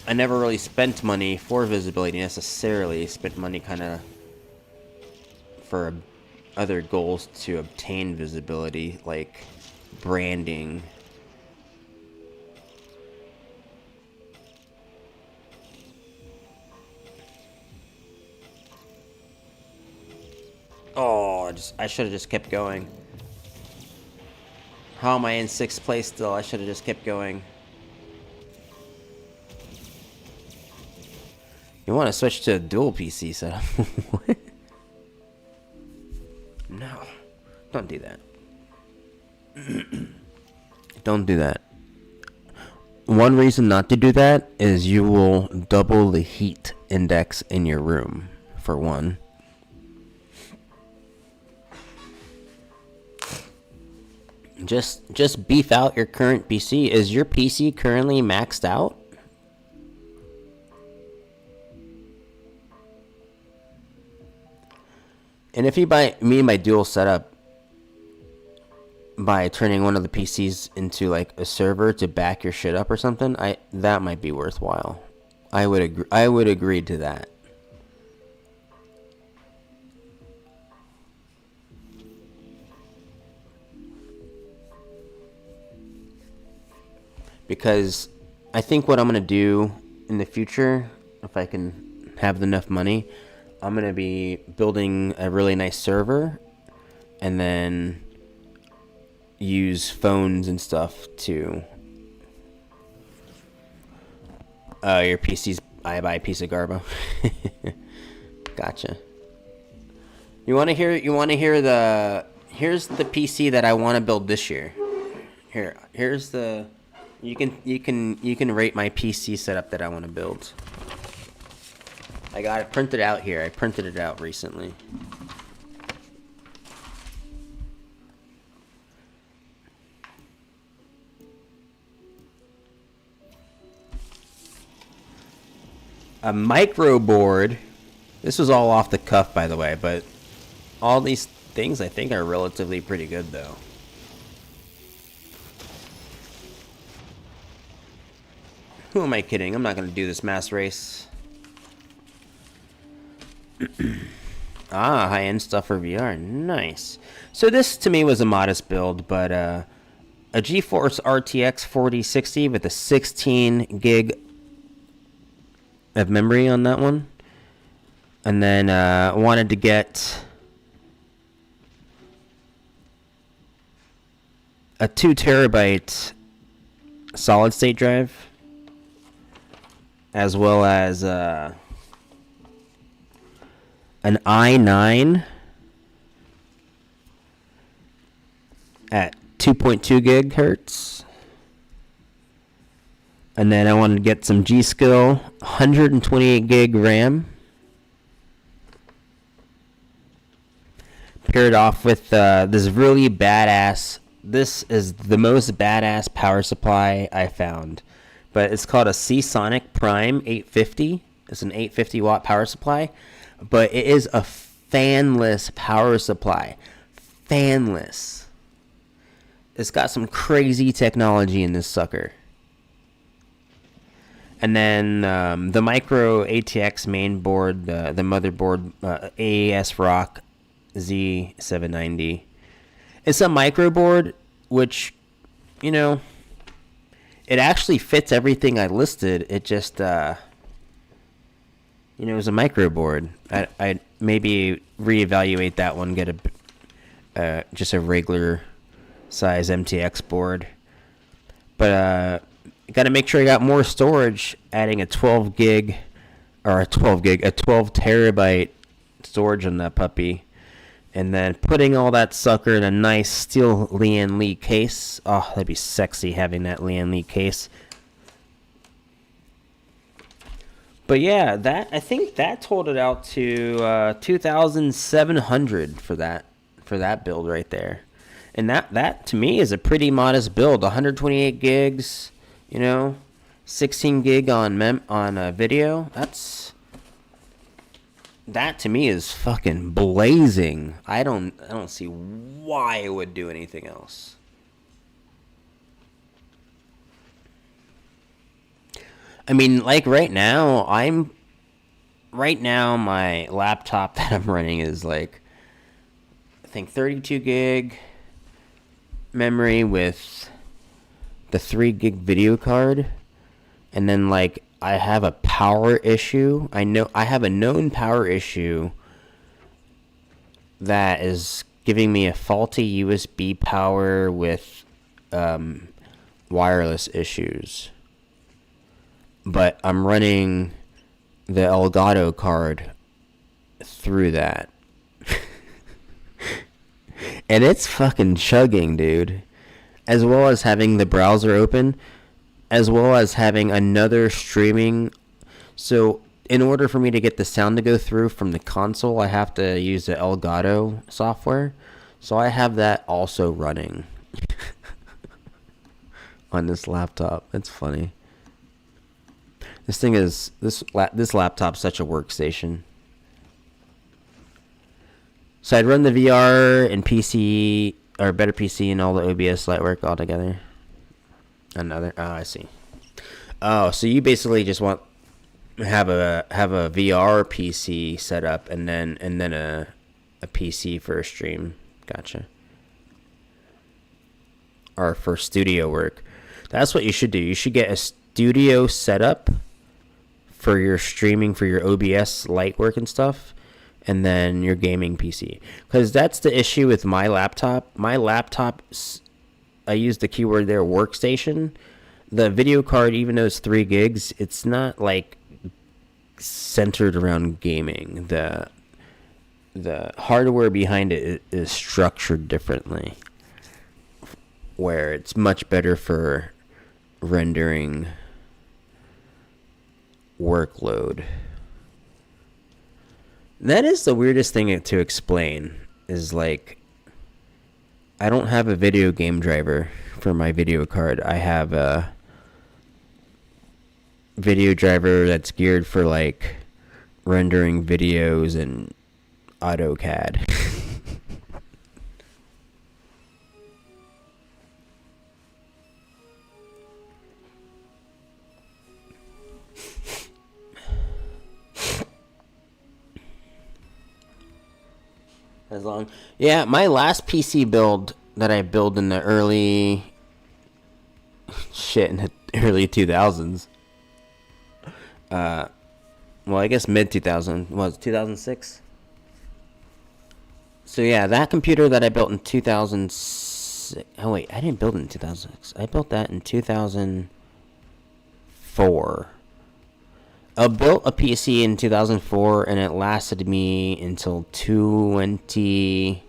A: I never really spent money for visibility necessarily. Spent money kind of for other goals to obtain visibility, like branding. Oh, I should have just kept going. How am I in 6th place still? I should have just kept going. You want to switch to a dual PC setup? What? Don't do that. Don't do that. One reason not to do that is you will double the heat index in your room, for one. Just beef out your current PC. Is your PC currently maxed out? And if you mean by dual setup, by turning one of the PCs into like a server to back your shit up or something, that might be worthwhile. I would agree to that. Because I think what I'm gonna do in the future, if I can have enough money, I'm gonna be building a really nice server, and then use phones and stuff to your PC's I buy a piece of garbo. Gotcha. Here's the PC that I want to build this year. Here's the you can rate my PC setup that I want to build. I got it printed out here. I printed it out recently. A micro board. This was all off the cuff, by the way, but all these things I think are relatively pretty good, though. Who am I kidding? I'm not going to do this mass race. High-end stuff for VR. Nice. So this, to me, was a modest build, but a GeForce RTX 4060 with a 16 gig of memory on that one, and then wanted to get a 2 terabyte solid state drive, as well as an i9 at 2.2 gigahertz. And then I wanted to get some G-Skill 128 gig RAM. Paired off with this really badass. This is the most badass power supply I found. But it's called a Seasonic Prime 850. It's an 850 watt power supply. But it is a fanless power supply. Fanless. It's got some crazy technology in this sucker. And then the micro ATX main board, the motherboard, ASRock Z790. It's a micro board, which, you know, it actually fits everything I listed. It just, it was a micro board. I'd maybe reevaluate that one, get just a regular size MTX board. But, got to make sure I got more storage, adding a 12 terabyte storage on that puppy, and then putting all that sucker in a nice steel Lian Li case. Oh, that'd be sexy having that Lian Li case. But yeah, I think that totaled out to 2,700 for that build right there, and that to me is a pretty modest build. 128 gigs. 16 gig on video. That to me is fucking blazing. I don't see why it would do anything else. I mean, like right now my laptop that I'm running is like, I think 32 gig memory with the 3 gig video card, and then like I have a power issue. I have a known power issue that is giving me a faulty USB power with wireless issues. But I'm running the Elgato card through that. And it's fucking chugging, dude. As well as having the browser open, as well as having another streaming. So, in order for me to get the sound to go through from the console, I have to use the Elgato software. So, I have that also running on this laptop. It's funny. This laptop's such a workstation. So I'd run the VR and PC, or better PC, and all the OBS light work all together. I see. Oh, so you basically just want have a VR PC set up and then a PC for a stream. Gotcha. Or for studio work. That's what you should do. You should get a studio setup for your streaming, for your OBS light work and stuff, and then your gaming PC. Because that's the issue with my laptop. My laptop, I use the keyword there, workstation. The video card, even though it's 3 gigs, it's not like centered around gaming. The hardware behind it is structured differently, where it's much better for rendering workload. That is the weirdest thing to explain, is like, I don't have a video game driver for my video card. I have a video driver that's geared for like rendering videos and AutoCAD. Yeah, my last PC build that I built in the early 2000s. Well, I guess mid 2000 was 2006. So yeah, that computer that I built in 2006. Oh wait, I didn't build it in 2006. I built that in 2004. I built a PC in 2004, and it lasted me until 20.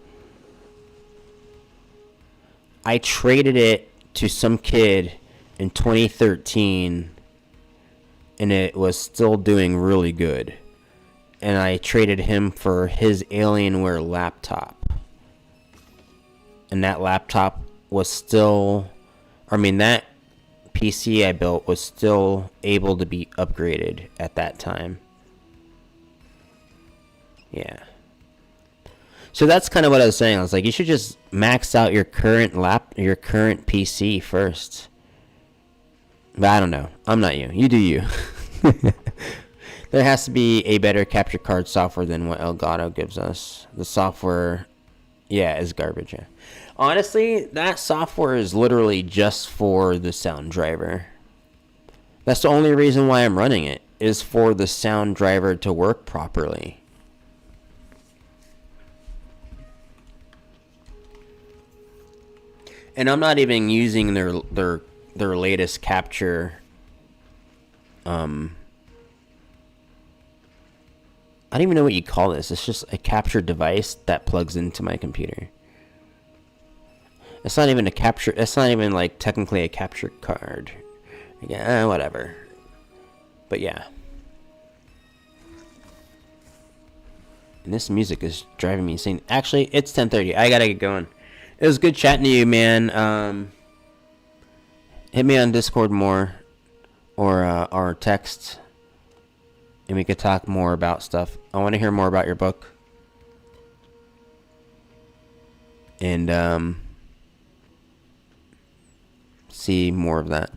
A: I traded it to some kid in 2013, and it was still doing really good. And I traded him for his Alienware laptop. And that laptop was still... that PC I built was still able to be upgraded at that time. Yeah. So that's kind of what I was saying. I was like, you should just max out your current PC first. But I don't know. I'm not you. You do you. There has to be a better capture card software than what Elgato gives us. The software, yeah, is garbage. Yeah. Honestly, that software is literally just for the sound driver. That's the only reason why I'm running it, is for the sound driver to work properly. And I'm not even using their latest capture. I don't even know what you call this. It's just a capture device that plugs into my computer. It's not even a capture. It's not even like technically a capture card. Yeah, whatever. But yeah. And this music is driving me insane. Actually, it's 10:30. I gotta get going. It was good chatting to you, man. Hit me on Discord more, or text, and we could talk more about stuff. I want to hear more about your book. And see more of that.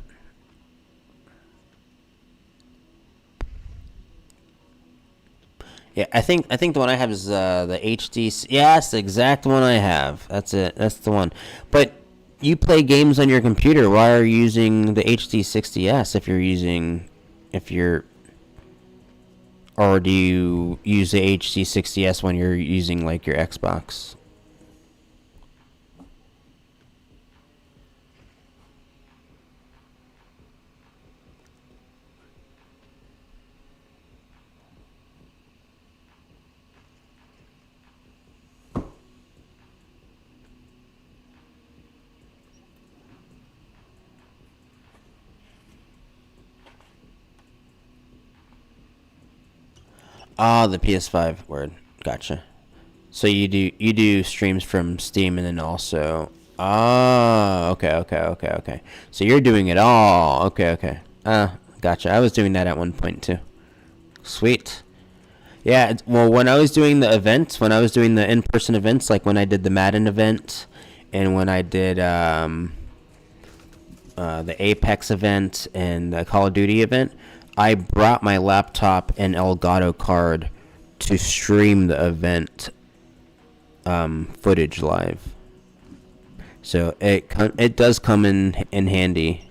A: Yeah, I think the one I have is the HD. Yeah, that's the exact one I have. That's it. That's the one. But you play games on your computer. Why are you using the HD60S or do you use the HD60S when you're using like your Xbox? Ah, the PS5 word. Gotcha. So you do streams from Steam and then also. Ah, okay. So you're doing it all. Okay. Gotcha. I was doing that at one point too. Sweet. Yeah, well, when I was doing the events, when I was doing the in-person events, like when I did the Madden event, and when I did the Apex event and the Call of Duty event, I brought my laptop and Elgato card to stream the event footage live. So it does come in handy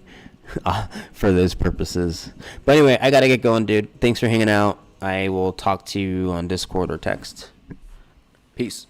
A: for those purposes. But anyway, I gotta get going, dude. Thanks for hanging out. I will talk to you on Discord or text. Peace.